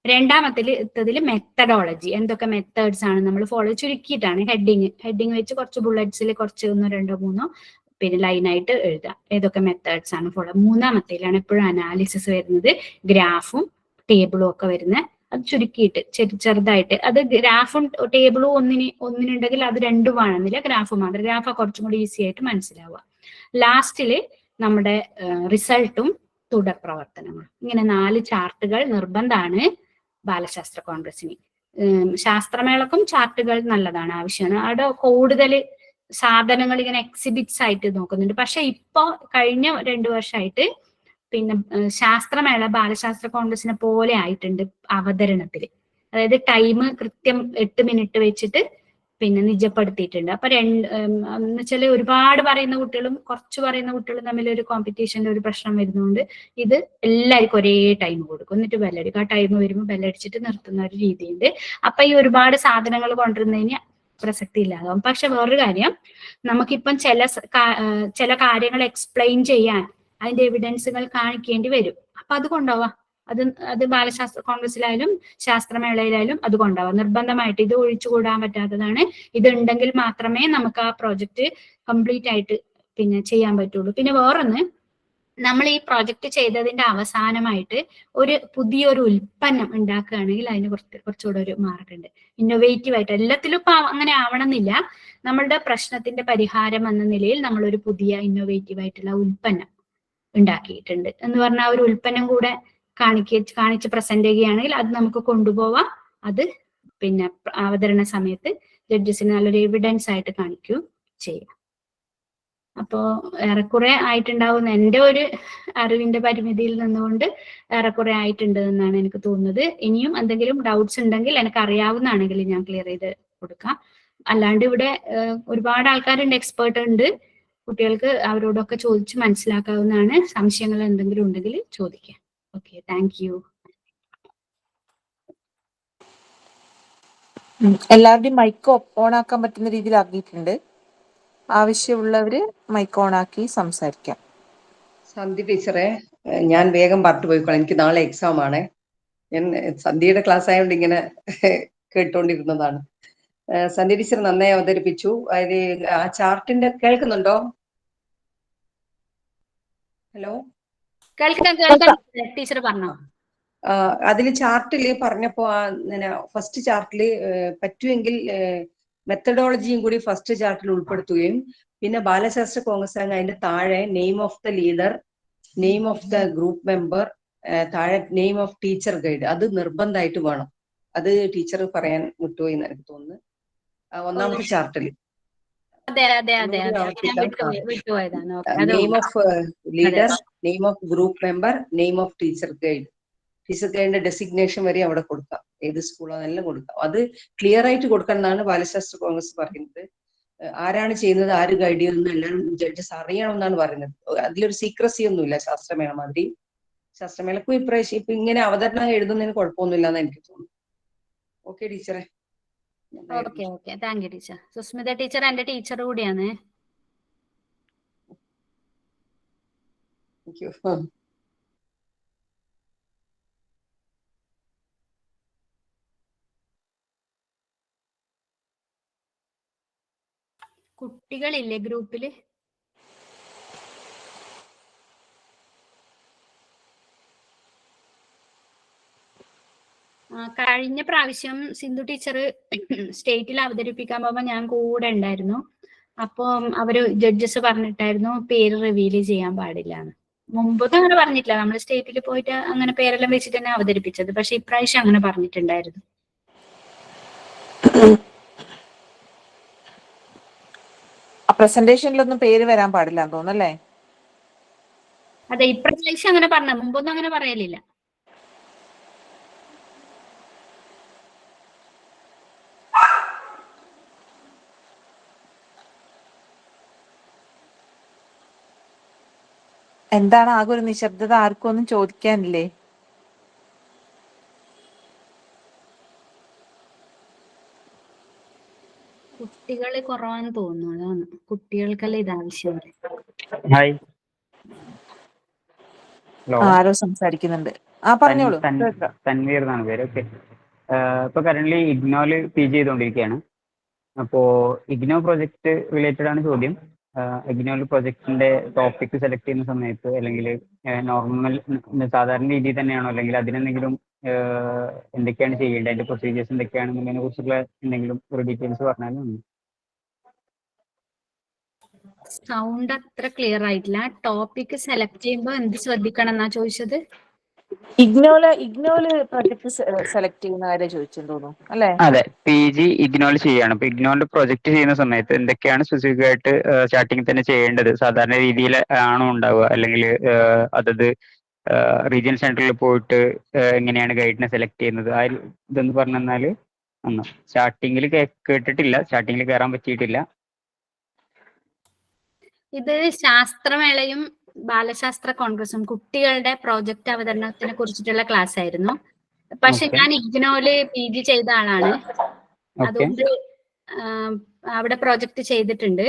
രണ്ടാമത്തേതിൽ മെത്തഡോളജി, എന്തൊക്കെ മെത്തേഡ്സ് ആണ് നമ്മൾ ഫോളോ, ചുരുക്കിയിട്ടാണ് ഹെഡിങ് വെച്ച് കുറച്ച് ബുള്ളറ്റ്സിൽ കുറച്ച് 1, 2, 3 പിന്നെ ലൈനായിട്ട് എഴുതാം ഏതൊക്കെ മെത്തേഡ്സ് ആണ് ഫോളോ. മൂന്നാമത്തേലാണ് എപ്പോഴും അനാലിസിസ് വരുന്നത്, ഗ്രാഫും ടേബിളും ഒക്കെ വരുന്നത്. അത് ചുരുക്കിയിട്ട് ചെറുതായിട്ട്, അത് ഗ്രാഫും ടേബിളും ഒന്നിനുണ്ടെങ്കിൽ അത് രണ്ടും വേണമെന്നില്ല, ഗ്രാഫ് മാത്രം. ഗ്രാഫ് കുറച്ചും കൂടി ഈസി ആയിട്ട് മനസ്സിലാവുക. ലാസ്റ്റില് നമ്മുടെ റിസൾട്ടും തുടർ പ്രവർത്തനങ്ങളും. ഇങ്ങനെ 4 ചാർട്ടുകൾ നിർബന്ധമാണ് ബാലശാസ്ത്ര കോൺഗ്രസിന്. ശാസ്ത്രമേളക്കും ചാർട്ടുകൾ നല്ലതാണ്, ആവശ്യമാണ്. അവിടെ കൂടുതൽ സാധനങ്ങൾ ഇങ്ങനെ എക്സിബിറ്റ്സ് ആയിട്ട് നോക്കുന്നുണ്ട്. പക്ഷെ ഇപ്പൊ കഴിഞ്ഞ 2 വർഷമായിട്ട് പിന്നെ ശാസ്ത്രമേള ബാലശാസ്ത്ര കോൺഗ്രസിനെ പോലെ ആയിട്ടുണ്ട് അവതരണത്തിൽ. അതായത് ടൈം കൃത്യം 8 മിനിറ്റ് വെച്ചിട്ട് പിന്നെ നിജപ്പെടുത്തിയിട്ടുണ്ട്. അപ്പൊ എന്ന് വെച്ചാൽ ഒരുപാട് പറയുന്ന കുട്ടികളും കുറച്ച് പറയുന്ന കുട്ടികളും തമ്മിൽ ഒരു കോമ്പറ്റീഷന്റെ ഒരു പ്രശ്നം വരുന്നതുകൊണ്ട് ഇത് എല്ലാവർക്കും ഒരേ ടൈം കൊടുക്കും. എന്നിട്ട് ബെല്ലടിക്കും. ആ ടൈം വരുമ്പോൾ ബെല്ലടിച്ചിട്ട് നിർത്തുന്ന ഒരു രീതിയുണ്ട്. അപ്പൊ ഈ ഒരുപാട് സാധനങ്ങൾ കൊണ്ടുവരുന്നതിന് പ്രസക്തി ഇല്ലാതാവും. പക്ഷെ വേറൊരു കാര്യം, നമുക്കിപ്പം ചില കാര്യങ്ങൾ എക്സ്പ്ലെയിൻ ചെയ്യാൻ അതിന്റെ എവിഡൻസുകൾ കാണിക്കേണ്ടി വരും. അപ്പൊ അത് കൊണ്ടുപോവാം. അത് ബാലശാസ്ത്ര കോൺഗ്രസിലായാലും ശാസ്ത്രമേളയിലായാലും അത് കൊണ്ടുപോവാം. നിർബന്ധമായിട്ട് ഇത് ഒഴിച്ചുകൂടാൻ പറ്റാത്തതാണ്. ഇത് ഉണ്ടെങ്കിൽ മാത്രമേ നമുക്ക് ആ പ്രോജക്റ്റ് കംപ്ലീറ്റ് ആയിട്ട് പിന്നെ ചെയ്യാൻ പറ്റുള്ളൂ. പിന്നെ വേറൊന്ന്, നമ്മൾ ഈ പ്രോജക്റ്റ് ചെയ്തതിന്റെ അവസാനമായിട്ട് ഒരു പുതിയൊരു ഉൽപ്പന്നം ഉണ്ടാക്കുകയാണെങ്കിൽ അതിന് കുറച്ചുകൂടെ ഒരു മാർക്കുണ്ട്. ഇന്നോവേറ്റീവ് ആയിട്ട്, എല്ലാത്തിലും ഇപ്പൊ അങ്ങനെ ആവണമെന്നില്ല. നമ്മളുടെ പ്രശ്നത്തിന്റെ പരിഹാരം എന്ന നിലയിൽ നമ്മൾ ഒരു പുതിയ ഇന്നോവേറ്റീവ് ആയിട്ടുള്ള ഉൽപ്പന്നം ഉണ്ടാക്കിയിട്ടുണ്ട് എന്ന് പറഞ്ഞാൽ ആ ഒരു ഉൽപ്പന്നം കൂടെ കാണിച്ച് പ്രസന്റ് ചെയ്യുകയാണെങ്കിൽ അത് നമുക്ക് കൊണ്ടുപോവാം. അത് പിന്നെ അവതരണ സമയത്ത് ജഡ്ജസിന് നല്ലൊരു എവിഡൻസ് ആയിട്ട് കാണിക്കുകയും ചെയ്യാം. അപ്പോ ഏറെക്കുറെ ആയിട്ടുണ്ടാവുന്ന എൻ്റെ ഒരു അറിവിന്റെ പരിമിതിയിൽ നിന്നുകൊണ്ട് ഏറെക്കുറെ ആയിട്ടുണ്ട് എന്നാണ് എനിക്ക് തോന്നുന്നത്. ഇനിയും എന്തെങ്കിലും ഡൗട്ട്സ് ഉണ്ടെങ്കിൽ എനിക്ക് അറിയാവുന്നതാണെങ്കിൽ ഞാൻ ക്ലിയർ ചെയ്ത് കൊടുക്കാം. അല്ലാണ്ട് ഇവിടെ ഒരുപാട് ആൾക്കാരുണ്ട്, എക്സ്പേർട്ട് ഉണ്ട്. കുട്ടികൾക്ക് അവരോടൊക്കെ ചോദിച്ച് മനസ്സിലാക്കാവുന്നതാണ്. സംശയങ്ങൾ എന്തെങ്കിലും ഉണ്ടെങ്കിൽ ചോദിക്കാം. Okay, thank U. എല്ലാവരുടെയും മൈക്ക് ഓൺ ആക്കാൻ പറ്റുന്ന രീതിയിൽ ആക്കിയിട്ടുണ്ട്. ആവശ്യമുള്ളവര് മൈക്ക് ഓൺ ആക്കി സംസാരിക്കാം. സന്ധ്യ ടീച്ചറെ, ഞാൻ വേഗം പറഞ്ഞു പോയിക്കോളാം, എനിക്ക് നാളെ എക്സാം ആണ്. ഞാൻ സന്ധ്യയുടെ ക്ലാസ് ആയതുകൊണ്ട് ഇങ്ങനെ കേട്ടുകൊണ്ടിരുന്നതാണ്. സന്ധ്യ ടീച്ചർ നന്നായി അവതരിപ്പിച്ചു. അതിൽ ആ ചാർട്ടിന്റെ കേൾക്കുന്നുണ്ടോ? ഹലോ, കേൾക്കാം ടീച്ചർ പറഞ്ഞോ. അതില് ചാർട്ടില് പറഞ്ഞപ്പോ ഫസ്റ്റ് ചാർട്ടില് പറ്റുമെങ്കിൽ മെത്തഡോളജിയും കൂടി ഫസ്റ്റ് ചാർട്ടിൽ ഉൾപ്പെടുത്തുകയും പിന്നെ ബാലശാസ്ത്ര കോൺഗ്രസ് അതിന്റെ താഴെ name of the leader, name of the group member, താഴെ നെയിം ഓഫ് ടീച്ചർ ഗൈഡ്, അത് നിർബന്ധമായിട്ട് വേണം. അത് ടീച്ചർ പറയാൻ വിട്ടുപോയി എന്ന് എനിക്ക് തോന്നുന്നു. ഒന്നാമത്തെ ചാർട്ടില് name of leader, name of group member, name of teacher guide. Teacher ഗൈഡിന്റെ ഡെസിഗ്നേഷൻ വരെ അവിടെ കൊടുക്കാം, ഏത് സ്കൂളാണെന്നെല്ലാം കൊടുക്കാം. അത് ക്ലിയർ ആയിട്ട് കൊടുക്കണം എന്നാണ് ബാലശാസ്ത്ര കോൺഗ്രസ് പറയുന്നത്. ആരാണ് ചെയ്യുന്നത്, ആര് ഗൈഡ് ചെയ്യുന്നു എല്ലാവരും ജഡ്ജസ് അറിയണം എന്നാണ് പറയുന്നത്. അതിലൊരു സീക്രസി ഒന്നുമില്ല ശാസ്ത്രമേള മാതിരി. ശാസ്ത്രമേളക്കും ഇപ്രാവശ്യം ഇപ്പൊ ഇങ്ങനെ അവതരണം എഴുതുന്നതിന് കുഴപ്പമൊന്നുമില്ല എന്ന് എനിക്ക് തോന്നുന്നു. ഓക്കെ ടീച്ചറെ. Okay, thank you teacher. Susmita teacher എന്റെ ടീച്ചർ കൂടിയാണ്. Thank you. കുട്ടികളില്ലേ ഗ്രൂപ്പില്? കഴിഞ്ഞ പ്രാവശ്യം സിന്ധു ടീച്ചർ സ്റ്റേറ്റിൽ അവതരിപ്പിക്കാൻ പോകുമ്പോൾ ഞാൻ കൂടെ ഉണ്ടായിരുന്നു. അപ്പം അവര് ജഡ്ജസ് പറഞ്ഞിട്ടായിരുന്നു പേര് റിവീൽ ചെയ്യാൻ പാടില്ല എന്ന്. മുമ്പൊന്നും അങ്ങനെ പറഞ്ഞിട്ടില്ല, നമ്മൾ സ്റ്റേറ്റിൽ പോയിട്ട് അങ്ങനെ പേരെല്ലാം വെച്ചിട്ട് തന്നെ അവതരിപ്പിച്ചത്. പക്ഷെ ഇപ്രാവശ്യം അങ്ങനെ പറഞ്ഞിട്ടുണ്ടായിരുന്നു. പ്രസന്റേഷനിലൊന്നും പേര് വരാൻ പാടില്ല എന്ന് തോന്നുന്നല്ലേ? അതെ, ഇപ്രാവശ്യം അങ്ങനെ പറഞ്ഞ, മുമ്പൊന്നും അങ്ങനെ പറയലില്ല. എന്താണ് ആകെ ഒരു നിശബ്ദത? ആർക്കും ഒന്നും ചോദിക്കാനില്ലേ? കുട്ടികൾ കുറവാന്ന് തോന്നുന്നു. അതാണ് കുട്ടികൾക്കല്ലേ ഇത് ആവശ്യം. ഹായ്. ഹലോ. ആരോ സംസാരിക്കുന്നുണ്ട്. പറഞ്ഞോളൂ. കേൾക്കാം. തൻവീർ എന്നാണ് പേര്. ഓക്കെ. ഇപ്പൊ കറന്റ് ഇഗ്നോയിൽ PG ചെയ്തുകൊണ്ടിരിക്കുകയാണ്. അപ്പോ ഇഗ്നോ പ്രൊജക്ട് റിലേറ്റഡ് ആണ് ചോദ്യം. ഇഗ്നോയിൽ പ്രൊജക്ടിന്റെ ടോപ്പിക് സെലക്ട് ചെയ്യുന്ന സമയത്ത് അല്ലെങ്കിൽ നോർമൽ സാധാരണ രീതിയിൽ തന്നെയാണോ അല്ലെങ്കിൽ അതിനെന്തെങ്കിലും എന്തൊക്കെയാണ് ചെയ്യേണ്ടത്, അതിന്റെ പ്രൊസീജിയേഴ്സ് എന്തൊക്കെയാണെന്നതിനെ കുറിച്ചുള്ള എന്തെങ്കിലും ഒരു ഡീറ്റെയിൽസ് പറഞ്ഞാലും മതി. സൗണ്ട് അത്ര ക്ലിയർ ആയിട്ടില്ല. ടോപ്പിക് സെലക്ട് ചെയ്യുമ്പോൾ എന്ത് ശ്രദ്ധിക്കണം എന്നാ ചോദിച്ചത്? ഇഗ്നോയില് പ്രൊജക്ട് സെലക്ട് ചെയ്യുന്ന കാര്യം ചോദിച്ചെന്ന് തോന്നുന്നു അല്ലേ? അതെ, PG ഇഗ്നോയിൽ ചെയ്യാണ്. അപ്പൊ ഇഗ്നോന്റെ പ്രൊജക്ട് ചെയ്യുന്ന സമയത്ത് എന്തൊക്കെയാണ് സ്പെസിഫിക് ആയിട്ട് സ്റ്റാർട്ടിങ് തന്നെ ചെയ്യേണ്ടത്? സാധാരണ രീതിയിൽ ആണോ ഉണ്ടാവുക, അല്ലെങ്കിൽ അതത് റീജിയൻ സെന്ററിൽ പോയിട്ട് എങ്ങനെയാണ് ഗൈഡിനെ സെലക്ട് ചെയ്യുന്നത്? ആ ഇതൊന്ന് പറഞ്ഞു തന്നാല് സ്റ്റാർട്ടിങ്ങിൽ കേട്ടിട്ടില്ല, സ്റ്റാർട്ടിങ്ങിൽ കയറാൻ പറ്റിയിട്ടില്ല. ഇത് ശാസ്ത്രമേളയും ബാലശാസ്ത്ര കോൺഗ്രസും കുട്ടികളുടെ പ്രോജക്റ്റ് അവതരണത്തിനെ കുറിച്ചിട്ടുള്ള ക്ലാസ് ആയിരുന്നു. പക്ഷെ ഞാൻ ഇഗ്നോയില് PG ചെയ്ത ആളാണ്. അതുകൊണ്ട് അവിടെ പ്രോജക്റ്റ് ചെയ്തിട്ടുണ്ട്.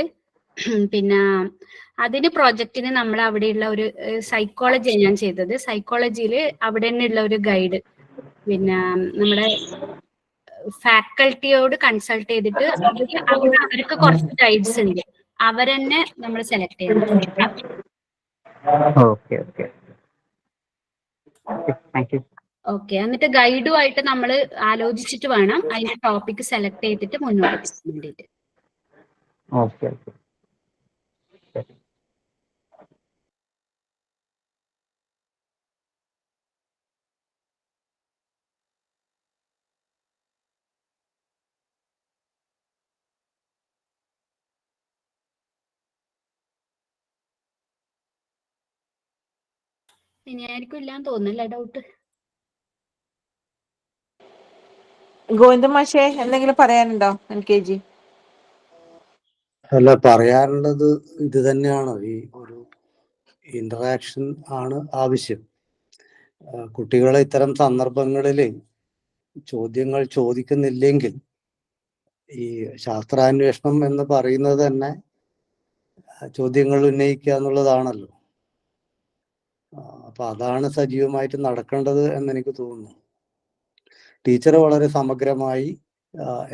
പിന്നെ അതിന് പ്രോജക്റ്റിന് നമ്മൾ അവിടെയുള്ള ഒരു സൈക്കോളജിയാണ് ഞാൻ ചെയ്തത്. സൈക്കോളജിയിൽ അവിടെ തന്നെയുള്ള ഒരു ഗൈഡ്, പിന്നെ നമ്മുടെ ഫാക്കൽറ്റിയോട് കൺസൾട്ട് ചെയ്തിട്ട് അവർക്ക് കുറച്ച് ഗൈഡ്സ് ഉണ്ട്, അവരെന്നെ നമ്മൾ സെലക്ട് ചെയ്യണം. ഓക്കെ. എന്നിട്ട് ഗൈഡുമായിട്ട് നമ്മൾ ആലോചിച്ചിട്ട് വേണം അതിന്റെ ടോപ്പിക് സെലക്ട് ചെയ്തിട്ട് മുന്നോട്ട് പോകാൻ വേണ്ടിയിട്ട്. ഓക്കെ. ഇനി ആയിരിക്കും ഇല്ലാന്ന് തോന്നുന്നില്ല ഡൗട്ട്. ഗോവിന്ദ മാഷേ, എന്തെങ്കിലും പറയാനുണ്ടോ? NKG അല്ല, പറയാനുള്ളത് ഇത് തന്നെയാണ്. ഈ ഒരു ഇന്ററാക്ഷൻ ആണ് ആവശ്യം. കുട്ടികളെ ഇത്തരം സന്ദർഭങ്ങളിൽ ചോദ്യങ്ങൾ ചോദിക്കുന്നില്ലെങ്കിൽ ഈ ശാസ്ത്രാന്വേഷണം എന്ന് പറയുന്നത് തന്നെ ചോദ്യങ്ങൾ ഉന്നയിക്കുക എന്നുള്ളതാണല്ലോ. അപ്പൊ അതാണ് സജീവമായിട്ട് നടക്കേണ്ടത് എന്നെനിക്ക് തോന്നുന്നു. ടീച്ചർ വളരെ സമഗ്രമായി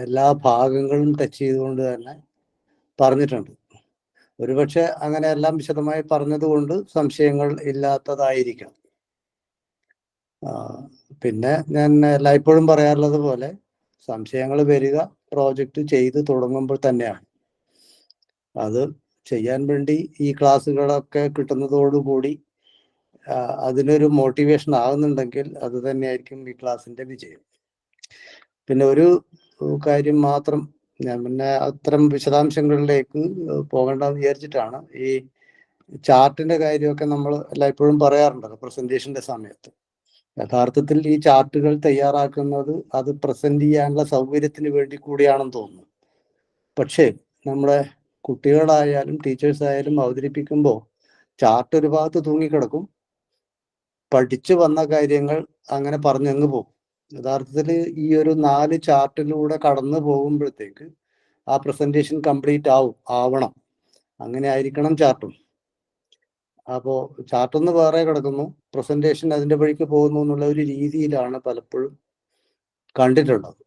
എല്ലാ ഭാഗങ്ങളും ടച്ച് ചെയ്തുകൊണ്ട് തന്നെ പറഞ്ഞിട്ടുണ്ട്. ഒരുപക്ഷെ അങ്ങനെ എല്ലാം വിശദമായി പറഞ്ഞതുകൊണ്ട് സംശയങ്ങൾ ഇല്ലാത്തതായിരിക്കാം. പിന്നെ ഞാൻ എല്ലായ്പ്പോഴും പറയാറുള്ളത് പോലെ സംശയങ്ങൾ വരിക പ്രോജക്റ്റ് ചെയ്ത് തുടങ്ങുമ്പോൾ തന്നെയാണ്. അത് ചെയ്യാൻ വേണ്ടി ഈ ക്ലാസ്സുകളൊക്കെ കിട്ടുന്നതോടുകൂടി അതിനൊരു മോട്ടിവേഷൻ ആകുന്നുണ്ടെങ്കിൽ അത് തന്നെയായിരിക്കും ഈ ക്ലാസ്സിന്റെ വിജയം. പിന്നെ ഒരു കാര്യം മാത്രം, ഞാൻ പിന്നെ അത്തരം വിശദാംശങ്ങളിലേക്ക് പോകണ്ടെന്ന് വിചാരിച്ചിട്ടാണ്. ഈ ചാർട്ടിന്റെ കാര്യമൊക്കെ നമ്മൾ എല്ലായ്പ്പോഴും പറയാറുണ്ടല്ലോ പ്രസന്റേഷന്റെ സമയത്ത്. യഥാർത്ഥത്തിൽ ഈ ചാർട്ടുകൾ തയ്യാറാക്കുന്നത് അത് പ്രസന്റ് ചെയ്യാനുള്ള സൗകര്യത്തിന് വേണ്ടി കൂടിയാണെന്ന് തോന്നുന്നു. പക്ഷേ നമ്മുടെ കുട്ടികളായാലും ടീച്ചേഴ്സ് ആയാലും അവതരിപ്പിക്കുമ്പോൾ ചാർട്ട് ഒരു ഭാഗത്ത് തൂങ്ങിക്കിടക്കും, പഠിച്ചു വന്ന കാര്യങ്ങൾ അങ്ങനെ പറഞ്ഞങ്ങ് പോകും. യഥാർത്ഥത്തിൽ ഈ ഒരു 4 ചാർട്ടിലൂടെ കടന്നു പോകുമ്പോഴത്തേക്ക് ആ പ്രസന്റേഷൻ കംപ്ലീറ്റ് ആവണം. അങ്ങനെ ആയിരിക്കണം ചാർട്ടും. അപ്പോൾ ചാർട്ടൊന്ന് വേറെ കിടക്കുന്നു, പ്രസന്റേഷൻ അതിന്റെ വഴിക്ക് പോകുന്നു എന്നുള്ള ഒരു രീതിയിലാണ് പലപ്പോഴും കണ്ടിട്ടുള്ളത്.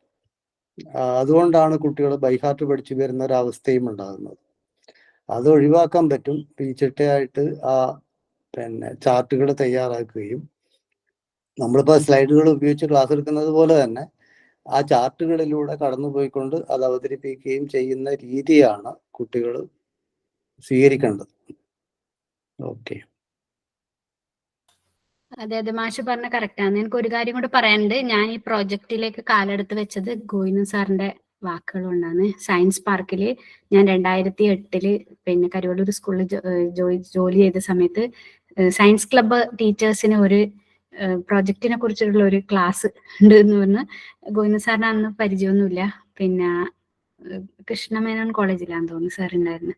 അതുകൊണ്ടാണ് കുട്ടികൾ ബൈഹാർട്ട് പഠിച്ചു വരുന്ന ഒരവസ്ഥയും ഉണ്ടാകുന്നത്. അത് ഒഴിവാക്കാൻ പറ്റും. ഈ ചിട്ടയായിട്ട് ചാർട്ടുകൾ തയ്യാറാക്കുകയും നമ്മളിപ്പോൾ സ്ലൈഡുകൾ ഉപയോഗിച്ച് ക്ലാസ് എടുക്കുന്നത് പോലെ തന്നെ ആ ചാർട്ടുകളിലൂടെ കടന്നുപോയിക്കൊണ്ട് അത് അവതരിപ്പിക്കുകയും ചെയ്യുന്ന രീതിയാണ് കുട്ടികൾ സ്വീകരിക്കേണ്ടത്. ഓക്കെ. അതെ, മാഷ് പറഞ്ഞ കറക്റ്റാണ്. എനിക്ക് ഒരു കാര്യം കൂടെ പറയാനുണ്ട്. ഞാൻ ഈ പ്രോജക്റ്റിലേക്ക് കാലെടുത്ത് വെച്ചത് ഗോവിന്ദൻ സാറിന്റെ വാക്കുകൾ കൊണ്ടാണ്. സയൻസ് പാർക്കിൽ ഞാൻ 2008 പിന്നെ കരുവള്ളൂർ സ്കൂളിൽ ജോലി ചെയ്ത സമയത്ത് സയൻസ് ക്ലബ്ബ് ടീച്ചേഴ്സിന് ഒരു പ്രോജക്റ്റിനെ കുറിച്ചുള്ള ഒരു ക്ലാസ് ഉണ്ട് എന്ന് പറഞ്ഞ്, ഗോവിന്ദൻ സാറിന് അന്ന് പരിചയമൊന്നുമില്ല. പിന്നെ കൃഷ്ണമേനോൻ കോളേജിലാന്ന് തോന്നുന്നു സാർ ഉണ്ടായിരുന്നു.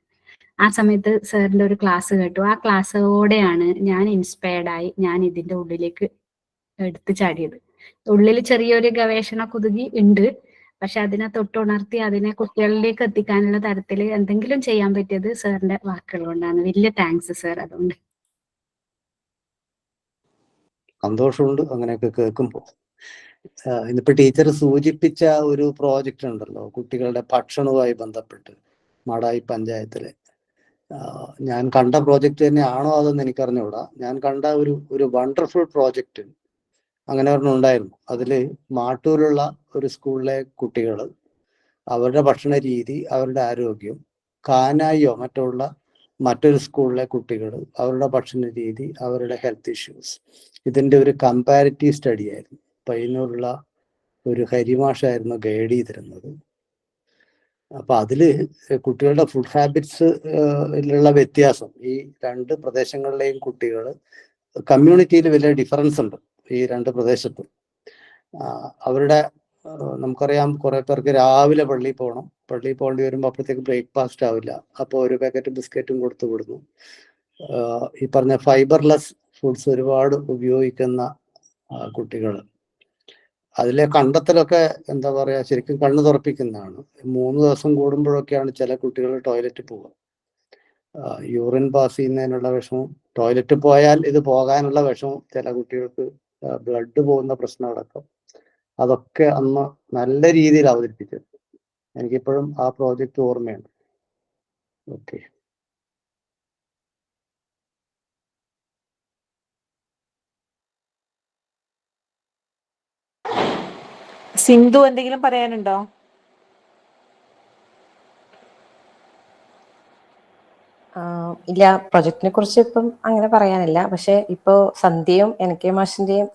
ആ സമയത്ത് സാറിന്റെ ഒരു ക്ലാസ് കേട്ടു. ആ ക്ലാസ്സോടെയാണ് ഞാൻ ഇൻസ്പയർഡായി ഞാൻ ഇതിന്റെ ഉള്ളിലേക്ക് എടുത്തു ചാടിയത്. ഉള്ളിൽ ചെറിയൊരു ഗവേഷണ കുതുകി ഉണ്ട്, പക്ഷെ അതിനെ തൊട്ടുണർത്തി അതിനെ കുട്ടികളിലേക്ക് എത്തിക്കാനുള്ള തരത്തിൽ എന്തെങ്കിലും ചെയ്യാൻ പറ്റിയത് സാറിന്റെ വാക്കുകൾ കൊണ്ടാണ്. വലിയ താങ്ക്സ് സാർ. അതുകൊണ്ട് സന്തോഷമുണ്ട് അങ്ങനെയൊക്കെ കേൾക്കുമ്പോൾ. ഇന്നിപ്പോ ടീച്ചർ സൂചിപ്പിച്ച ഒരു പ്രോജക്റ്റ് ഉണ്ടല്ലോ കുട്ടികളുടെ ഭക്ഷണവുമായി ബന്ധപ്പെട്ട് മാടായി പഞ്ചായത്തിലെ. ഞാൻ കണ്ട പ്രോജക്റ്റ് തന്നെയാണോ അതെന്ന് എനിക്കറിഞ്ഞുകൂടാ. ഞാൻ കണ്ട ഒരു വണ്ടർഫുൾ പ്രോജക്റ്റ് അങ്ങനെ ഒരെണ്ണം ഉണ്ടായിരുന്നു. അതില് മാട്ടൂരുള്ള ഒരു സ്കൂളിലെ കുട്ടികൾ, അവരുടെ ഭക്ഷണ രീതി, അവരുടെ ആരോഗ്യം, കാനായിയോ മറ്റൊരു സ്കൂളിലെ കുട്ടികൾ, അവരുടെ ഭക്ഷണ രീതി, അവരുടെ ഹെൽത്ത് ഇഷ്യൂസ്, ഇതിന്റെ ഒരു കമ്പാരിറ്റീവ് സ്റ്റഡി ആയിരുന്നു. പയ്യന്നൂരുള്ള ഒരു ഹരിമാഷായിരുന്നു ഗൈഡ് ചെയ്തിരുന്നത്. അപ്പൊ അതില് കുട്ടികളുടെ ഫുഡ് ഹാബിറ്റ്സ് ലുള്ള വ്യത്യാസം, ഈ രണ്ട് പ്രദേശങ്ങളിലെയും കുട്ടികൾ കമ്മ്യൂണിറ്റിയിൽ വലിയ ഡിഫറൻസ് ഉണ്ട് ഈ രണ്ട് പ്രദേശത്തും. അവരുടെ നമുക്കറിയാം കുറെ പേർക്ക് രാവിലെ പള്ളിയിൽ പോകേണ്ടി വരുമ്പോൾ അപ്പോഴത്തേക്ക് ബ്രേക്ക്ഫാസ്റ്റ് ആവില്ല. അപ്പോൾ ഒരു പാക്കറ്റ് ബിസ്ക്കറ്റും കൊടുത്തു വിടുന്നു. ഈ പറഞ്ഞ ഫൈബർലെസ് ഫുഡ്സ് ഒരുപാട് ഉപയോഗിക്കുന്ന കുട്ടികൾ. അതിലെ കണ്ടെത്തലൊക്കെ എന്താ പറയാ, ശരിക്കും കണ്ണു തുറപ്പിക്കുന്നതാണ്. 3 ദിവസം കൂടുമ്പോഴൊക്കെയാണ് ചില കുട്ടികൾ ടോയ്ലറ്റിൽ പോവുക. യൂറിൻ പാസ് ചെയ്യുന്നതിനുള്ള വിഷമം, ടോയ്ലറ്റിൽ പോയാൽ ഇത് പോകാനുള്ള വിഷമം, ചില കുട്ടികൾക്ക് ബ്ലഡ് പോകുന്ന പ്രശ്നം അടക്കം, അതൊക്കെ അന്ന് നല്ല രീതിയിൽ അവതരിപ്പിച്ചത്. എനിക്കിപ്പോഴും ആ പ്രോജക്റ്റ് ഓർമ്മയുണ്ട്. ഓക്കെ. സിന്ധു എന്തെങ്കിലും പറയാനുണ്ടോ? ഇല്ല, പ്രൊജക്റ്റിനെ കുറിച്ച് ഇപ്പം അങ്ങനെ പറയാനില്ല. പക്ഷെ ഇപ്പോൾ സന്ധ്യയും NK മാഷിന്റെയും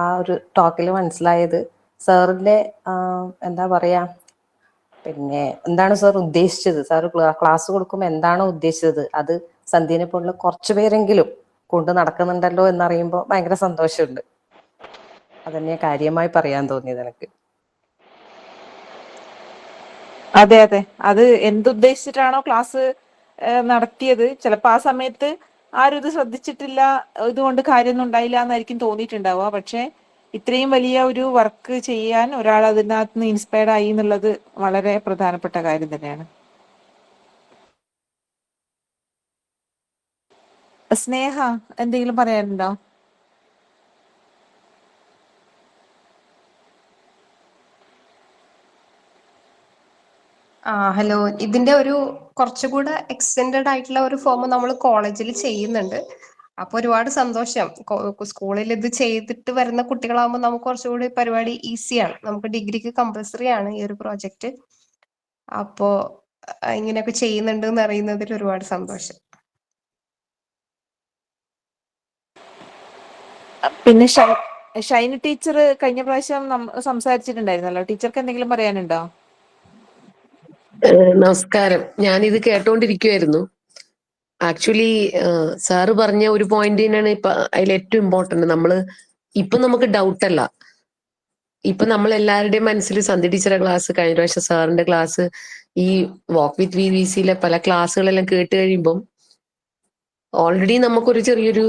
ആ ഒരു ടോക്കിൽ മനസ്സിലായത് സാറിന്റെ എന്താ പറയാ, പിന്നെ എന്താണ് സാർ ഉദ്ദേശിച്ചത്, സാർ ക്ലാസ് കൊടുക്കുമ്പോൾ എന്താണോ ഉദ്ദേശിച്ചത് അത് സന്ധ്യനെ പോലുള്ള കുറച്ചു പേരെങ്കിലും കൊണ്ട് നടക്കുന്നുണ്ടല്ലോ എന്നറിയുമ്പോൾ ഭയങ്കര സന്തോഷമുണ്ട്. അതന്നെ കാര്യമായി പറയാൻ തോന്നിയത് എനിക്ക്. അതെ അതെ, അത് എന്തുദ്ദേശിച്ചിട്ടാണോ ക്ലാസ് നടത്തിയത്, ചിലപ്പോൾ ആ സമയത്ത് ആരും ഇത് ശ്രദ്ധിച്ചിട്ടില്ല, ഇതുകൊണ്ട് കാര്യമൊന്നും ഉണ്ടായില്ല എന്നായിരിക്കും തോന്നിയിട്ടുണ്ടാവുക. പക്ഷെ ഇത്രയും വലിയ ഒരു വർക്ക് ചെയ്യാൻ ഒരാൾ അതിനകത്ത് നിന്ന് ഇൻസ്പയർഡ് ആയി എന്നുള്ളത് വളരെ പ്രധാനപ്പെട്ട കാര്യം തന്നെയാണ്. സ്നേഹ എന്തെങ്കിലും പറയാനുണ്ടോ? ഹലോ. ഇതിന്റെ ഒരു കുറച്ചുകൂടെ എക്സ്റ്റെൻഡഡ് ആയിട്ടുള്ള ഒരു ഫോം നമ്മൾ കോളേജിൽ ചെയ്യുന്നുണ്ട്. അപ്പൊ ഒരുപാട് സന്തോഷം. സ്കൂളിൽ ഇത് ചെയ്തിട്ട് വരുന്ന കുട്ടികളാകുമ്പോൾ നമുക്ക് കുറച്ചുകൂടി പരിപാടി ഈസിയാണ്. നമുക്ക് ഡിഗ്രിക്ക് കമ്പൽസറി ആണ് ഈ ഒരു പ്രോജക്റ്റ്. അപ്പോ ഇങ്ങനെയൊക്കെ ചെയ്യുന്നുണ്ട് എന്ന് അറിയുന്നതിൽ ഒരുപാട് സന്തോഷം. പിന്നെ ഷൈനി ടീച്ചർ കഴിഞ്ഞ പ്രാവശ്യം സംസാരിച്ചിട്ടുണ്ടായിരുന്നല്ലോ, ടീച്ചർക്ക് എന്തെങ്കിലും പറയാനുണ്ടോ? നമസ്കാരം. ഞാനിത് കേട്ടോണ്ടിരിക്കുവായിരുന്നു. ആക്ച്വലി സാറ് പറഞ്ഞ ഒരു പോയിന്റ് തന്നെയാണ് ഇപ്പൊ അതിൽ ഏറ്റവും ഇമ്പോർട്ടന്റ്. ഇപ്പൊ നമുക്ക് ഡൗട്ടല്ല, ഇപ്പൊ നമ്മൾ എല്ലാവരുടെയും മനസ്സിൽ സന്ധ്യ ടീച്ചറുടെ ക്ലാസ്, കഴിഞ്ഞ പ്രാവശ്യം സാറിന്റെ ക്ലാസ്, ഈ വാക്ക് വിത്ത് VVCയിലെ പല ക്ലാസ്സുകളെല്ലാം കേട്ട് കഴിയുമ്പം ഓൾറെഡി നമുക്കൊരു ചെറിയൊരു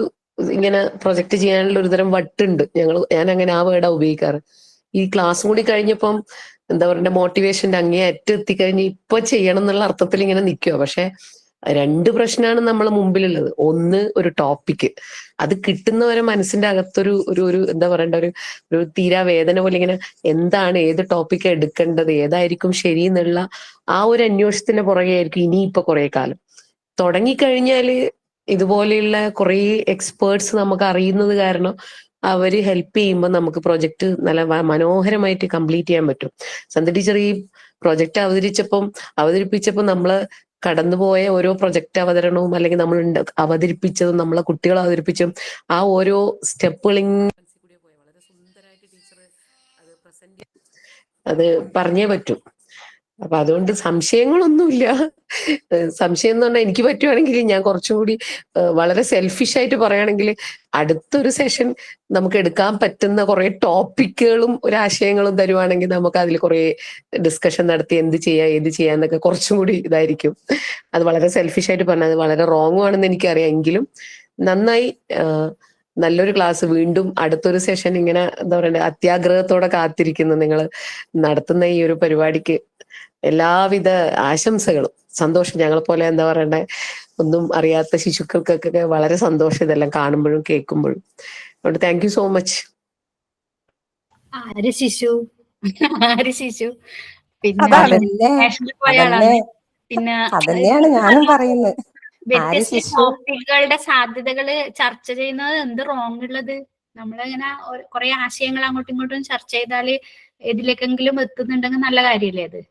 ഇങ്ങനെ പ്രൊജക്ട് ചെയ്യാനുള്ള ഒരു തരം വട്ടുണ്ട്. ഞാൻ അങ്ങനെ ആ വേർഡാ ഉപയോഗിക്കാറ്. ഈ ക്ലാസ്സും കൂടി കഴിഞ്ഞപ്പം എന്താ പറയണ്ട, മോട്ടിവേഷന്റെ അങ്ങേ എത്തിക്കഴിഞ്ഞ് ഇപ്പൊ ചെയ്യണം എന്നുള്ള അർത്ഥത്തിൽ ഇങ്ങനെ നിൽക്കുക. പക്ഷെ 2 പ്രശ്നമാണ് നമ്മളെ മുമ്പിലുള്ളത്. ഒന്ന്, ഒരു ടോപ്പിക്, അത് കിട്ടുന്നവരെ മനസ്സിന്റെ അകത്തൊരു ഒരു എന്താ പറയണ്ട, ഒരു തീരാ വേദന പോലെ ഇങ്ങനെ, എന്താണ്, ഏത് ടോപ്പിക് എടുക്കേണ്ടത്, ഏതായിരിക്കും ശരി എന്നുള്ള ആ ഒരു അന്വേഷണത്തിന്റെ പുറകെ ആയിരിക്കും ഇനിയിപ്പൊ കുറെ കാലം. തുടങ്ങിക്കഴിഞ്ഞാല് ഇതുപോലെയുള്ള കുറെ എക്സ്പേർട്സ് നമുക്ക് അറിയുന്നത് കാരണം അവര് ഹെൽപ്പ് ചെയ്യുമ്പോൾ നമുക്ക് പ്രൊജക്ട് നല്ല മനോഹരമായിട്ട് കംപ്ലീറ്റ് ചെയ്യാൻ പറ്റും. സന്ധ്യ ടീച്ചർ ഈ പ്രൊജക്ട് അവതരിപ്പിച്ചപ്പോൾ നമ്മള് കടന്നുപോയ ഓരോ പ്രൊജക്ട് അവതരണവും, അല്ലെങ്കിൽ നമ്മൾ അവതരിപ്പിച്ചതും, നമ്മളെ കുട്ടികൾ അവതരിപ്പിച്ചും ആ ഓരോ സ്റ്റെപ്പുകളും വളരെ സുന്ദരമായിട്ട് ടീച്ചർ അത് പ്രസന്റ് അത് പറഞ്ഞേ പറ്റൂ. അപ്പൊ അതുകൊണ്ട് സംശയങ്ങളൊന്നുമില്ല. സംശയം എന്ന് പറഞ്ഞാൽ, എനിക്ക് പറ്റുവാണെങ്കിൽ ഞാൻ കുറച്ചും കൂടി വളരെ സെൽഫിഷ് ആയിട്ട് പറയുകയാണെങ്കിൽ, അടുത്തൊരു സെഷൻ നമുക്ക് എടുക്കാൻ പറ്റുന്ന കുറെ ടോപ്പിക്കുകളും ഒരാശയങ്ങളും തരുവാണെങ്കിൽ നമുക്ക് അതിൽ കുറെ ഡിസ്കഷൻ നടത്തി എന്ത് ചെയ്യാന്നൊക്കെ കുറച്ചും കൂടി ഇതായിരിക്കും. അത് വളരെ സെൽഫിഷ് ആയിട്ട് പറഞ്ഞത് വളരെ റോങ് ആണെന്ന് എനിക്കറിയാം. എങ്കിലും നന്നായി നല്ലൊരു ക്ലാസ്. വീണ്ടും അടുത്തൊരു സെഷൻ ഇങ്ങനെ എന്താ പറയണ്ടേ, അത്യാഗ്രഹത്തോടെ കാത്തിരിക്കുന്നു നിങ്ങൾ നടത്തുന്ന ഈ ഒരു പരിപാടിക്ക്. എല്ലാവിധ ആശംസകളും. സന്തോഷം. ഞങ്ങളെ പോലെ എന്താ പറയണ്ടേ, ഒന്നും അറിയാത്ത ശിശുക്കൾക്കൊക്കെ വളരെ സന്തോഷം ഇതെല്ലാം കാണുമ്പോഴും കേൾക്കുമ്പോഴും. അതുകൊണ്ട് താങ്ക് യു സോ മച്ച്. ആര് ശിശു? ആര് ശിശു? പിന്നെ അതാണ്. അതല്ലേ നാഷണൽ പോയ അതല്ലേ ആളാണ്. പിന്നെ അതന്നെയാണ് ഞാനും പറയുന്നത്. ആര് വ്യത്യസ്ത ശിശു? ടോപ്പിക്കുകളുടെ സാധ്യതകള് ചർച്ച ചെയ്യുന്നത് എന്ത് റോങ് ഉള്ളത്? നമ്മളിങ്ങനെ കുറെ ആശയങ്ങൾ അങ്ങോട്ടും ഇങ്ങോട്ടും ചർച്ച ചെയ്താല് ഏതിലേക്കെങ്കിലും എത്തുന്നുണ്ടെങ്കിൽ നല്ല കാര്യല്ലേ അത്?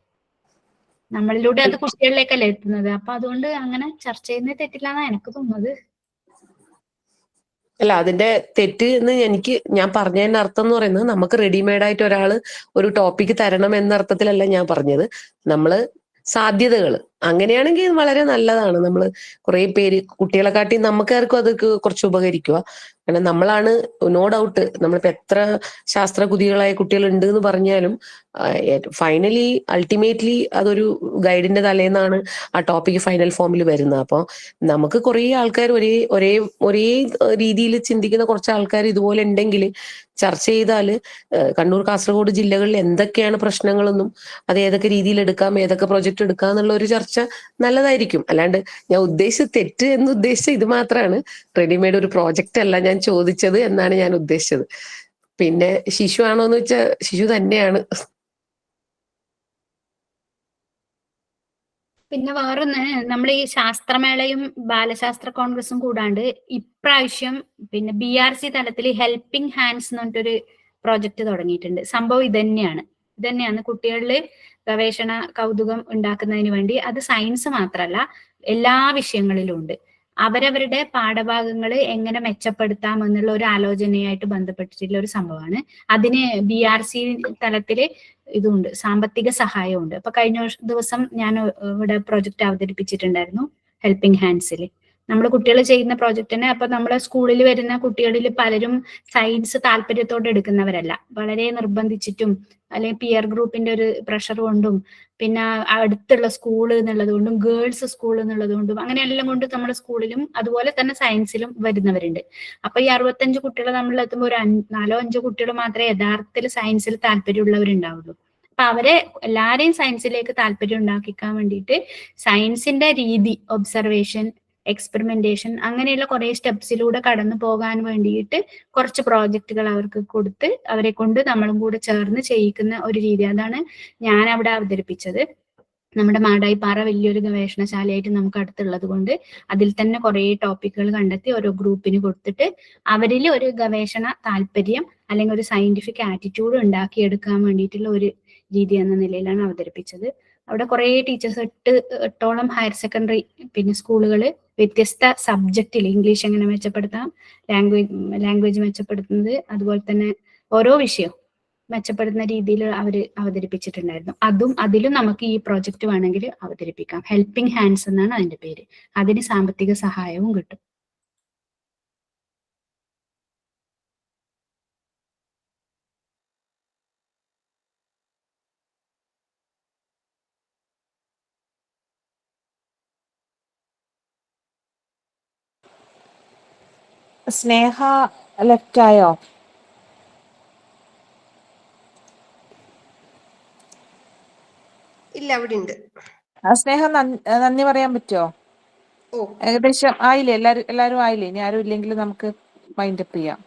നമ്മളിലൂടെ അത് കുട്ടികളിലേക്കല്ലേ എത്തുന്നത്. അപ്പൊ അതുകൊണ്ട് അങ്ങനെ ചർച്ച ചെയ്യുന്നത് തെറ്റില്ലാന്നാ എനിക്ക് തോന്നുന്നത്. അല്ല, അതിന്റെ തെറ്റ് എന്ന് ഞാൻ പറഞ്ഞതിന്റെ അർത്ഥം എന്ന് പറയുന്നത്, നമുക്ക് റെഡിമെയ്ഡ് ആയിട്ട് ഒരാള് ഒരു ടോപ്പിക്ക് തരണം എന്ന അർത്ഥത്തിലല്ല ഞാൻ പറഞ്ഞത്. നമ്മള് സാധ്യതകൾ അങ്ങനെയാണെങ്കിൽ വളരെ നല്ലതാണ്. നമ്മൾ കുറെ പേര് കുട്ടികളെക്കാട്ടി നമുക്കാർക്കും അത് കുറച്ച് ഉപകരിക്കുക. കാരണം നമ്മളാണ് നോ ഡൗട്ട്, നമ്മളിപ്പോ എത്ര ശാസ്ത്രകുതികളായ കുട്ടികൾ ഉണ്ട് എന്ന് പറഞ്ഞാലും ഫൈനലി അൾട്ടിമേറ്റ്ലി അതൊരു ഗൈഡിന്റെ തലേന്നാണ് ആ ടോപ്പിക്ക് ഫൈനൽ ഫോമിൽ വരുന്നത്. അപ്പോൾ നമുക്ക് കുറെ ആൾക്കാർ ഒരേ രീതിയിൽ ചിന്തിക്കുന്ന കുറച്ച് ആൾക്കാർ ഇതുപോലെ ഉണ്ടെങ്കിൽ ചർച്ച ചെയ്താൽ കണ്ണൂർ കാസർഗോഡ് ജില്ലകളിൽ എന്തൊക്കെയാണ് പ്രശ്നങ്ങളെന്നും അത് ഏതൊക്കെ രീതിയിൽ എടുക്കാം, ഏതൊക്കെ പ്രൊജക്ട് എടുക്കാം എന്നുള്ള ഒരു ചർച്ച നല്ലതായിരിക്കും. അല്ലാണ്ട് ഞാൻ ഉദ്ദേശിച്ച തെറ്റ് എന്ന് ഉദ്ദേശിച്ച ഇത് മാത്രമാണ്. റെഡിമെയ്ഡ് ഒരു പ്രോജക്റ്റ് അല്ല ഞാൻ ചോദിച്ചത് എന്നാണ് ഞാൻ ഉദ്ദേശിച്ചത്. പിന്നെ ശിശു ആണോ എന്ന് വെച്ചാൽ ശിശു തന്നെയാണ്. പിന്നെ വേറൊന്ന്, നമ്മൾ ഈ ശാസ്ത്രമേളയും ബാലശാസ്ത്ര കോൺഗ്രസും കൂടാണ്ട് ഇപ്രാവശ്യം പിന്നെ BRC തലത്തിൽ ഹെൽപ്പിംഗ് ഹാൻഡ്സ് എന്ന് പറഞ്ഞിട്ടൊരു പ്രോജക്റ്റ് തുടങ്ങിയിട്ടുണ്ട്. സംഭവം ഇതന്നെയാണ് കുട്ടികളിൽ ഗവേഷണ കൗതുകം ഉണ്ടാക്കുന്നതിന് വേണ്ടി. അത് സയൻസ് മാത്രമല്ല, എല്ലാ വിഷയങ്ങളിലും ഉണ്ട്. അവരവരുടെ പാഠഭാഗങ്ങൾ എങ്ങനെ മെച്ചപ്പെടുത്താം എന്നുള്ള ഒരു ആലോചനയായിട്ട് ബന്ധപ്പെട്ടിട്ടുള്ള ഒരു സംഭവമാണ്. അതിന് BRC തലത്തില് ഇതുണ്ട്, സാമ്പത്തിക സഹായമുണ്ട്. അപ്പൊ കഴിഞ്ഞ ദിവസം ഞാൻ ഇവിടെ പ്രോജക്റ്റ് അവതരിപ്പിച്ചിട്ടുണ്ടായിരുന്നു ഹെൽപ്പിംഗ് ഹാൻഡ്സിൽ. നമ്മൾ കുട്ടികൾ ചെയ്യുന്ന പ്രോജക്റ്റിനെ, അപ്പൊ നമ്മുടെ സ്കൂളിൽ വരുന്ന കുട്ടികളിൽ പലരും സയൻസ് താല്പര്യത്തോടെ എടുക്കുന്നവരല്ല. വളരെ നിർബന്ധിച്ചിട്ടും അല്ലെങ്കിൽ പിയർ ഗ്രൂപ്പിന്റെ ഒരു പ്രഷർ കൊണ്ടും പിന്നെ അടുത്തുള്ള സ്കൂൾ എന്നുള്ളത് കൊണ്ടും ഗേൾസ് സ്കൂൾ എന്നുള്ളത് കൊണ്ടും അങ്ങനെയെല്ലാം കൊണ്ട് നമ്മുടെ സ്കൂളിലും അതുപോലെ തന്നെ സയൻസിലും വരുന്നവരുണ്ട്. അപ്പൊ ഈ 65 കുട്ടികൾ നമ്മളിലെത്തുമ്പോൾ ഒരു 4-5 കുട്ടികൾ മാത്രമേ യഥാർത്ഥത്തിൽ സയൻസിൽ താല്പര്യമുള്ളവരുണ്ടാവുള്ളൂ. അപ്പൊ അവരെ എല്ലാരെയും സയൻസിലേക്ക് താല്പര്യം ഉണ്ടാക്കിക്കാൻ വേണ്ടിയിട്ട് സയൻസിന്റെ രീതി, ഒബ്സർവേഷൻ, എക്സ്പെരിമെന്റേഷൻ, അങ്ങനെയുള്ള കുറെ സ്റ്റെപ്സിലൂടെ കടന്നു പോകാൻ വേണ്ടിയിട്ട് കുറച്ച് പ്രോജക്റ്റുകൾ അവർക്ക് കൊടുത്ത് അവരെ കൊണ്ട് നമ്മളും കൂടെ ചേർന്ന് ചെയ്യിക്കുന്ന ഒരു രീതി. അതാണ് ഞാൻ അവിടെ അവതരിപ്പിച്ചത്. നമ്മുടെ മാടായിപ്പാറ വലിയൊരു ഗവേഷണശാലയായിട്ട് നമുക്ക് അടുത്തുള്ളത് കൊണ്ട് അതിൽ തന്നെ കുറെ ടോപ്പിക്കുകൾ കണ്ടെത്തി ഓരോ ഗ്രൂപ്പിന് കൊടുത്തിട്ട് അവരിൽ ഒരു ഗവേഷണ താല്പര്യം അല്ലെങ്കിൽ ഒരു സയന്റിഫിക് ആറ്റിറ്റ്യൂഡ് ഉണ്ടാക്കിയെടുക്കാൻ വേണ്ടിയിട്ടുള്ള ഒരു രീതി എന്ന നിലയിലാണ് അവതരിപ്പിച്ചത്. അവിടെ കുറെ ടീച്ചേഴ്സ് 8ഓളം ഹയർ സെക്കൻഡറി പിന്നെ സ്കൂളുകൾ വ്യത്യസ്ത സബ്ജക്റ്റിൽ ഇംഗ്ലീഷ് എങ്ങനെ മെച്ചപ്പെടുത്താം, ലാംഗ്വേജ് മെച്ചപ്പെടുത്തുന്നത്, അതുപോലെ തന്നെ ഓരോ വിഷയം മെച്ചപ്പെടുത്തുന്ന രീതിയിൽ അവർ അവതരിപ്പിച്ചിട്ടുണ്ടായിരുന്നു. അതിലും നമുക്ക് ഈ പ്രോജക്റ്റ് വേണമെങ്കിൽ അവതരിപ്പിക്കാം. ഹെൽപ്പിംഗ് ഹാൻഡ്സ് എന്നാണ് അതിന്റെ പേര്. അതിന് സാമ്പത്തിക സഹായവും കിട്ടും. സ്നേഹ ലെഫ്റ്റ് ആയോ? ഇല്ല, അവിടെ ഉണ്ട്. സ്നേഹ നന്ദി പറയാൻ പറ്റുമോ? ഓ, ഏകദേശം ആയില്ലേ? എല്ലാരും ആയില്ലേ? ഇനി ആരും ഇല്ലെങ്കിൽ നമുക്ക് മൈൻഡ് അപ്പ് ചെയ്യാം.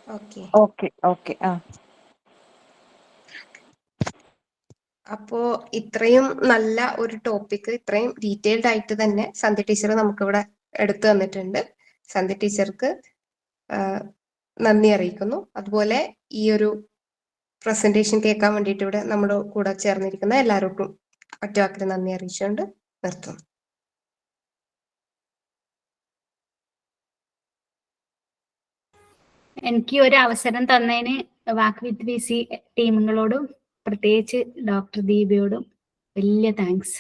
ഓക്കെ. Okay okay. അപ്പോ ഇത്രയും നല്ല ഒരു ടോപ്പിക് ഇത്രയും ഡീറ്റെയിൽഡ് ആയിട്ട് തന്നെ സന്ധ്യ ടീച്ചർ നമുക്കിവിടെ എടുത്തു തന്നിട്ടുണ്ട്. സന്ധ്യ ടീച്ചർക്ക് നന്ദി അറിയിക്കുന്നു. അതുപോലെ ഈ ഒരു പ്രസന്റേഷൻ കേൾക്കാൻ വേണ്ടിയിട്ട് ഇവിടെ നമ്മുടെ കൂടെ ചേർന്നിരിക്കുന്ന എല്ലാവർക്കും ഒറ്റവാക്കിൽ നന്ദി അറിയിച്ചുകൊണ്ട് നിർത്തുന്നു. എനിക്ക് ഒരു അവസരം തന്നതിന് വാക്ക് വിത്ത് VC ടീമുകളോടും പ്രത്യേകിച്ച് ഡോക്ടർ ദീപയോടും വലിയ താങ്ക്സ്.